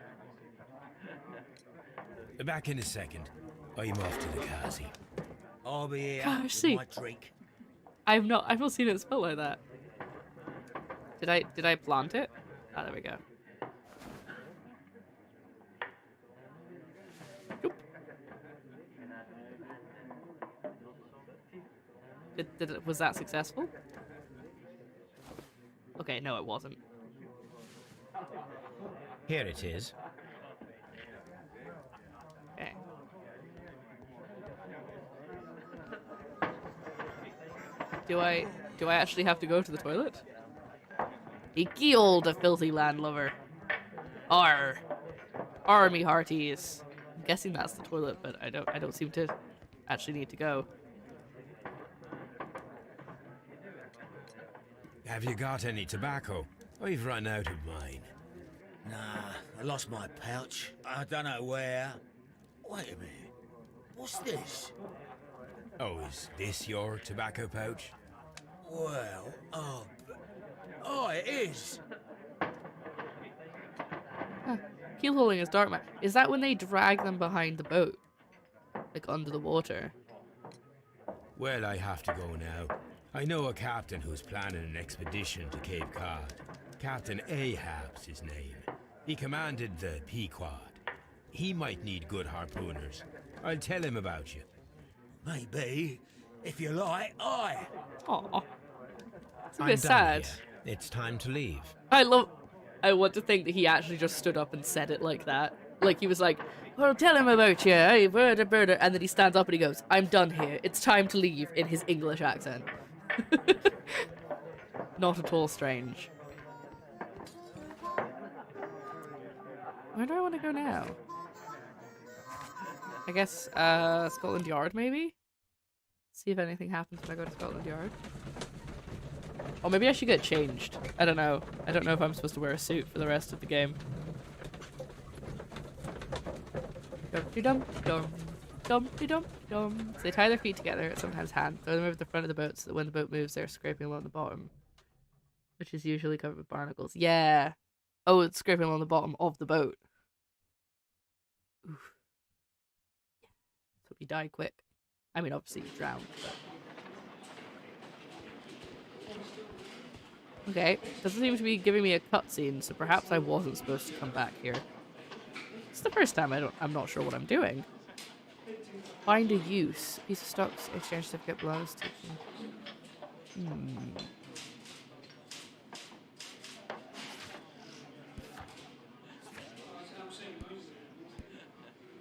Back in a second. I'm off to the Kazi. I'll be here Gosh, with see. my drink. I've not seen it spelled like that. Did I plant it? Ah, there we go. Oop. Was that successful? Okay, no, it wasn't. Here it is. Okay. Do I actually have to go to the toilet? Icky old filthy landlubber. Arr. Army hearties. I'm guessing that's the toilet, but I don't seem to actually need to go. Have you got any tobacco? I've run out of mine. Nah, I lost my pouch. I don't know where. Wait a minute. What's this? Oh, is this your tobacco pouch? Well, oh, it is. Huh. Keel hauling is dark, man. Is that when they drag them behind the boat? Like under the water? Well, I have to go now. I know a captain who's planning an expedition to Cape Cod. Captain Ahab's his name. He commanded the Pequod. He might need good harpooners. I'll tell him about you. Maybe. If you like, aye. Aw. It's a I'm bit done sad. here. It's time to leave. I want to think that he actually just stood up and said it like that. Like he was like, well, tell him about you, hey, birder. And then he stands up and he goes, I'm done here. It's time to leave, in his English accent. Not at all strange. Where do I want to go now? I guess, Scotland Yard, maybe? See if anything happens when I go to Scotland Yard. Or maybe I should get changed. I don't know. I don't know if I'm supposed to wear a suit for the rest of the game. Dum-de-dum-dum. Dum-de-dum-dum. So they tie their feet together, sometimes hand, throw them over the front of the boat so that when the boat moves, they're scraping along the bottom. Which is usually covered with barnacles. Yeah! Oh, it's scraping along the bottom of the boat. Oof. So you die quick. I mean, obviously you drown, but... Okay, doesn't seem to be giving me a cutscene, so perhaps I wasn't supposed to come back here. It's the first time I'm not sure what I'm doing. Find a use. Piece of stocks, exchange certificate belongs to...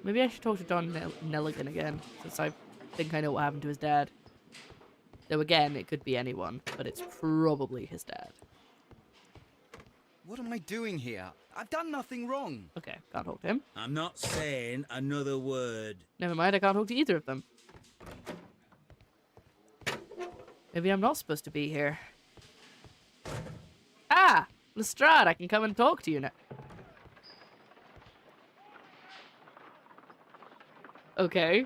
Maybe I should talk to Don Nelligan again, since I think I know what happened to his dad. Though again, it could be anyone, but it's probably his dad. What am I doing here? I've done nothing wrong. Okay, can't talk to him. I'm not saying another word. Never mind, I can't talk to either of them. Maybe I'm not supposed to be here. Ah! Lestrade, I can come and talk to you now. Okay.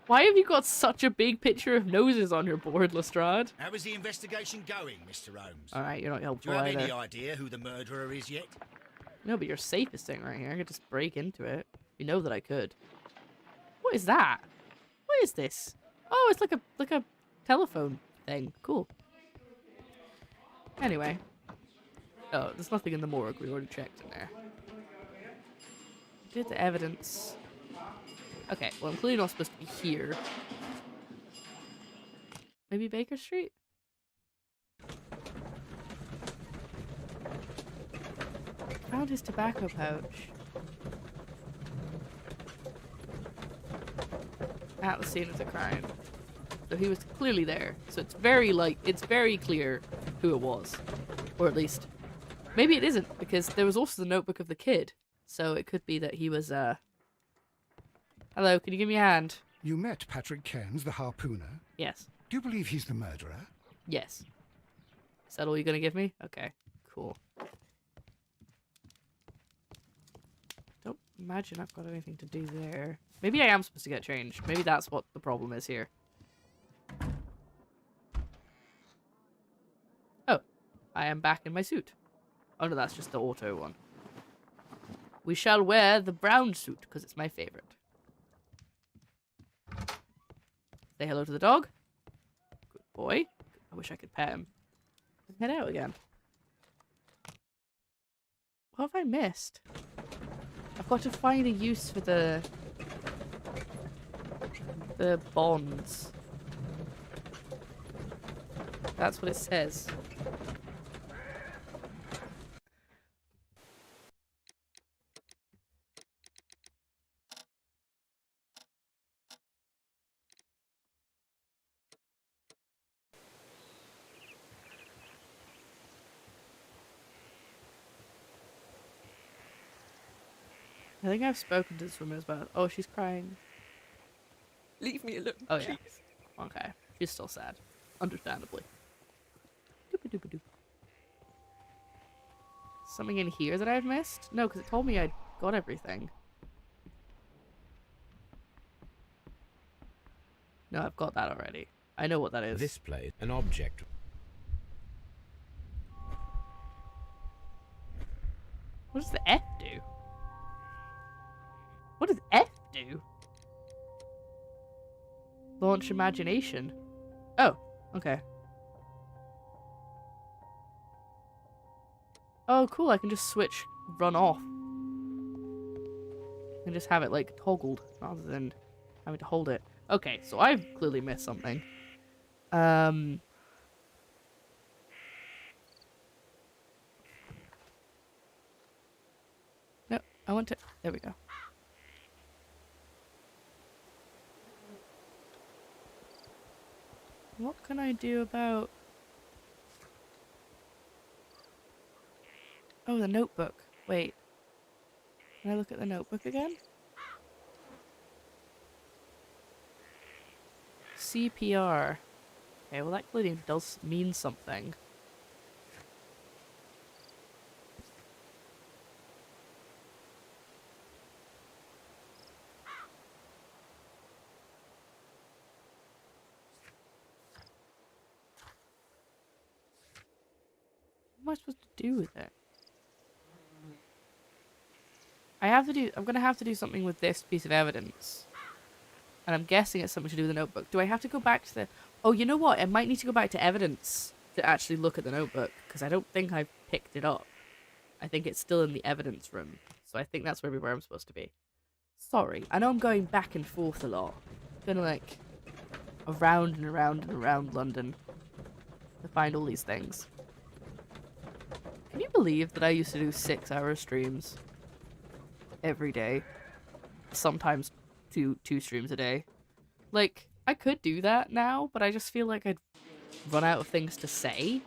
Why have you got such a big picture of noses on your board, Lestrade? How is the investigation going, Mr. Holmes? Alright, you're not Do helpful you have either. any idea who the murderer is yet? No, but you're safest thing right here. I could just break into it. You know that I could. What is that? What is this? Oh, it's like a telephone thing. Cool. Anyway. Oh, there's nothing in the morgue. We already checked in there. Did the evidence. Okay, well, I'm clearly not supposed to be here. Maybe Baker Street? Found his tobacco pouch. At the scene of the crime. So he was clearly there. So it's very clear who it was. Or at least, maybe it isn't, because there was also the notebook of the kid. So it could be that he was, Hello, can you give me a hand? You met Patrick Cairns, the harpooner. Yes. Do you believe he's the murderer? Yes. Is that all you're gonna give me? Okay, cool. Don't imagine I've got anything to do there. Maybe I am supposed to get changed. Maybe that's what the problem is here. Oh, I am back in my suit. Oh no, that's just the auto one. We shall wear the brown suit, because it's my favorite. Say hello to the dog. Good boy. I wish I could pet him. And head out again. What have I missed? I've got to find a use for the bonds. That's what it says. I think I've spoken to this woman about. Oh, she's crying. Leave me alone, Oh yeah. please. Okay. She's still sad. Understandably. Doop-a-doop-a-doop. Something in here that I've missed? No, because it told me I'd got everything. No, I've got that already. I know what that is. This place, an object. What does the F do? What does F do? Launch imagination. Oh, okay. Oh, cool. I can just switch run off. And just have it, like, toggled rather than having to hold it. Okay, so I've clearly missed something. No, I want to... There we go. What can I do about... Oh, the notebook. Wait. Can I look at the notebook again? CPR. Okay, well that clearly does mean something. What am I supposed to do with it? I'm gonna have to do something with this piece of evidence. And I'm guessing it's something to do with the notebook. Do I have to go back to the... Oh, you know what? I might need to go back to evidence to actually look at the notebook. Because I don't think I've picked it up. I think it's still in the evidence room. So I think that's where I'm supposed to be. Sorry. I know I'm going back and forth a lot. I'm going like around and around and around London to find all these things. Can you believe that I used to do 6-hour streams every day? Sometimes two streams a day. Like, I could do that now, but I just feel like I'd run out of things to say.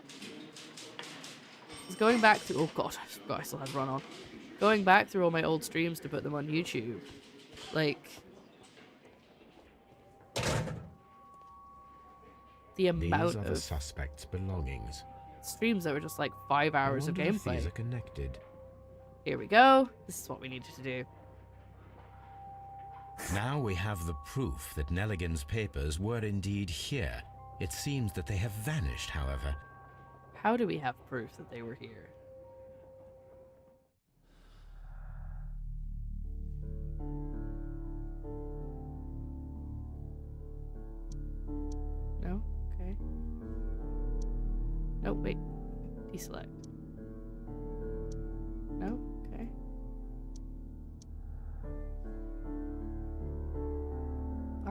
Just going back to... Oh god, I forgot I still had run on. Going back through all my old streams to put them on YouTube. Like... The amount These are the of suspect's belongings. streams that were just like 5 hours of I wonder if gameplay. these are connected. Here we go. This is what we needed to do. Now we have the proof that Nelligan's papers were indeed here. It seems that they have vanished, however. How do we have proof that they were here? No? Okay. No, wait. Deselect. No? Okay.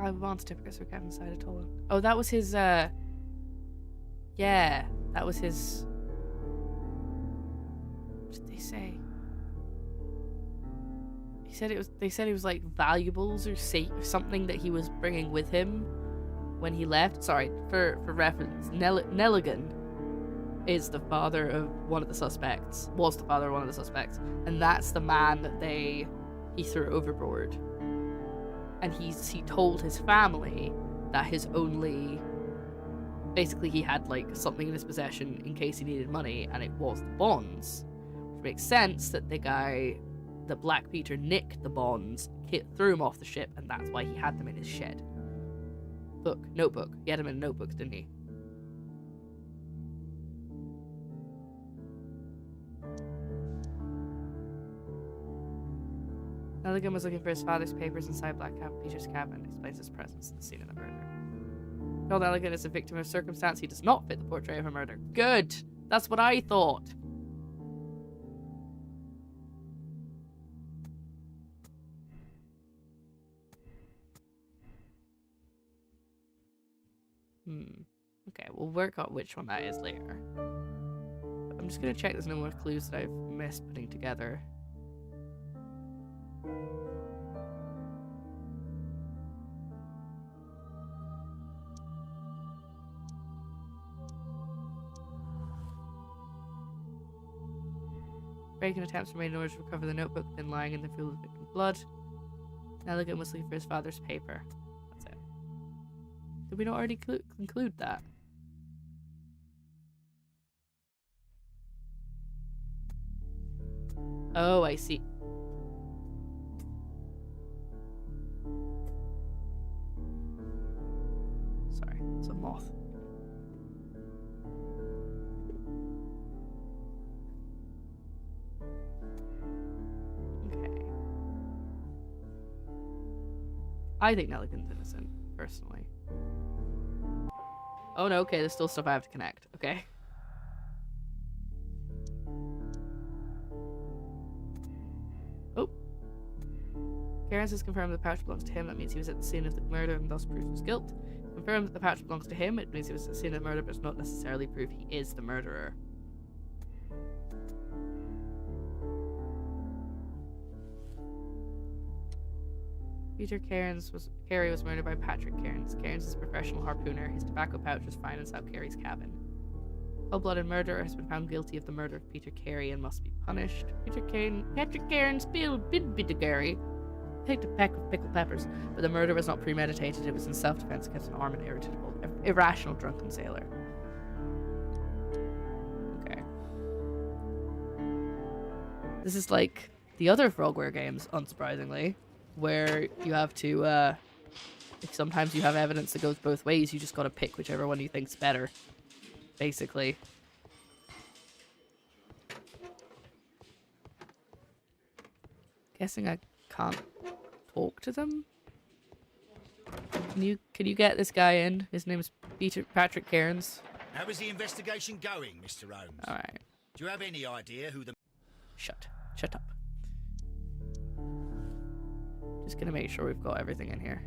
5 bond certificates for Kevin Side of Tolan. Oh, that was his, yeah, that was his... What did they say? He said it was. They said it was like valuables or something that he was bringing with him when he left. Sorry, for reference, Nelligan is the father of one of the suspects. Was the father of one of the suspects, and that's the man that he threw overboard. And he told his family that his only, basically he had like something in his possession in case he needed money, and it was the bonds. Which makes sense that the guy, that Black Peter, nicked the bonds, threw him off the ship, and that's why he had them in his shed. Notebook. He had them in a notebook, didn't he? Nelligan was looking for his father's papers inside Black Peter's cabin and explains his presence at the scene of the murder. While Nelligan is a victim of circumstance, he does not fit the portrait of a murder. Good! That's what I thought! Okay, we'll work out which one that is later. But I'm just gonna check there's no more clues that I've missed putting together. Breaking attempts were made in order to recover the notebook then lying in the pool of victim's blood. Nelligan was looking for his father's paper. That's it. Did we not already conclude that? Oh, I see. Sorry, it's a moth. Okay. I think Nelligan's innocent, personally. Oh no, okay, there's still stuff I have to connect. Okay. Oh. Cairns has confirmed the pouch belongs to him. That means he was at the scene of the murder and thus proves his guilt. Confirmed that the pouch belongs to him. It means he was at the scene of the murder, but it's not necessarily proof he is the murderer. Peter Carey was murdered by Patrick Cairns. Cairns is a professional harpooner. His tobacco pouch was found inside Carey's cabin. Cold-blooded murderer has been found guilty of the murder of Peter Carey and must be punished. Patrick Cairns bit Peter Carey, picked a peck of pickled peppers, but the murder was not premeditated. It was in self-defense against an armed and irrational drunken sailor. Okay. This is like the other Frogware games, unsurprisingly, where you have to, if sometimes you have evidence that goes both ways, you just gotta pick whichever one you think's better, basically. Guessing I can't talk to them? Can you get this guy in? His name is Patrick Cairns. How is the investigation going, Mr. Holmes? Alright. Do you have any idea who the... Shut up. Just gonna make sure we've got everything in here.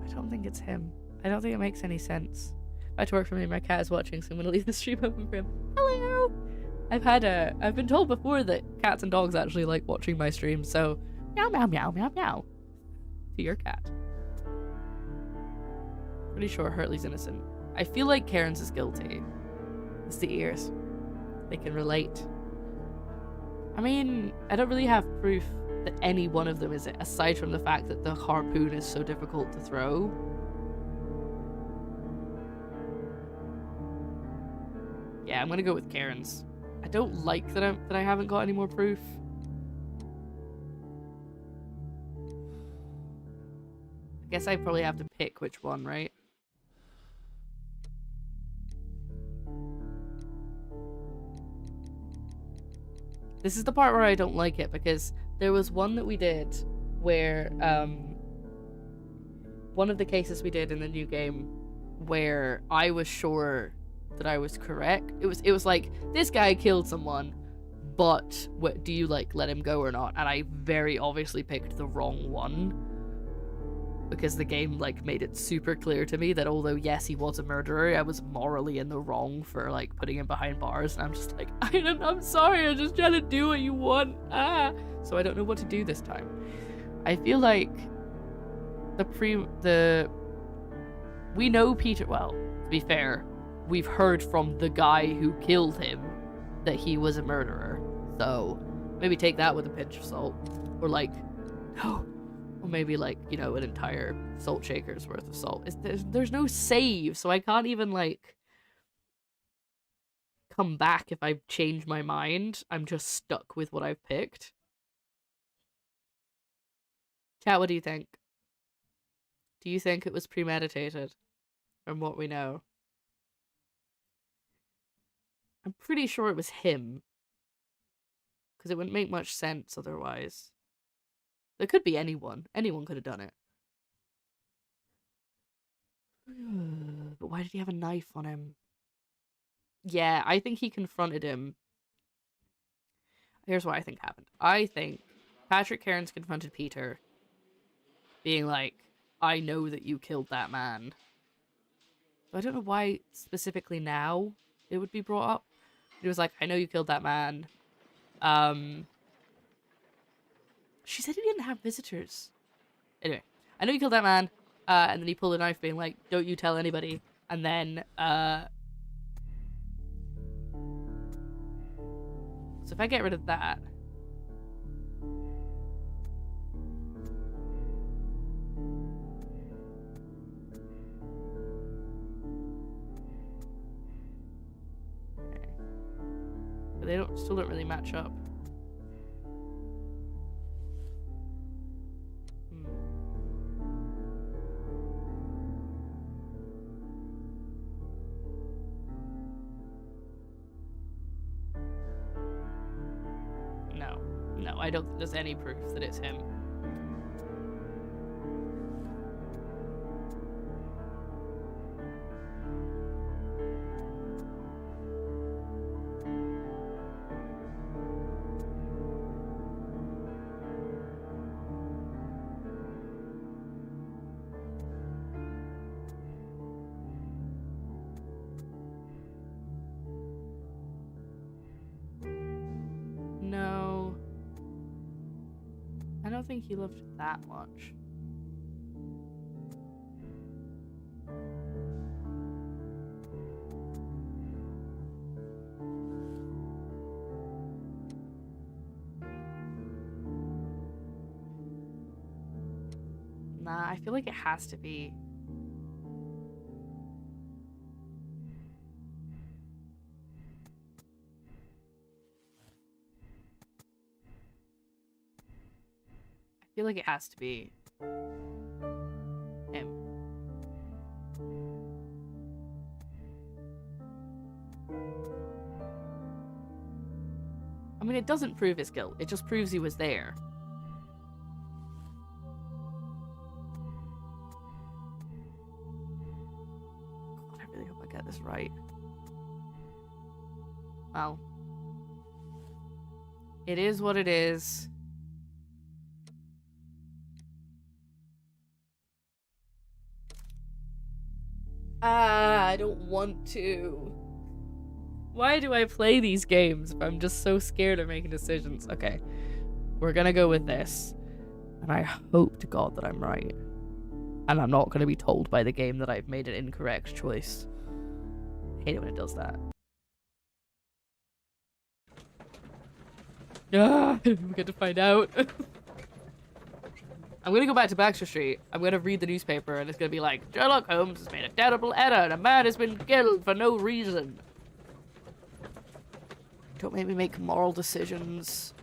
I don't think it's him. I don't think it makes any sense. I had to work for me, my cat is watching, so I'm gonna leave the stream open for him. Hello! I've been told before that cats and dogs actually like watching my streams, so meow meow meow meow meow to your cat. Pretty sure Hurtley's innocent. I feel like Cairns is guilty. It's the ears. They can relate. I mean, I don't really have proof that any one of them is it, aside from the fact that the harpoon is so difficult to throw. Yeah, I'm gonna go with Cairns. I don't like that I haven't got any more proof. I guess I probably have to pick which one, right? This is the part where I don't like it, because there was one that we did where, one of the cases we did in the new game where I was sure that I was correct. It was like, this guy killed someone, but do you like let him go or not? And I very obviously picked the wrong one, because the game like made it super clear to me that although yes he was a murderer, I was morally in the wrong for like putting him behind bars. And I'm just like, I'm sorry, I'm just trying to do what you want. So I don't know what to do this time. I feel like we know Peter, well, to be fair, we've heard from the guy who killed him that he was a murderer. So maybe take that with a pinch of salt. Or like, no. Or maybe like, you know, an entire salt shaker's worth of salt. There's no save, so I can't even like come back if I change my mind. I'm just stuck with what I've picked. Chat, what do you think? Do you think it was premeditated? From what we know. I'm pretty sure it was him. Because it wouldn't make much sense otherwise. There could be anyone. Anyone could have done it. But why did he have a knife on him? Yeah, I think he confronted him. Here's what I think happened. I think Patrick Cairns confronted Peter, being like, I know that you killed that man. I don't know why specifically now it would be brought up. He was like, I know you killed that man. She said he didn't have visitors. Anyway, I know you killed that man. And then he pulled a knife being like, don't you tell anybody. And then, so if I get rid of that. Okay. But they still don't really match up. No, I don't think there's any proof that it's him. No. I don't think he loved it that much. Nah, I feel like it has to be. I feel like it has to be him. I mean, it doesn't prove his guilt. It just proves he was there. God, I really hope I get this right. Well, it is what it is. I don't want to. Why do I play these games if I'm just so scared of making decisions? Okay, we're gonna go with this. And I hope to God that I'm right. And I'm not gonna be told by the game that I've made an incorrect choice. I hate it when it does that. We get to find out. I'm gonna go back to Baxter Street. I'm gonna read the newspaper and it's gonna be like, Sherlock Holmes has made a terrible error and a man has been killed for no reason. Don't make me make moral decisions.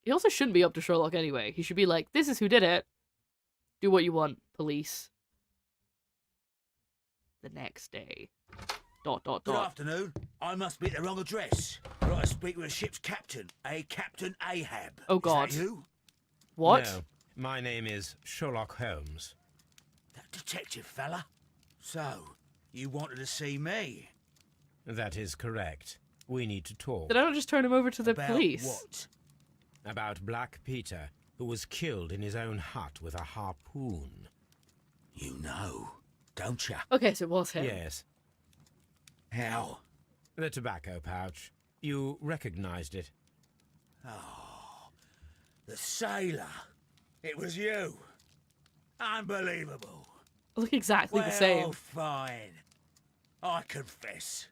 He also shouldn't be up to Sherlock anyway. He should be like, this is who did it. Do what you want, police. The next day. ... Good afternoon. I must be at the wrong address. I'd like to speak with a ship's captain, Captain Ahab. Oh God. Is that you? What? No, my name is Sherlock Holmes. That detective fella. So, you wanted to see me? That is correct. We need to talk. Did I not just turn him over to the About police? what? About Black Peter, who was killed in his own hut with a harpoon. You know, don't ya? Okay, so it was him. Yes, How? the tobacco pouch. You recognized it. Oh, the sailor. It was you. Unbelievable. Look exactly Well, the same. fine. I confess.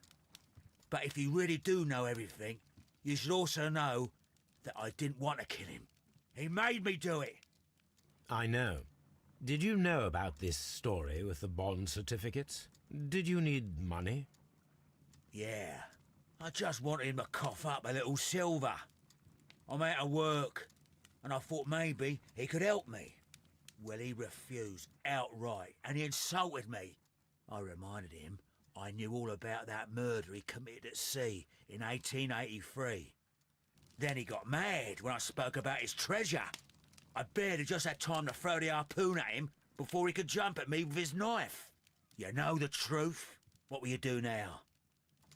But if you really do know everything, you should also know that I didn't want to kill him. He made me do it. I know. Did you know about this story with the bond certificates? Did you need money? Yeah. I just wanted him to cough up a little silver. I'm out of work, and I thought maybe he could help me. Well, he refused outright, and he insulted me. I reminded him I knew all about that murder he committed at sea in 1883. Then he got mad when I spoke about his treasure. I barely just had time to throw the harpoon at him before he could jump at me with his knife. You know the truth. What will you do now?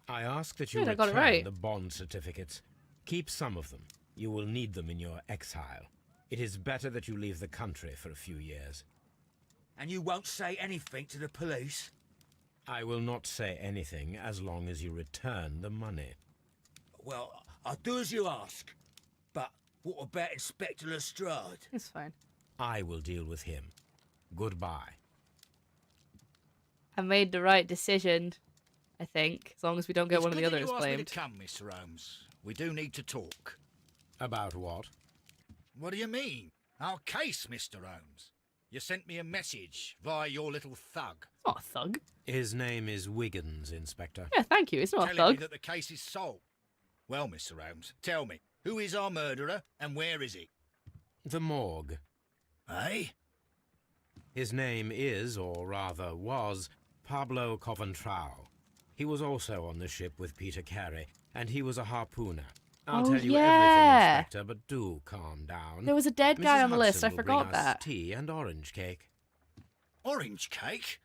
I ask that you Good, I got it return right. the bond certificates. Keep some of them. You will need them in your exile. It is better that you leave the country for a few years. And you won't say anything to the police? I will not say anything as long as you return the money. Well, I'll do as you ask. But what about Inspector Lestrade? It's fine. I will deal with him. Goodbye. I made the right decision, I think, as long as we don't get It's one of the good that others you asked me blamed. to come, Mr. Holmes. We do need to talk. About what? What do you mean? Our case, Mr. Holmes. You sent me a message via your little thug, It's not a thug. His name is Wiggins, Inspector. Yeah, thank you. It's not a telling me thug. that the case is solved. Well, Mr. Holmes, tell me, who is our murderer and where is he? The morgue. Eh? His name is, or rather was, Pablo Coventral. He was also on the ship with Peter Carey, and he was a harpooner. I'll Oh, tell you yeah. everything, Inspector, but do calm down. There was a dead guy Mrs. on the list. I Hudson will bring forgot us that. tea and orange cake. Orange cake?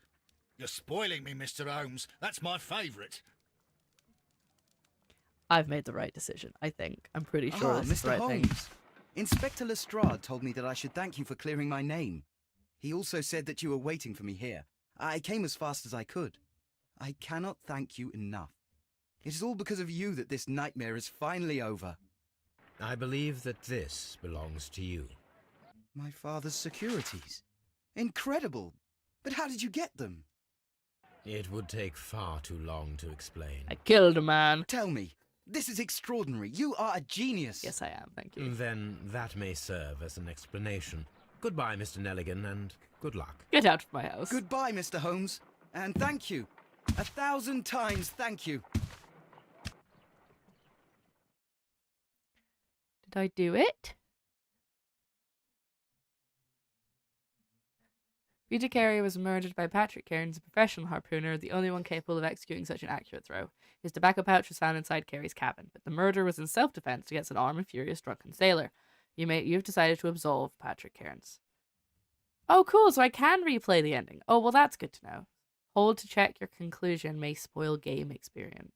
You're spoiling me, Mr. Holmes. That's my favourite. I've made the right decision, I think. I'm pretty sure Ah, this is Mr. the right thing. Holmes. Inspector Lestrade told me that I should thank you for clearing my name. He also said that you were waiting for me here. I came as fast as I could. I cannot thank you enough. It is all because of you that this nightmare is finally over. I believe that this belongs to you. My father's securities. Incredible! But how did you get them? It would take far too long to explain. I killed a man. Tell me. This is extraordinary. You are a genius. Yes, I am. Thank you. Then that may serve as an explanation. Goodbye, Mr. Nelligan, and good luck. Get out of my house. Goodbye, Mr. Holmes. And thank you. 1,000 times thank you. Did I do it? Peter Carey was murdered by Patrick Cairns, a professional harpooner, the only one capable of executing such an accurate throw. His tobacco pouch was found inside Carey's cabin, but the murder was in self-defense against an armed and furious drunken sailor. You've decided to absolve Patrick Cairns. Oh, cool, so I can replay the ending. Oh, well, that's good to know. Hold to check your conclusion may spoil game experience.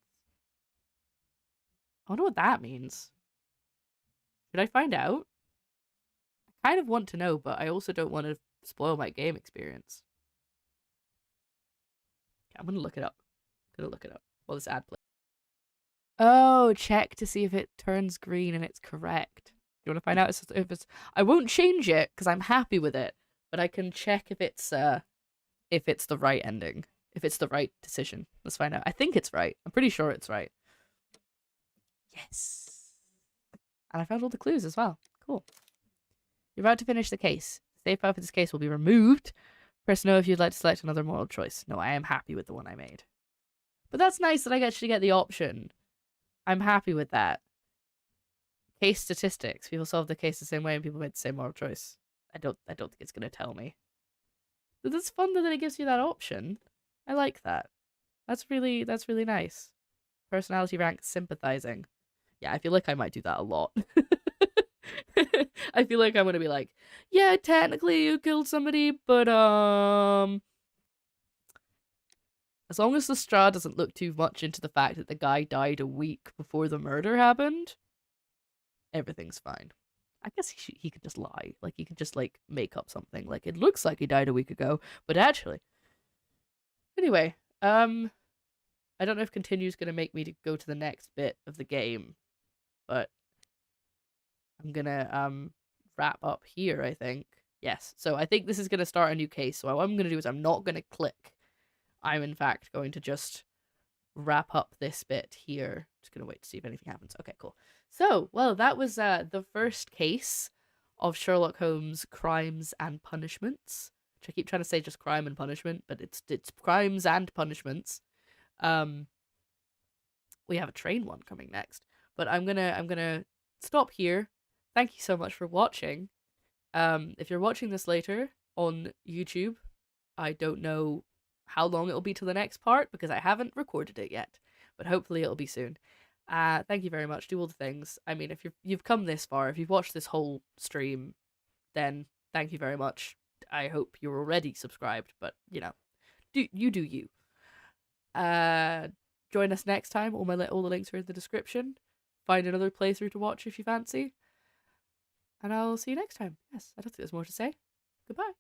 I wonder what that means. Should I find out? I kind of want to know, but I also don't want to spoil my game experience. Okay, I'm gonna look it up. While this ad plays. Oh, check to see if it turns green and it's correct. You want to find out if it's? I won't change it because I'm happy with it, but I can check if it's the right ending, if it's the right decision. Let's find out. I think it's right. I'm pretty sure it's right. Yes. And I found all the clues as well. Cool. You're about to finish the case. The safe file for this case will be removed. Press no if you'd like to select another moral choice. No, I am happy with the one I made. But that's nice that I actually get the option. I'm happy with that. Case statistics. People solve the case the same way and people made the same moral choice. I don't think it's going to tell me. But it's fun that it gives you that option. I like that. That's really nice. Personality rank sympathizing. Yeah, I feel like I might do that a lot. I feel like I'm going to be like, yeah, technically you killed somebody, but As long as the Straw doesn't look too much into the fact that the guy died a week before the murder happened, everything's fine. I guess he could just lie. Like, he could just, like, make up something. Like, it looks like he died a week ago, but actually. Anyway, I don't know if continue's gonna make me to go to the next bit of the game, but I'm gonna, wrap up here, I think. Yes, so I think this is gonna start a new case, so what I'm gonna do is I'm not gonna click. I'm, in fact, going to just wrap up this bit here. Just gonna wait to see if anything happens. Okay, cool. So, well, that was the first case of Sherlock Holmes' Crimes and Punishments. Which I keep trying to say just crime and punishment, but it's crimes and punishments. We have a train one coming next, but I'm gonna stop here. Thank you so much for watching. If you're watching this later on YouTube, I don't know how long it'll be till the next part because I haven't recorded it yet, but hopefully it'll be soon. Thank you very much. Do all the things. I mean, if you've come this far, if you've watched this whole stream, then thank you very much. I hope you're already subscribed, but you know, do you. Join us next time. All the links are in the description. Find another playthrough to watch if you fancy. And I'll see you next time. Yes, I don't think there's more to say. Goodbye.